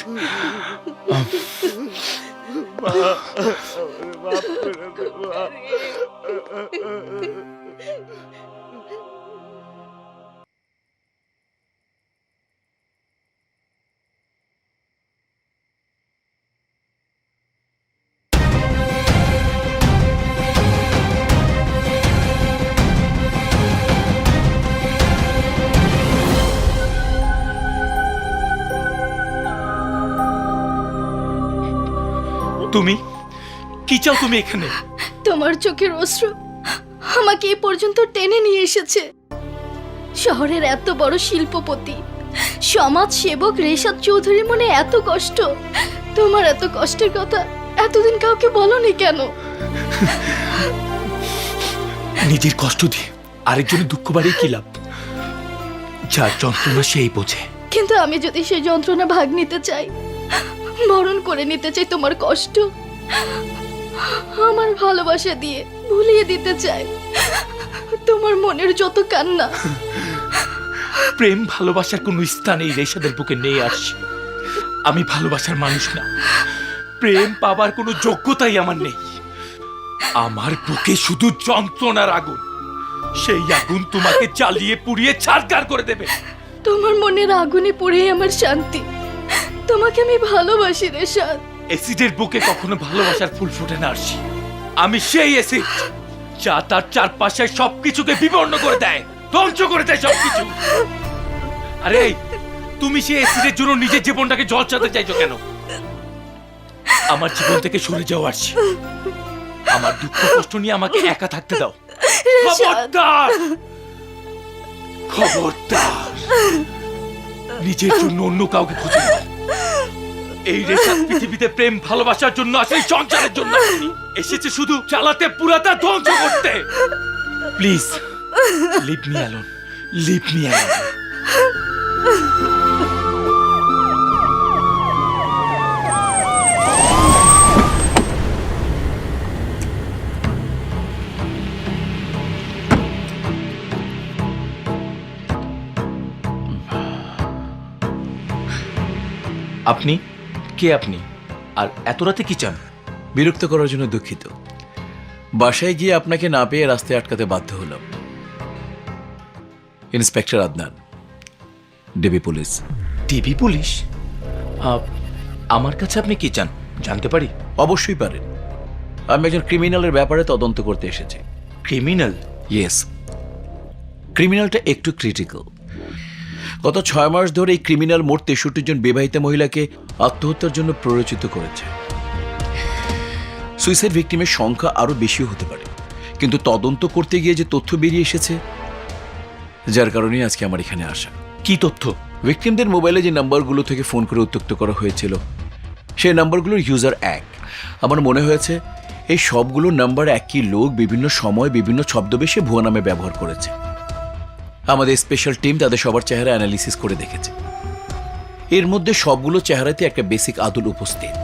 তুমি কি চাও? তুমি এখানে? তোমার চোখের অশ্রু আমাকে এই পর্যন্ত টেনে নিয়ে এসেছে। শহরের এত বড় শিল্পপতি সমাজ সেবক রেশাদ চৌধুরীর মনে এত কষ্ট, তোমার এত কষ্টের কথা এতদিন কাউকে বলনি কেন? নিজের কষ্ট দিয়ে আরেকজনের দুঃখ বাড়িয়ে কি লাভ? যার যন্ত্রণা সেই বোঝে। কিন্তু আমি যদি সেই যন্ত্রণা ভাগ নিতে চাই, বরণ করে নিতে চাই তোমার কষ্ট, আমার ভালোবাসা দিয়ে ভুলিয়ে দিতে চাই তোমার মনের যত কান্না। প্রেম ভালোবাসার কোনো স্থান এই রেশাদের বুকে নেই আসছে। আমি ভালোবাসার মানুষ না, প্রেম পাবার কোনো যোগ্যতাই আমার নেই। আমার বুকে শুধু যন্ত্রণার আগুন, সেই আগুন তোমাকে জ্বালিয়ে পুড়িয়ে ছারখার করে দেবে। তোমার মনের আগুনে পড়ে আমার শান্তি। তোমাকে আমি ভালোবাসি রেশাদ। অ্যাসিডের বুকে কখনো ভালোবাসার ফুল ফোটে না আসি। আমি সেই অ্যাসিড যা তার চারপাশে সবকিছুকে বিবর্ণ করে দেয়, ধ্বংস করে দেয় সবকিছু। আরে তুমি সেই অ্যাসিডের জন্য নিজের জীবনটাকে ঝলসাতে চাইছো কেন? আমার জীবন থেকে সরে যাও আসছি। আমার দুঃখ কষ্ট নিয়ে আমাকে একা থাকতে দাও। খবরদার, খবরদার, নিজের জন্য অন্য কাউকে খুঁজে নাও। এই রেশাদ পৃথিবীতে প্রেম ভালোবাসার জন্য আসলে সংসারের জন্য এসেছে, শুধু চালাতে পুরাতা ধ্বংস করতে। Please leave me alone, leave me alone. আপনি কে আপনি আর এত রাতে কি চান? বিরক্ত করার জন্য দুঃখিত। বাসায় গিয়ে আপনাকে না পেয়ে রাস্তায় আটকাতে বাধ্য হলাম। Inspector Adnan, DB police. DB police? আমার কাছে আপনি কি চান জানতে পারি? অবশ্যই পারেন। আমি একজন ক্রিমিনালের ব্যাপারে তদন্ত করতে এসেছি। ক্রিমিনাল? ইয়েস, ক্রিমিনালটা একটু ক্রিটিক্যাল। গত 6 মাস ধরে এই ক্রিমিনাল মোট 63 জন বিবাহিতা মহিলাকে আত্মহত্যার জন্য প্ররোচিত করেছে। সুইসাইড ভিকটিমের সংখ্যা আরো বেশিও হতে পারে, কিন্তু তদন্ত করতে গিয়ে যে তথ্য বেরিয়ে এসেছে, যার কারণে আজকে আমার এখানে আসা। কি তথ্য? ভিকটিমদের মোবাইলে যে নাম্বারগুলো থেকে ফোন করে উত্ত্যক্ত করা হয়েছিল, সেই নাম্বারগুলোর ইউজার এক। আমার মনে হয়েছে এই সবগুলো নাম্বার একই লোক বিভিন্ন সময় বিভিন্ন ছদ্মবেশে ভুয়া নামে ব্যবহার করেছে। আমাদের স্পেশাল টিম তাদের সবার চেহারা অ্যানালিসিস করে দেখেছে। এর মধ্যে সবগুলো চেহারাতে একটা বেসিক আদল উপস্থিত।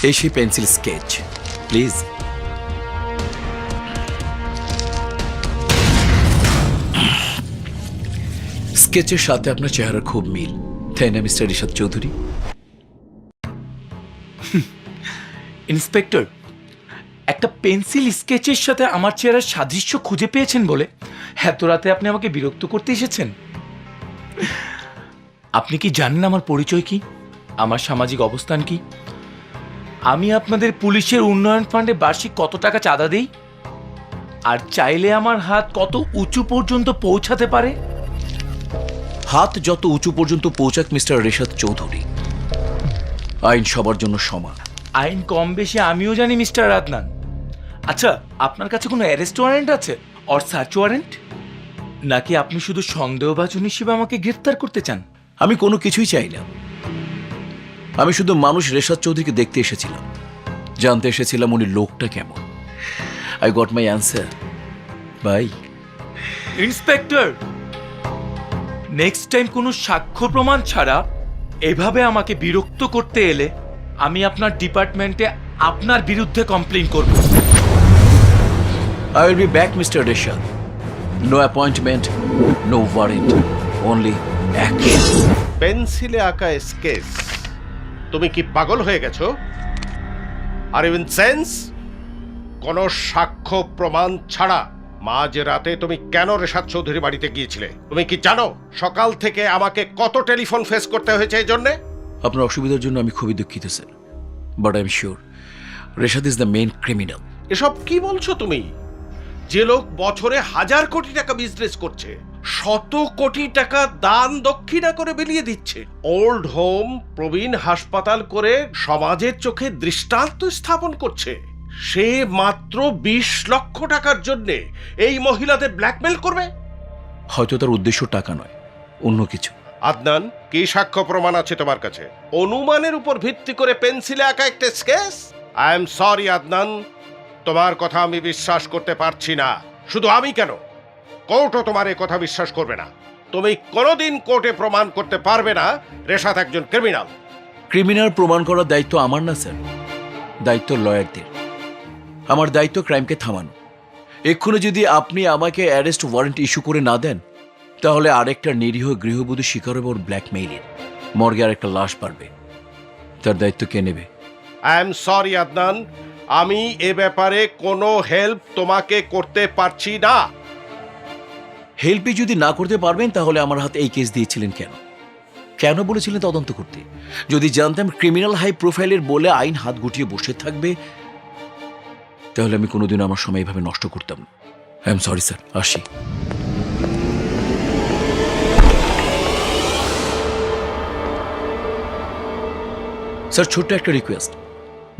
এই সেই পেন্সিল স্কেচ, প্লিজ। স্কেচের সাথে আপনার চেহারা খুব মিল, তাই না মিস্টার রিশাদ চৌধুরী? ইন্সপেক্টর, একটা পেন্সিল স্কেচের সাথে আমার চেহারার সাদৃশ্য খুঁজে পেয়েছেন বলে এত রাতে আপনি আমাকে বিরক্ত করতে এসেছেন? আপনি কি জানেন আমার পরিচয় কি, আমার সামাজিক অবস্থান কি? আমি আপনাদের পুলিশের উন্নয়ন ফান্ডে বার্ষিক কত টাকা চাঁদা দেই, আর চাইলে আমার হাত কত উঁচু পর্যন্ত পৌঁছাতে পারে? হাত যত উঁচু পর্যন্ত পৌঁছাক মিস্টার রিশাদ চৌধুরী, আইন সবার জন্য সমান। আইন কম বেশি আমিও জানি মিস্টার আদনান। আচ্ছা, আপনার কাছে কোনো অ্যারেস্ট ওয়ারেন্ট আছে অর সার্চ ওয়ারেন্ট, নাকি আপনি শুধু সন্দেহভাজন হিসেবে আমাকে গ্রেফতার করতে চান? আমি কোনো কিছুই চাই না। আমি শুধু মানুষ রিশাদ চৌধুরীকে দেখতে এসেছিলাম, জানতে এসেছিলাম উনি লোকটা কেমন। I got my answer bye. Inspector, next time কোনো সাক্ষ্য প্রমাণ ছাড়া এভাবে আমাকে বিরক্ত করতে এলে আমি আপনার ডিপার্টমেন্টে আপনার বিরুদ্ধে কমপ্লেইন করব। I will be back, Mr. Rishad. No appointment, no warrant, only action. পেন্সিলে আঁকা স্কেচ? তুমি কি পাগল হয়ে গেছো? আর ইভেন সেন্স? কোনো সাক্ষ্য প্রমাণ ছাড়া মাঝ রাতে তুমি কেন রিশাদ চৌধুরী বাড়িতে গিয়েছিলে? তুমি কি জানো সকাল থেকে আমাকে কত টেলিফোন ফেস করতে হয়েছে এই জন্যে? আপনার অসুবিধার জন্য আমি খুবই দুঃখিত sir, but I am sure Rishad is the main criminal. এসব কি বলছো তুমি? যে লোক বছরে 1000 কোটি টাকা বিজনেস করছে, শত কোটি টাকা দান দক্ষিণা করে বিলিয়ে দিচ্ছে, ওল্ড হোম প্রবীণ হাসপাতাল করে সমাজের চোখে দৃষ্টান্ত স্থাপন করছে, সে মাত্র 20 লক্ষ টাকার জন্যে এই মহিলাদের ব্ল্যাকমেল করবে? হয়তো তার উদ্দেশ্য টাকা নয়, অন্য কিছু। আদনান, কি সাক্ষ্য প্রমাণ আছে তোমার কাছে? অনুমানের উপর ভিত্তি করে পেন্সিলে আঁকা একটা sketch? I am sorry Adnan, তোমার কথা আমি বিশ্বাস করতে পারছি না। শুধু আমি কেন, কোর্টও তোমার এই কথা বিশ্বাস করবে না। তুমি কোনোদিন কোর্টে প্রমাণ করতে পারবে না রিশাদ একজন ক্রিমিনাল। ক্রিমিনাল প্রমাণ করার দায়িত্ব আমার না স্যার, দায়িত্ব লয়ারদের। আমার দায়িত্ব ক্রাইমকে থামানো। এক্ষুনি যদি আপনি আমাকে অ্যারেস্ট ওয়ারেন্ট ইস্যু করে না দেন, তাহলে আরেকটা নিরীহ গৃহবধূ শিকার হবে ওর ব্ল্যাকমেইলের। মর্গে আরেকটা লাশ পারবে, তার দায়িত্ব কে নেবে? আই এম সরি আদনান, আমি এ ব্যাপারে কোনো হেল্প তোমাকে করতে পারছি না। হেল্পই যদি না করতে পারবেন, তাহলে আমার হাতে এই কেস দিয়েছিলেন কেন? কেন বলেছিলেন তদন্ত করতে? যদি জানতাম ক্রিমিনাল হাই প্রোফাইলের বলে আইন হাত গুটিয়ে বসে থাকবে, তাহলে আমি কোনোদিন আমার সময় এভাবে নষ্ট করতাম না। আই এম সরি স্যার, আসি। স্যার, ছোট্ট একটা রিকোয়েস্ট,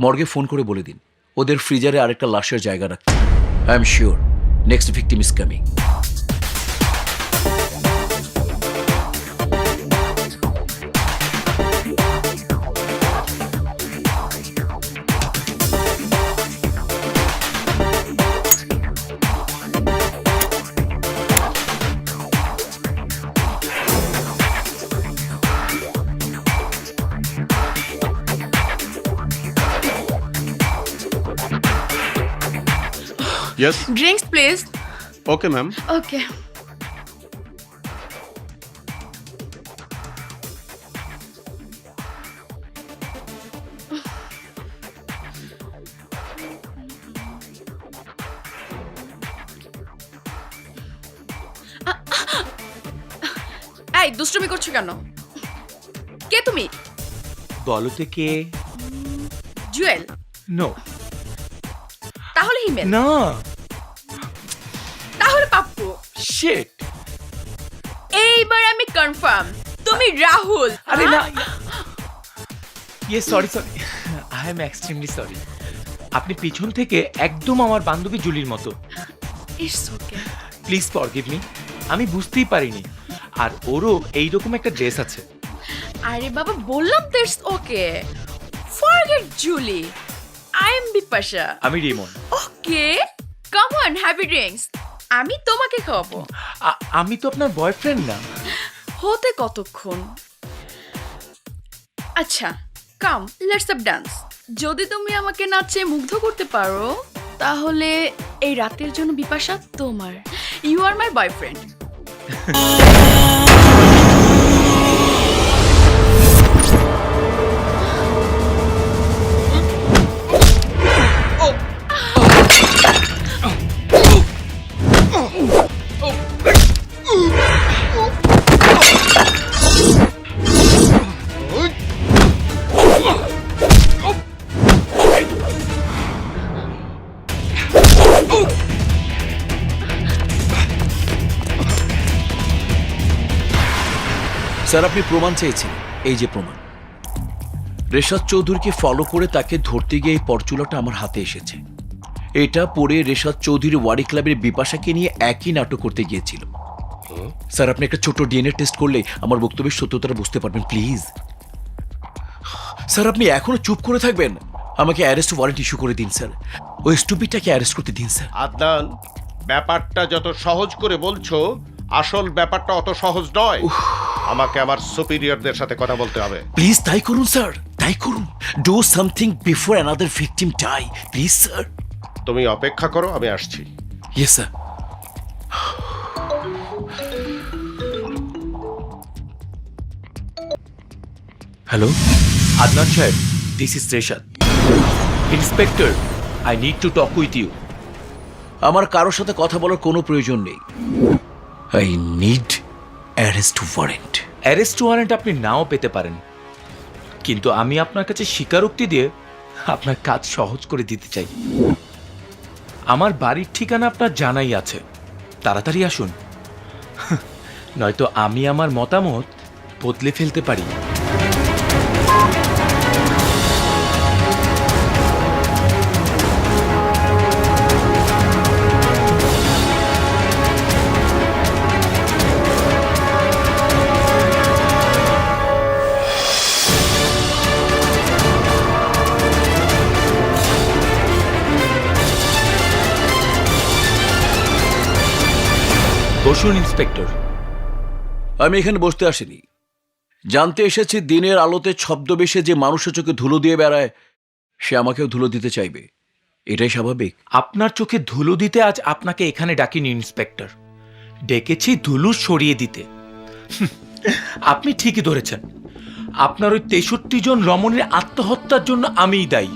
মর্গে ফোন করে বলে দিন ওদের ফ্রিজারে আরেকটা লাশের জায়গা রাখতে। I am sure next victim is coming. Yes. Drinks, please. Okay, ma'am. Okay. এই দুষ্টুমি করছো কেন? কে তুমি? বলো তো কে? জুয়েল? নো। তাহলে হিমেল? না। তাহলে পাপ্পু? শিট। এইবার আমি কনফার্ম তুমি রাহুল। আরে না। Sorry I am extremely sorry. আপনি পিছন থেকে একদম আমার বান্ধবী জুলির মতো। It's okay. Please forgive me. আমি বুঝতেই পারিনি। আর ওরও এইরকম একটা ড্রেস আছে। আরে বাবা বললাম তো it's okay. Forget Julie. I am Bipasha. আমি Rimon. Okay come on heavy drinks. আমি তোমাকে খাওয়াবো। আমি তো আপনার বয়ফ্রেন্ড না। হতে কতক্ষণ? আচ্ছা কাম লেটস আপ ডান্স। যদি তুমি আমাকে নাচে মুগ্ধ করতে পারো তাহলে এই রাতের জন্য বিপাশা তোমার। You are my boyfriend. Sir আপনি প্রমাণ চেয়েছেন, এই যে প্রমাণ। রেশাদ চৌধুরীকে ফলো করে তাকে ধরতে গিয়ে এই পরচুলাটা আমার হাতে এসেছে। এটা পরে রেশাদ চৌধুরী ওয়ারি ক্লাবের বিপাশাকে নিয়ে একই নাটক করতে গিয়েছিল। স্যার আপনি একটা ছোট ডিএনএ টেস্ট করলে আমার বক্তব্যের সত্যতাটা বুঝতে পারবেন প্লিজ। স্যার আপনি এখনো চুপ করে থাকবেন? আমাকে অ্যারেস্ট ওয়ারেন্ট ইস্যু করে দিন স্যার। ওই স্টুপিডটাকে অ্যারেস্ট করতে দিন স্যার। আদনান, ব্যাপারটা যত সহজ করে বলছো আসল ব্যাপারটা অত সহজ নয়। আমাকে আমার সুপিরিয়রদের সাথে কথা বলতে হবে। প্লিজ তাই করুন স্যার, তাই করুন। Do something before another victim die please sir. তুমি অপেক্ষা করো, আমি আসছি। Yes sir. Hello Adnan Saheb, this is Reshad. Inspector, I need to talk with you. আমার কারোর সাথে কথা বলার কোনো প্রয়োজন নেই। I need arrest warrant. Arrest warrant আপনি নাও পেতে পারেন, কিন্তু আমি আপনার কাছে স্বীকারোক্তি দিয়ে আপনার কাজ সহজ করে দিতে চাই। আমার বাড়ির ঠিকানা আপনার জানাই আছে, তাড়াতাড়ি আসুন, নয়তো আমি আমার মতামত বদলে ফেলতে পারি। বসুন ইন্সপেক্টর। আমি এখানে বসতে আসিনি, জানতে এসেছি দিনের আলোতে ছদ্মবেশে যে মানুষের চোখে ধুলো দিয়ে বেড়ায় সে আমাকেও ধুলো দিতে চাইবে, এটাই স্বাভাবিক। আপনার চোখে ধুলো দিতে আজ আপনাকে এখানে ডাকিনি ইন্সপেক্টর, ডেকেছি ধুলো সরিয়ে দিতে। আপনি ঠিকই ধরেছেন, আপনার ওই 63 জন রমণীর আত্মহত্যার জন্য আমিই দায়ী।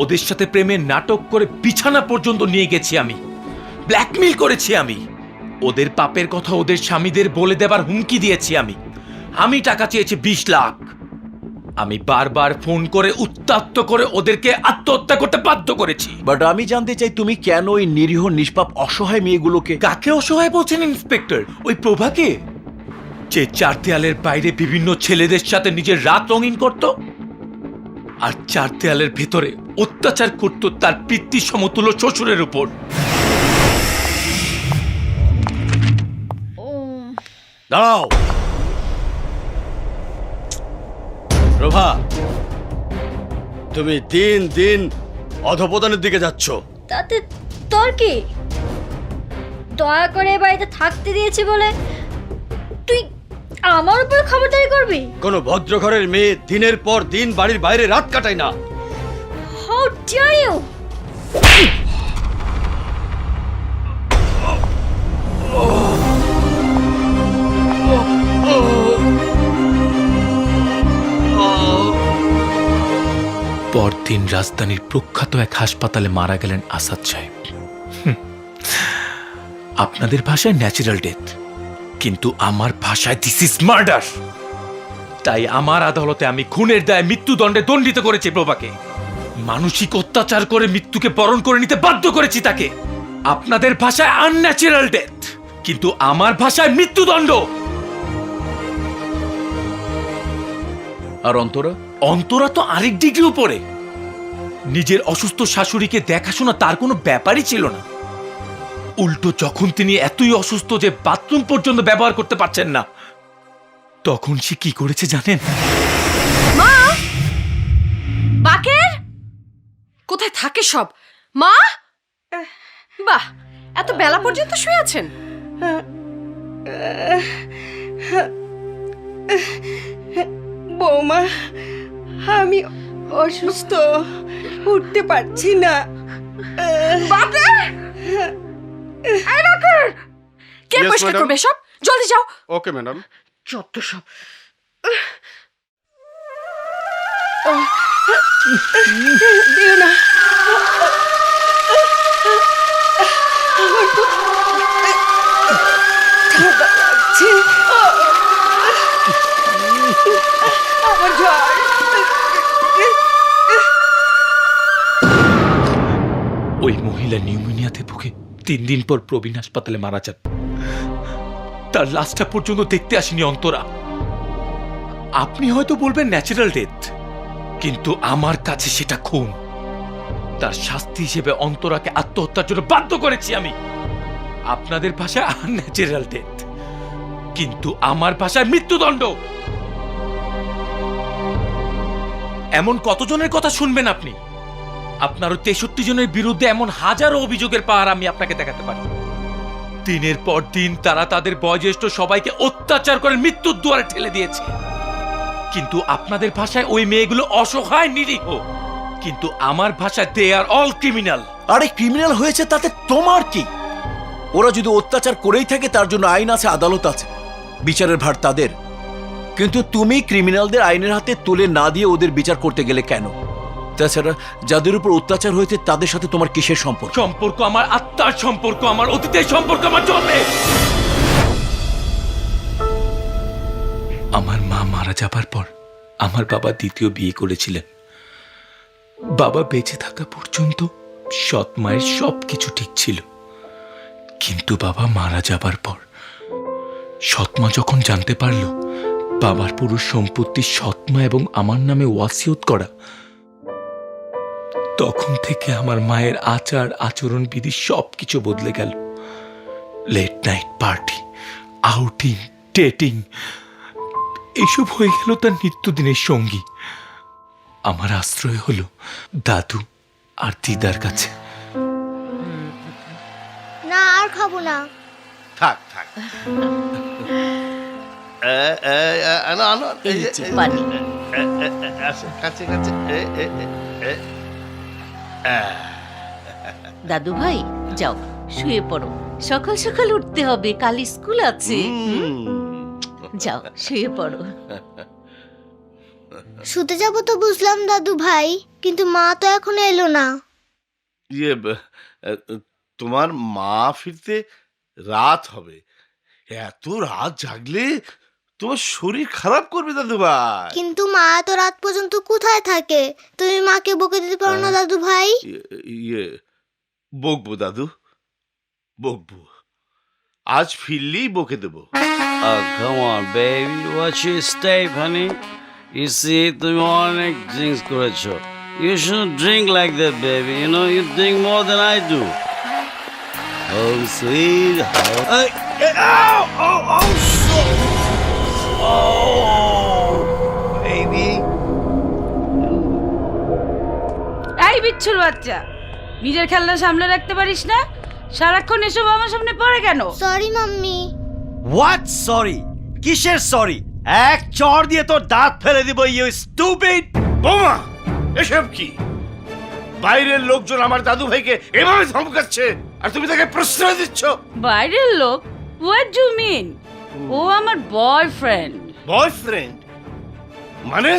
ওদের সাথে প্রেমের নাটক করে বিছানা পর্যন্ত নিয়ে গেছি আমি, ব্ল্যাকমেইল করেছি আমি, ওদের পাপের কথা ওদের স্বামীদের বলে দেবার হুমকি দিয়েছি আমি টাকা চেয়েছি 20 লাখ। আমি বারবার ফোন করে উত্ত্যক্ত করে ওদেরকে আত্মহত্যা করতে বাধ্য করেছি। বাট আমি জানতে চাই তুমি কেন ওই নিরীহ নিষ্পাপ অসহায় মেয়েগুলোকে। কাকে অসহায় বলছেন ইন্সপেক্টর? ওই প্রভাকে, যে 4 দেয়ালের বাইরে বিভিন্ন ছেলেদের সাথে নিজের রাত রঙিন করত আর 4 দেয়ালের ভেতরে অত্যাচার করত তার পিতৃ সমতুল্য শ্বশুরের উপর। দাঁড়াও প্রভা, তুমি দিন দিন অধপতনের দিকে যাচ্ছ। তাতে তোর কি? দয়া করে এ বাড়িতে থাকতে দিয়েছি বলে তুই আমার উপর খবরদারি করবি? কোনো ভদ্র ঘরের মেয়ে দিনের পর দিন বাড়ির বাইরে রাত কাটায় না। How dare you! পরদিন রাজধানীর প্রখ্যাত এক হাসপাতালে মারা গেলেন আসাদ সাহেব। আপনাদের ভাষায় ন্যাচারাল ডেথ, কিন্তু আমার ভাষায় দিস ইজ মার্ডার। তাই আমার আদালতে আমি খুনের দায়ে মৃত্যুদণ্ডে দণ্ডিত করেছি প্রভাকে। মানসিক অত্যাচার করে মৃত্যুকে বরণ করে নিতে বাধ্য করেছি তাকে। আপনাদের ভাষায় আনন্যাচারাল ডেথ, কিন্তু আমার ভাষায় মৃত্যুদণ্ড। আর অন্তরা? অন্তরা তো আরেক ডিগ্রি উপরে। নিজের অসুস্থ শাশুড়িকে দেখাশোনা তার কোনো ব্যাপারই ছিল না। উল্টো যখন তিনি এতই অসুস্থ যে বাথরুম পর্যন্ত ব্যবহার করতে পারছেন না, তখন সে কি করেছে জানেন? মা, বাকের কোথায় থাকে সব? মা, বাহ, এত বেলা পর্যন্ত শুয়ে আছেন। বৌমা, আমি অসুস্থ, উঠতে পারছি না। কে Yes, পরিষ্কার madam. করবে সব? জলদি যাও। Okay madam. যত সব। দিও না। আমার তো ঠান্ডা লাগছে। আমার জ্বর। ওই মহিলা নিউমোনিয়াতে ভুগে 3 দিন পর প্রবীণ হাসপাতালে মারা যান। তার লাশটা পর্যন্ত দেখতে আসেনি অন্তরা। আপনি হয়তো বলবেন ন্যাচারাল ডেথ, কিন্তু আমার কাছে সেটা খুন। তার শাস্তি হিসেবে অন্তরাকে আত্মহত্যার জন্য বাধ্য করেছি আমি। আপনাদের ভাষায় আনন্যাচারাল ডেথ, কিন্তু আমার ভাষায় মৃত্যুদণ্ড। এমন কতজনের কথা শুনবেন আপনি? আপনারও 63 জনের বিরুদ্ধে এমন হাজারো অভিযোগের পাহাড় আমি আপনাকে দেখাতে পারি। দিনের পর দিন তারা তাদের বয়োজ্যেষ্ঠ সবাইকে অত্যাচার করে মৃত্যুর দুয়ারে ঠেলে দিয়েছে। কিন্তু আপনাদের ভাষায় ওই মেয়েগুলো অসহায় নিরীহ, কিন্তু আমার ভাষায় দে আর অল ক্রিমিনাল। আরে ক্রিমিনাল হয়েছে তাতে তোমার কি? ওরা যদি অত্যাচার করেই থাকে তার জন্য আইন আছে, আদালত আছে, বিচারের ভার তাদের। কিন্তু তুমি ক্রিমিনালদের আইনের হাতে তুলে না দিয়ে ওদের বিচার করতে গেলে কেন? তাছাড়া যাদের উপর অত্যাচার হয়েছে তাদের সাথে তোমার কিসের সম্পর্ক? সম্পর্ক আমার আত্মার সম্পর্ক, আমার অতীতের সম্পর্ক, আমার জন্মে। আমার মা মারা যাবার পর আমার বাবা দ্বিতীয় বিয়ে করেছিলেন। বাবা বেঁচে থাকা পর্যন্ত সৎ মায়ের সবকিছু ঠিক ছিল, কিন্তু বাবা মারা যাবার পর সৎমা যখন জানতে পারল বাবার পুরো সম্পত্তি সৎমা এবং আমার নামে ওয়াসিয়ত করা, তখন থেকে আমার মায়ের আচার আচরণ বিধি সবকিছু বদলে গেল। Late night party, outing, dating, এসব হয়ে গেল তার নিত্যদিনের সঙ্গী। আমার আশ্রয় হলো দাদু আর দিদার কাছে। না, আর খাবো না। থাক থাক। পানি। কাছে কাছে। দাদু ভাই, যাও শুয়ে পড়ো, সকাল সকাল উঠতে হবে, কাল স্কুল আছে। যাও শুয়ে পড়ো। শুতে যাব তো বুঝলাম দাদু ভাই, কিন্তু মা তো এখনো এলো না। তোমার মা ফিরতে রাত হবে। এত রাত জাগলে তোমার শরীর খারাপ করবে দাদু ভাই। কিন্তু মা এত রাত পর্যন্ত কোথায় থাকে? তুমি মাকে বকে দিতে পারো না দাদু ভাই? বকবো দাদু, বকবো। আজ ফিরলেই বকে দেবো। Oh, come on, baby. What's your step, honey? You see, তুমি অনেক drinks করেছো. You shouldn't drink like that, baby. You know, you drink more than I do. Oh, sweet. baby. এই বিচ্ছুর বাচ্চা, নিজের খেলনা সামলে রাখতে পারিস না? সারাক্ষণ এসব আমার সামনে পড়ে কেন? Sorry mummy. What sorry? কিসের সরি? এক চড় দিয়ে তোর দাঁত ফেলে দিব, ইউ স্টুপিড! বোমা, এসব কি? বাইরের লোকজন আমার দাদু ভাইকে এভাবে ধমকাচ্ছে আর তুমি তাকে প্রশ্রয় দিচ্ছ? বাইরের লোক? What do mean? ও আমার বয়ফ্রেন্ড। বয়ফ্রেন্ড মানে?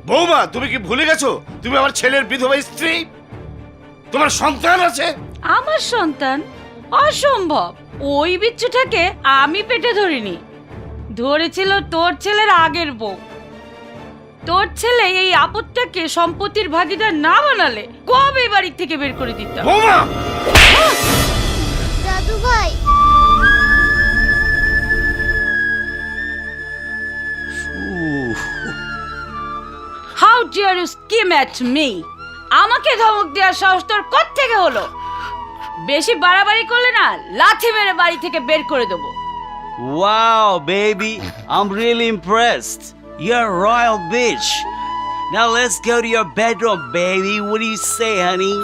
বৌমা, তুমি কি ভুলে গেছো তুমি আমার ছেলের বিধবা স্ত্রী? তোমার সন্তান আছে। আমার সন্তান? অসম্ভব, ওই বিচ্ছুটাকে আমি পেটে ধরিনি, ধরেছিল তোর ছেলের আগের বউ। তোর ছেলে এই আপদটাকে সম্পত্তির ভাগিদার না বানালে কবে বাড়ি থেকে বের করে দিতাম। দাদু ভাই, how dare you scheme at me? আমাকে ধমক দেওয়ার সাহস তোর কোত্থেকে হলো? বেশি বাড়াবাড়ি করলে না লাথি মেরে বাড়ি থেকে বের করে দেবো। Wow, baby, I'm really impressed. You're a royal bitch. Now let's go to your bedroom, baby. What do you say, honey?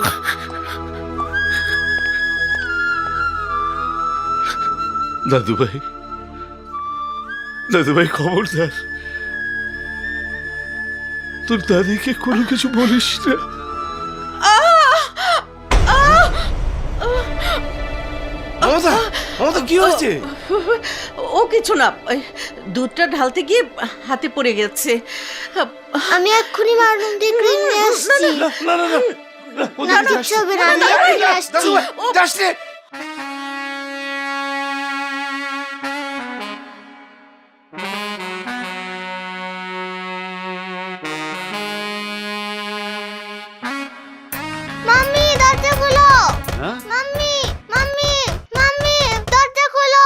দাদু ভাই খবরদার, তোর দাদিকে কোনো কিছু বলিস না। কি হয়েছে? ও কিছু না, দুধটা ঢালতে গিয়ে হাতে পড়ে গেছে। আমি এক্ষুনি বাথরুম থেকে ক্রিম নিয়ে আসছি। না কিচ্ছু হবে না, আমি এক্ষুনি আসছি। মাম্মি দরজা খোলো। মাম্মি মাম্মি মাম্মি দরজা খোলো।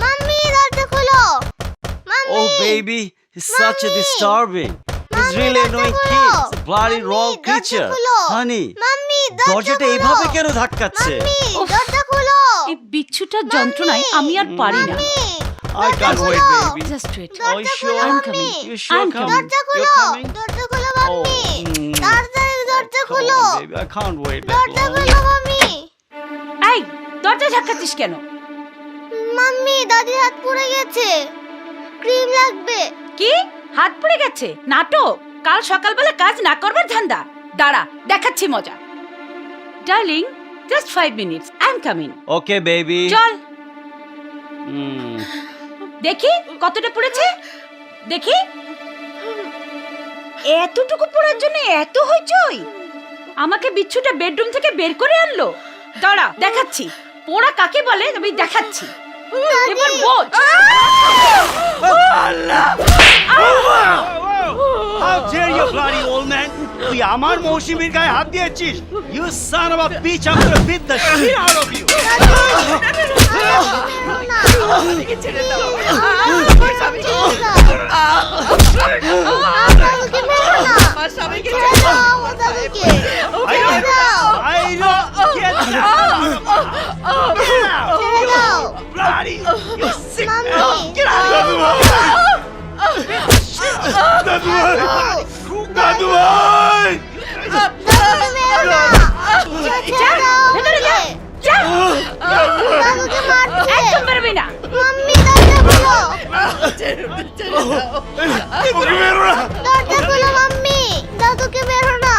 মাম্মি দরজা খোলো। Mummy Oh, baby, he's such a disturbing. He's really annoying kid. He's a bloody wrong creature. Honey, mummy দরজাটা এইভাবে কেন ধাক্কাচ্ছে? দরজা খোলো। এই বিচ্ছুটার যন্ত্রণায় আমি আর পারি না। I can't wait, baby. Just wait. Are you sure? I'm coming. You sure I'm coming? দরজা You're খোলো। coming? দরজা খোলো মাম্মি। তাড়াতাড়ি দরজা Come খোলো। on, baby. I can't wait that দরজা long. খোলো মাম্মি। এই দরজা ধাক্কাচ্ছিস কেন? মাম্মি দাদির হাত পুড়ে গেছে, ক্রিম লাগবে। কি হাত পড়ে গেছে? নাটক! কাল সকালবেলা কাজ না করবার ধান্দা। দাঁড়া, দেখাচ্ছি মজা। Darling, just 5 minutes. I'm coming. Okay, baby. চল Hmm. দেখি কতটা পড়েছে, দেখি। এতটুকু পড়ার জন্য এত হইচই? আমাকে বিচ্ছুটা বেডরুম থেকে বের করে আনলো। দাঁড়া, দেখাচ্ছি পোড়া কাকে বলে, আমি দেখাচ্ছি। এবার বোঝ। How dare you, bloody old man! তুই আমার মৌসুমীর গায়ে হাত দিয়েছিস? You son of a bitch! I'm gonna beat the shit out of you! আমাকে ছেড়ে দাও। আমার স্বামীকে ছেড়ে দাও। I know! Get down! Bloody! You sick man! Get out of here! দাদু ভাই, একদম বেরোবি না। মাম্মি দরজা খোলো। দরজা খোলো মাম্মি, দাদুকে বেরো না।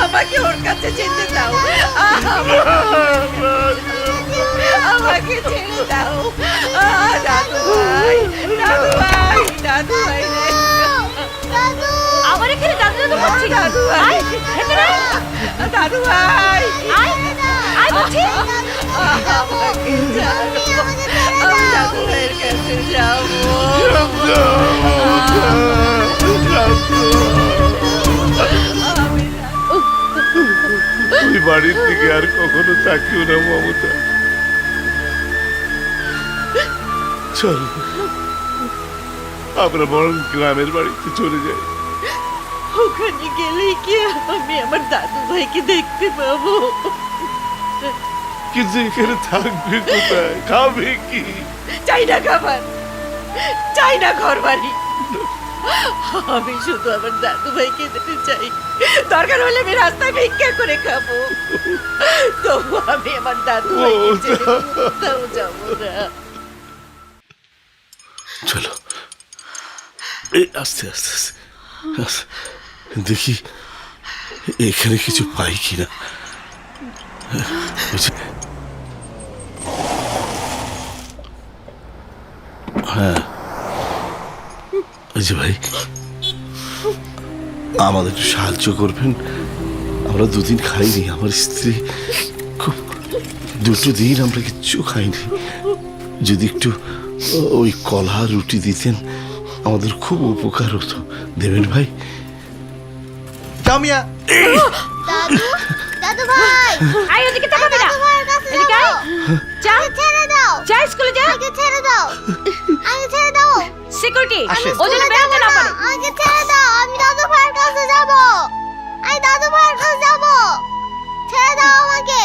আমাকে ওর কাছে যেতে দাও। আমাকে ছেড়ে দাও। দাদু ভাই, দাদু ভাই, দাদু ভাই রে। আবার এখানে দাদু দাদু বলছি। দাদু ভাই, দাদু ভাই, আয় বলছি। আমাকে ছাড়ো, আমি দাদু ভাইয়ের কাছে যাবো। ওই বাড়ির দিকে আর কখনো তাকিও না মমতা। চল আমরা বরং গ্রামের বাড়িতে চলে যাই। ওখানে গেলেই কি আমি আমার দাদু ভাইকে দেখতে পাবো? কিন্তু এখানে থাকবে কোথায়, খাবে কি? চাই না খাবার, চাই না ঘর বাড়ি। আমি শুধু আমার দাদু ভাইকে দেখতে চাই। দরকার হলে আমি রাস্তায় ভিক্ষা করে খাবো, তবু আমি আমার দাদু ভাইকে ছেড়ে কোথাও যাবো না। চলো, এই আস্তে আস্তে আস্তে। দেখি এখানে কিছু পাই কিনা। হ্যাঁ, ভাই আমাদের একটু সাহায্য করবেন। আমরা দুদিন খাইনি, আমার স্ত্রী খুব, 2 দিন আমরা কিচ্ছু খাইনি। যদি একটু ওই কলা রুটি দিতেন আমাদের খুব উপকার হতো। দেবেন ভাই? জামিয়া দাদু দাদু ভাই আয় ওদিকে তাকাবে না এদিকে আয় যা ছেড়ে দাও যা স্কুলে যা আগে ছেড়ে দাও সিকিউরিটি ও যেন বেরোতে না পারে আগে ছেড়ে দাও আমি দাদু ভাইয়ের কাছে যাব ছেড়ে দাও আমাকে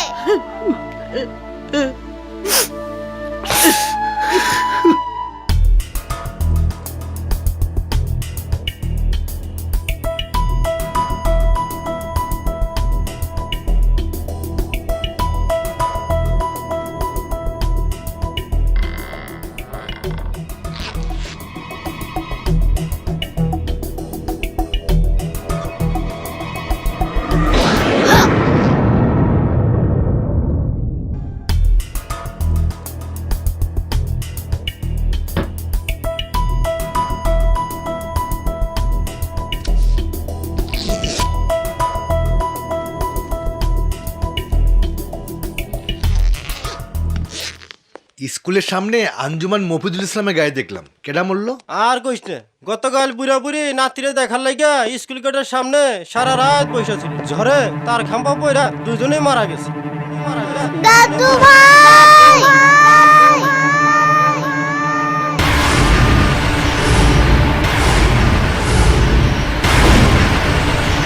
স্কুলের সামনে আঞ্জুমান মফিজুল ইসলামের গায়ে দেখলাম, কেডা মরল? আর কইস না, গতকাল বুড়া বুড়ি নাতিরে দেখার লাগা স্কুল গেটের সামনে সারা রাত বসে ছিল। ঝড়ে তার খাম্পা পয়রা দুজনেই মারা গেছে। দাদু ভাই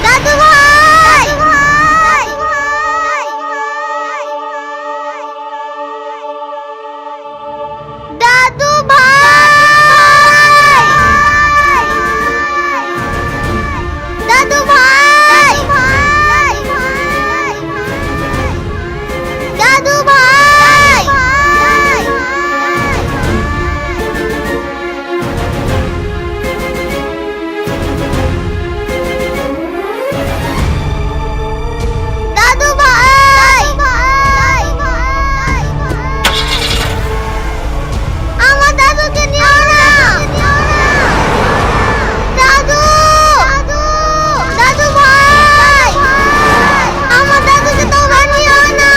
দাদু ভাই দাদু ভাই দাদু ভাই দাদু ভাই দাদু ভাই আমার দাদুকে নিও না দাদু দাদু ভাই আমার দাদুকে তো বানিও না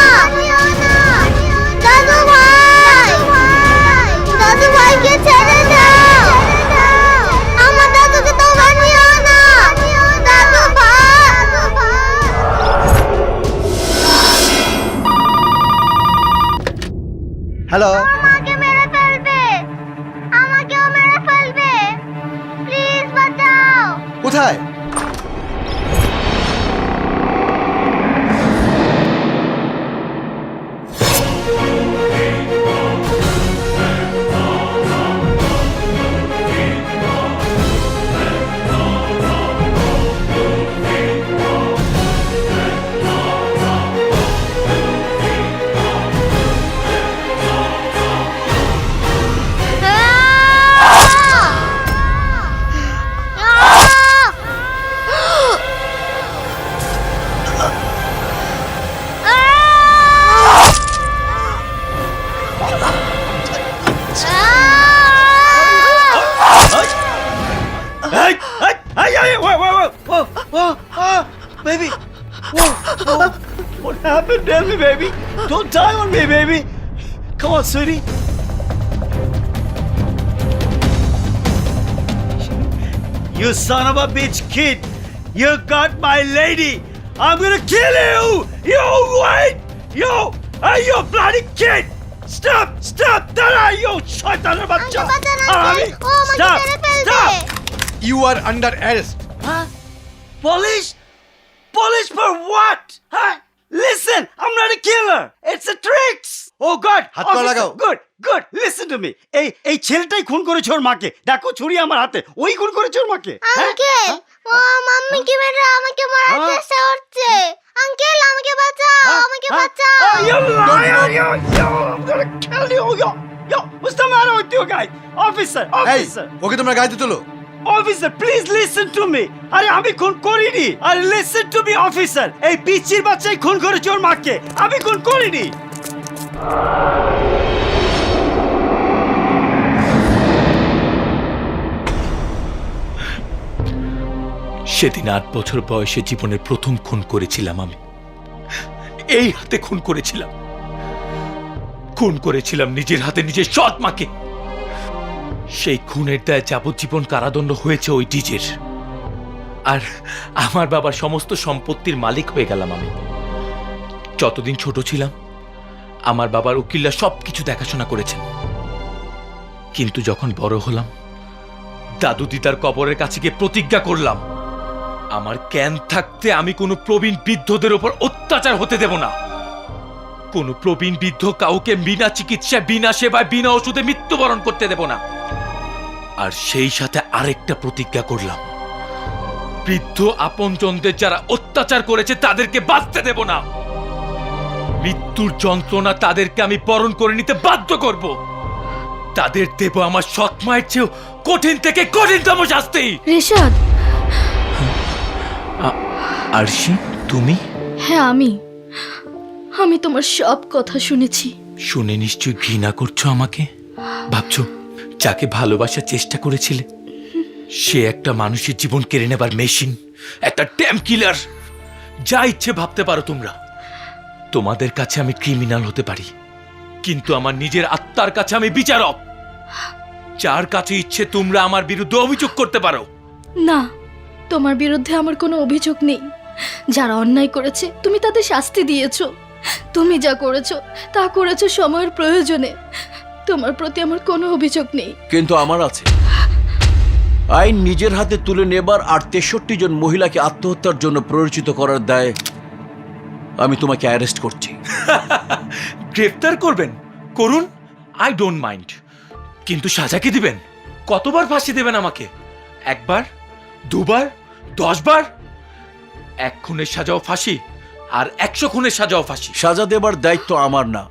দাদু ভাইকে ছেড়ে দাও আমার দাদুকে তো বানিও না দাদু ভাই হ্যালো, আমাকেও মেরে ফেলবে প্লিজ বাঁচাও কোথায়? Baby, what happened? Tell me, baby. Don't die on me, baby. Come on, sweetie. You son of a bitch kid! You got my lady! I'm gonna kill you! You wait! Hey, you bloody kid! Stop! That you shaitan bachcha! Stop! You are under arrest. Huh? Police? Police for what? Huh? Listen, I'm not a killer. It's a tricks. Oh God. হাত পা লাগাও। Good. Listen to me. এই ছেলেটাই খুন করেছে ওর মাকে। দেখো ছুরি আমার হাতে। ওই খুন করেছে ওর মাকে। আঙ্কেল ও মাম্মিকে মেরে আমাকে মারার চেষ্টা করছে আঙ্কেল আমাকে বাঁচাও You liar! I'm gonna kill you! Yo, what's the matter with you guys? Officer! এই, ওকে তোমরা গাড়িতে তোলো। Officer please listen to me. আরে আমি খুন করিনি। আরে লিসেন টু মি অফিসার, এই পিচ্চির বাচ্চাই খুন করেছে ওর মাকে, আমি খুন করিনি। সেদিন 8 বছর বয়সে জীবনের প্রথম খুন করেছিলাম আমি। এই হাতে খুন করেছিলাম। খুন করেছিলাম নিজের হাতে নিজের সৎ মাকে। সেই খুনের দায়ে যাবজ্জীবন কারাদণ্ড হয়েছে ওই ডিজের। আর আমার বাবার সমস্ত সম্পত্তির মালিক হয়ে গেলাম আমি। যতদিন ছোট ছিলাম আমার বাবার উকিলরা সবকিছু দেখাশোনা করেছেন, কিন্তু যখন বড় হলাম দাদু দিদার কবরের কাছে গিয়ে প্রতিজ্ঞা করলাম আমার জ্ঞান থাকতে আমি কোনো প্রবীণ বৃদ্ধদের উপর অত্যাচার হতে দেব না। কোনো প্রবীণ বৃদ্ধ কাউকে বিনা চিকিৎসায়, বিনা সেবায়, বিনা ওষুধে মৃত্যুবরণ করতে দেব না। আর সেই সাথে আরেকটা প্রতিজ্ঞা করলাম, বৃদ্ধ আপনজনদের যারা অত্যাচার করেছে তাদেরকে বাঁচতে দেব না। মৃত্যুর যন্ত্রণা তাদেরকে আমি বরণ করে নিতে বাধ্য করব। তাদের দেব আমার সৎ মায়ের চেয়েও কঠিন থেকে কঠিনতম শাস্তি। রেশাদ। আরশি, তুমি? হ্যাঁ আমি তোমার সব কথা শুনেছি। শুনে নিশ্চয়ই ঘৃণা করছো আমাকে? ভাবছো যাকে ভালোবাসার চেষ্টা করেছিলে সে একটা মানুষের জীবন কেড়ে নেবার মেশিন, একটা ড্যাম কিলার। যা ইচ্ছে ভাবতে পারো তোমরা। তোমাদের কাছে আমি ক্রিমিনাল হতে পারি, কিন্তু আমার নিজের আত্মার কাছে আমি বিচারক। যার কাছে ইচ্ছে তোমরা আমার বিরুদ্ধে অভিযোগ করতে পারো। না, তোমার বিরুদ্ধে আমার কোনো অভিযোগ নেই। যারা অন্যায় করেছে তুমি তাদের শাস্তি দিয়েছো। তুমি যা করেছো তা করেছো সময়ের প্রয়োজনে। তোমার প্রতি আমার কোনো অভিযোগ নেই। কিন্তু আমার আছে। আইন নিজের হাতে তুলে নেবার আর 63 জন মহিলাকে আত্মহত্যার জন্য প্ররোচিত করার দায়ে আমি তোমাকে অ্যারেস্ট করছি। গ্রেফতার করবেন? করুন, আই ডোন্ট মাইন্ড। কিন্তু সাজা কি দিবেন? কতবার ফাঁসি দেবেন আমাকে? একবার, দুবার, 10 বার? 1 খুনের সাজাও ফাঁসি, আর 100 খুনের সাজাও ফাঁসি। সাজা দেবার দায়িত্ব আমার না।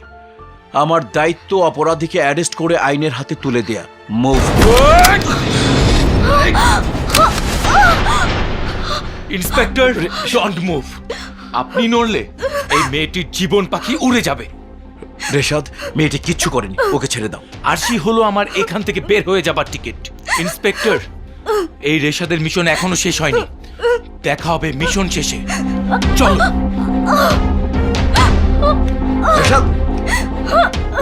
আমার দায়িত্ব অপরাধীকে অ্যারেস্ট করে আইনের হাতে তুলে দেয়া। মুভ। Inspector, don't move. আপনি নড়লে এই মেয়েটির জীবন পাখি উড়ে যাবে। রেশাদ, মেয়েটি কিচ্ছু করেনি, ওকে ছেড়ে দাও। আরশি হলো আমার এখান থেকে বের হয়ে যাবার টিকিট। ইন্সপেক্টর, এই রেশাদের মিশন এখনো শেষ হয়নি। দেখা হবে মিশন শেষে। চলো। রেশাদ,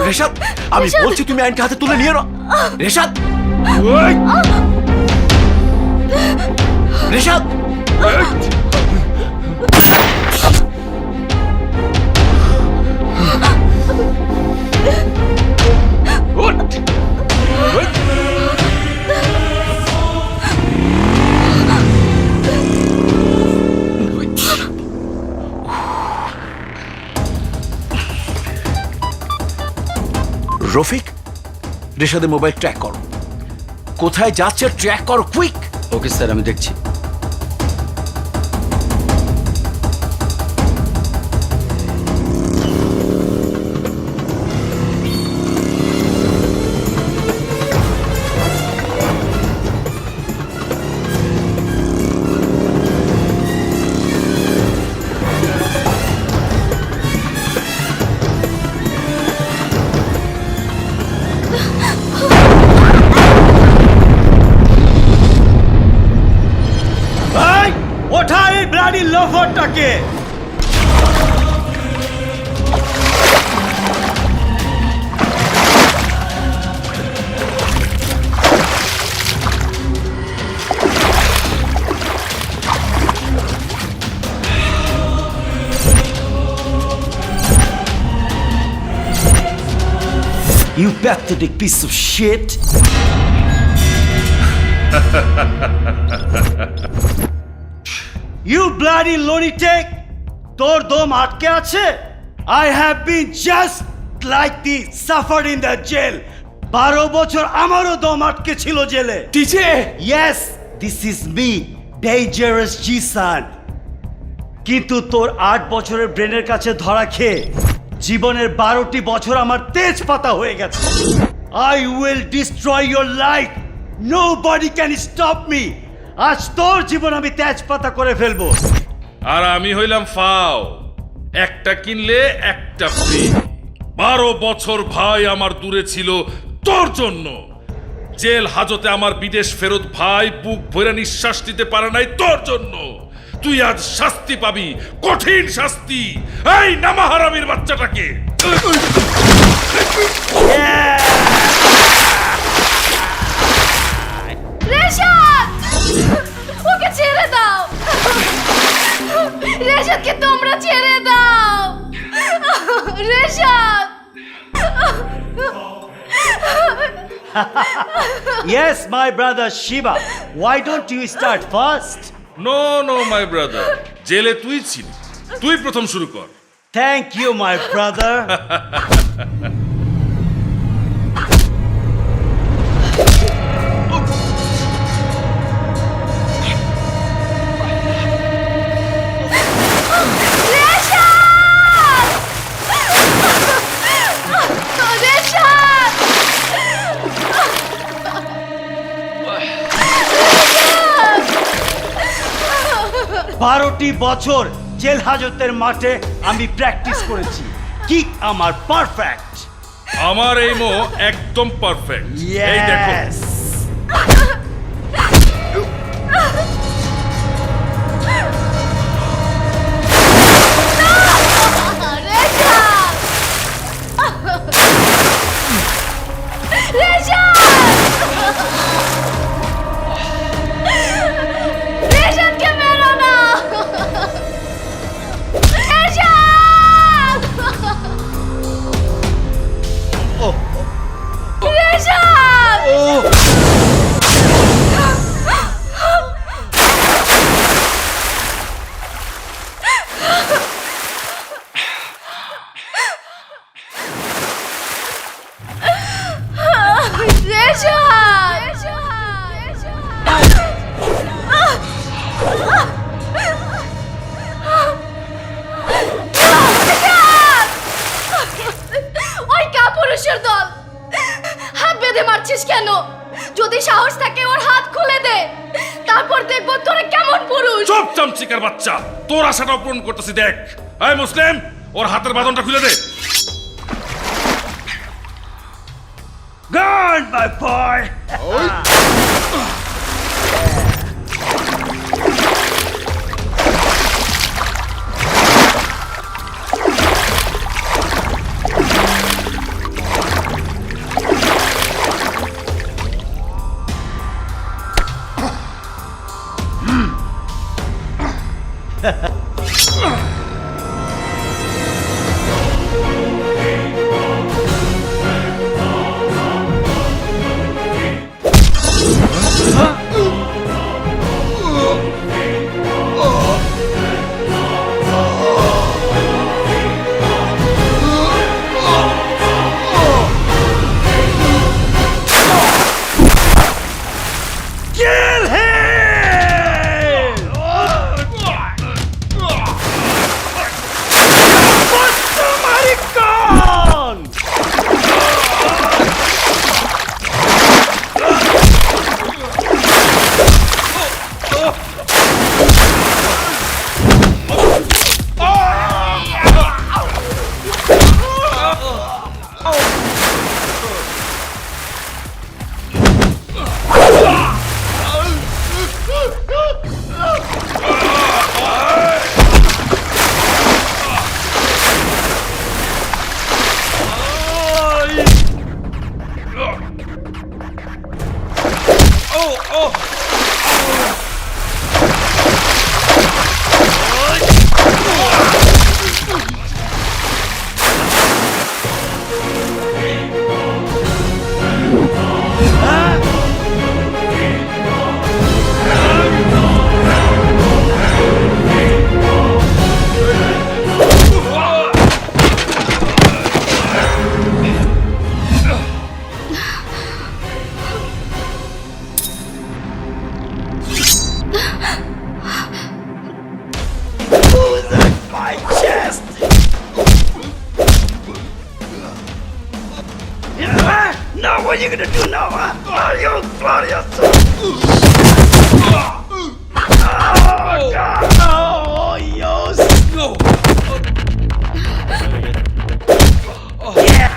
রেশাদ, আমি বলছি তুমি আইনটা হাতে তুলে নিয়ে নাও। রেশাদ, রেশাদ, রফিক, রেশাদের মোবাইল ট্র্যাক করো। কোথায় যাচ্ছে ট্র্যাক করো, কুইক। ওকে স্যার, আমি দেখছি। ওঠা এই bloody লফারটাকে। You pathetic piece of shit! You bloody lunatic! তোর দম আটকে আছে? I have been just like this, suffered in the jail. 12 বছর আমারও দম আটকে ছিল জেলে। DJ! Yes, this is me, Dangerous Jisan. কিন্তু তোর 8 বছরের ব্রেনের কাছে ধরা খেয়ে জীবনের 12টি বছর আমার তেজ পাতা হয়ে গেছে। I will destroy your life Nobody can stop me. আজ তোর জীবন আমি তেজপাতা করে ফেলবো। আর আমি হইলাম ফাও, একটা কিনলে একটা ফ্রি। 12 বছর ভাই আমার দূরে ছিল তোর জন্য। জেল হাজতে আমার বিদেশ ফেরত ভাই বুক ভরে নিঃশ্বাস নিতে পারে নাই তোর জন্য। তুই আজ শাস্তি পাবি, কঠিন শাস্তি। এই নামাহারামির বাচ্চাটাকে রেশাদ, ওকে ছেড়ে দাও। রেশাদকে তোমরা ছেড়ে দাও। Reshad. Yes, my brother Shiva. Why don't you start first? No no my brother, জেলে তুই ছিলি, তুই প্রথম শুরু কর। Thank you, my brother. বারোটি বছর জেল হাজতের মাঠে আমি প্র্যাকটিস করেছি। কিক আমার পারফেক্ট। আমার এই মো একদম পারফেক্ট। এই দেখো, ওই কাপুরুষের দল, হাত বেঁধে মারছিস কেন? যদি সাহস থাকে ওর হাত খুলে দে, তারপর দেখবো তোরা কেমন পুরুষ। চুপ চামচিকার বাচ্চা, তোর আশাটা পূরণ করতেছি। দেখ, এই মুসলিম, ওর হাতের বাঁধনটা খুলে দে। Gone, my boy. What are you gonna do now? Huh? You glorious! Oh, God! Oh, yes! No! Yeah!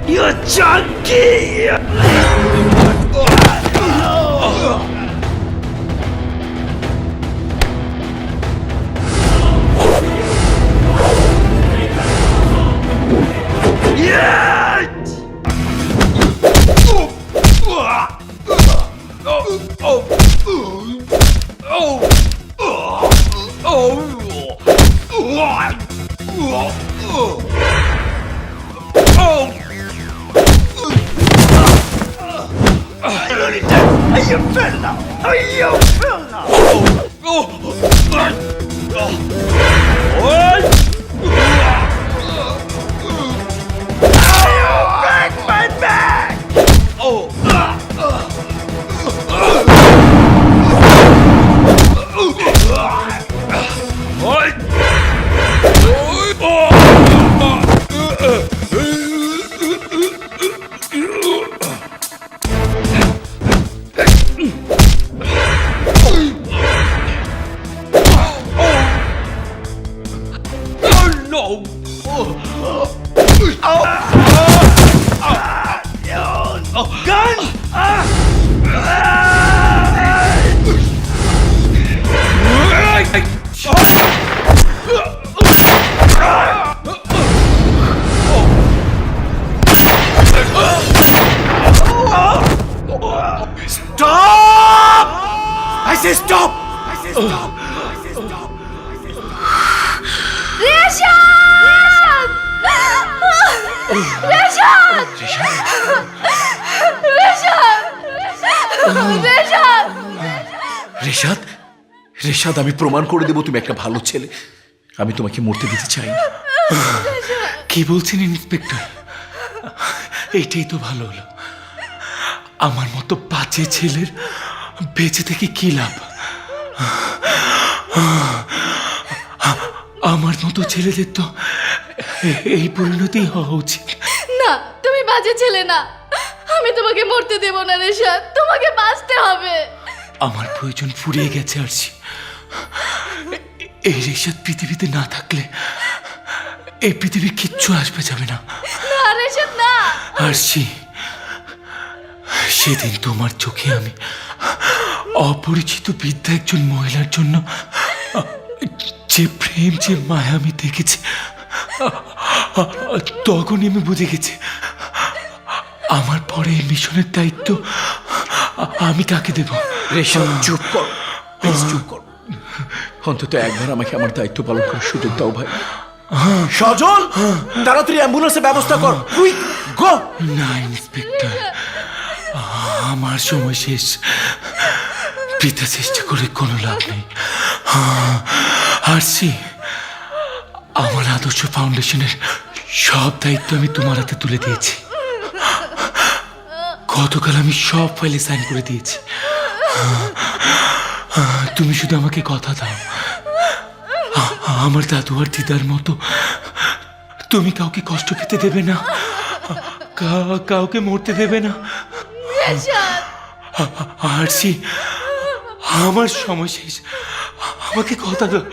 You junkie! You fell now! You fell now! Back my back! Stop! I say stop! I say stop! I say stop! Reshad! Reshad! Reshad! Reshad! Reshad, Reshad, আমি প্রমাণ করে দেবো তুমি একটা ভালো ছেলে। আমি তোমাকে মরতে দিতে চাই না। কি বলছেন ইন্সপেক্টর? এইটাই তো ভালো হলো। আমার মতো বাজে ছেলের বেঁচে থেকে কি লাভ? আমার মতো ছেলেদের তো এই পরিণতি হওয়া উচিত। না, তুমি বাজে ছেলে না। আমি তোমাকে মরতে দেব না রেশাদ, তোমাকে বাঁচতে হবে। আমার প্রয়োজন ফুরিয়ে গেছে আরশি। এই রেশাদ পৃথিবীতে না থাকলে এই পৃথিবীর কিচ্ছু আসবে যাবে না। না রেশাদ, না। আরশি, সেদিন তোমার চোখে আমি অপরিচিত বৃদ্ধ একজন মহিলার জন্য যে প্রেম, যে মায়া আমি দেখেছি, তখনই আমি বুঝে গেছি আমার পরে এই মিশনের দায়িত্ব আমি তাকে দেব। রেশাদ, চুপ কর, প্লিজ চুপ কর। অন্তত একবার আমাকে আমার দায়িত্ব পালন করার সুযোগ দাও ভাই। সজল, তাড়াতাড়ি অ্যাম্বুলেন্সের ব্যবস্থা কর, কুইক গো। না ইন্সপেক্টর, আমার সময় শেষ। বৃথা চেষ্টা করে কোনো লাভ নেই। আরশি, আমার আদর্শ ফাউন্ডেশনের সব দায়িত্ব আমি তোমার হাতে তুলে দিয়েছি। গতকাল আমি সব ফাইলে সাইন করে দিয়েছি। তুমি শুধু আমাকে কথা দাও, আমার দাদু আর দিদার মতো তুমি কাউকে কষ্ট পেতে দেবে না, কাউকে মরতে দেবে না। আরশি, আমার সময় শেষ, আমাকে কথা দাও।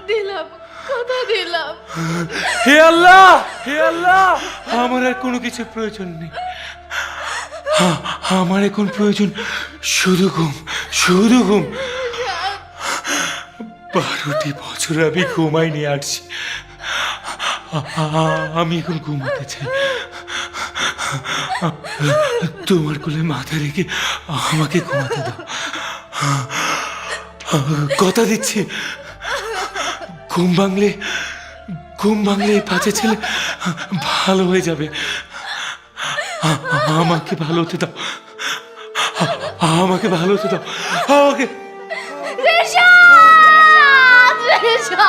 দিলাম, কথা দিলাম। হে আল্লাহ, হে আল্লাহ, আমার আর কোনো কিছু প্রয়োজন নেই। আমার এখন প্রয়োজন শুধু ঘুম, শুধু ঘুম। 12টি বছর আমি ঘুমাইনি আরশি। আমি এখন ঘুমাতে চাই। তোমার কোলে মাথা রেখে আমাকে ঘুমাতে দাও। কথা দিচ্ছি, ঘুম ভাঙলে এই বাজে ছেলে ভালো হয়ে যাবে। আমাকে ভালো হতে দাও, আমাকে ভালো হতে দাও, আমাকে। যা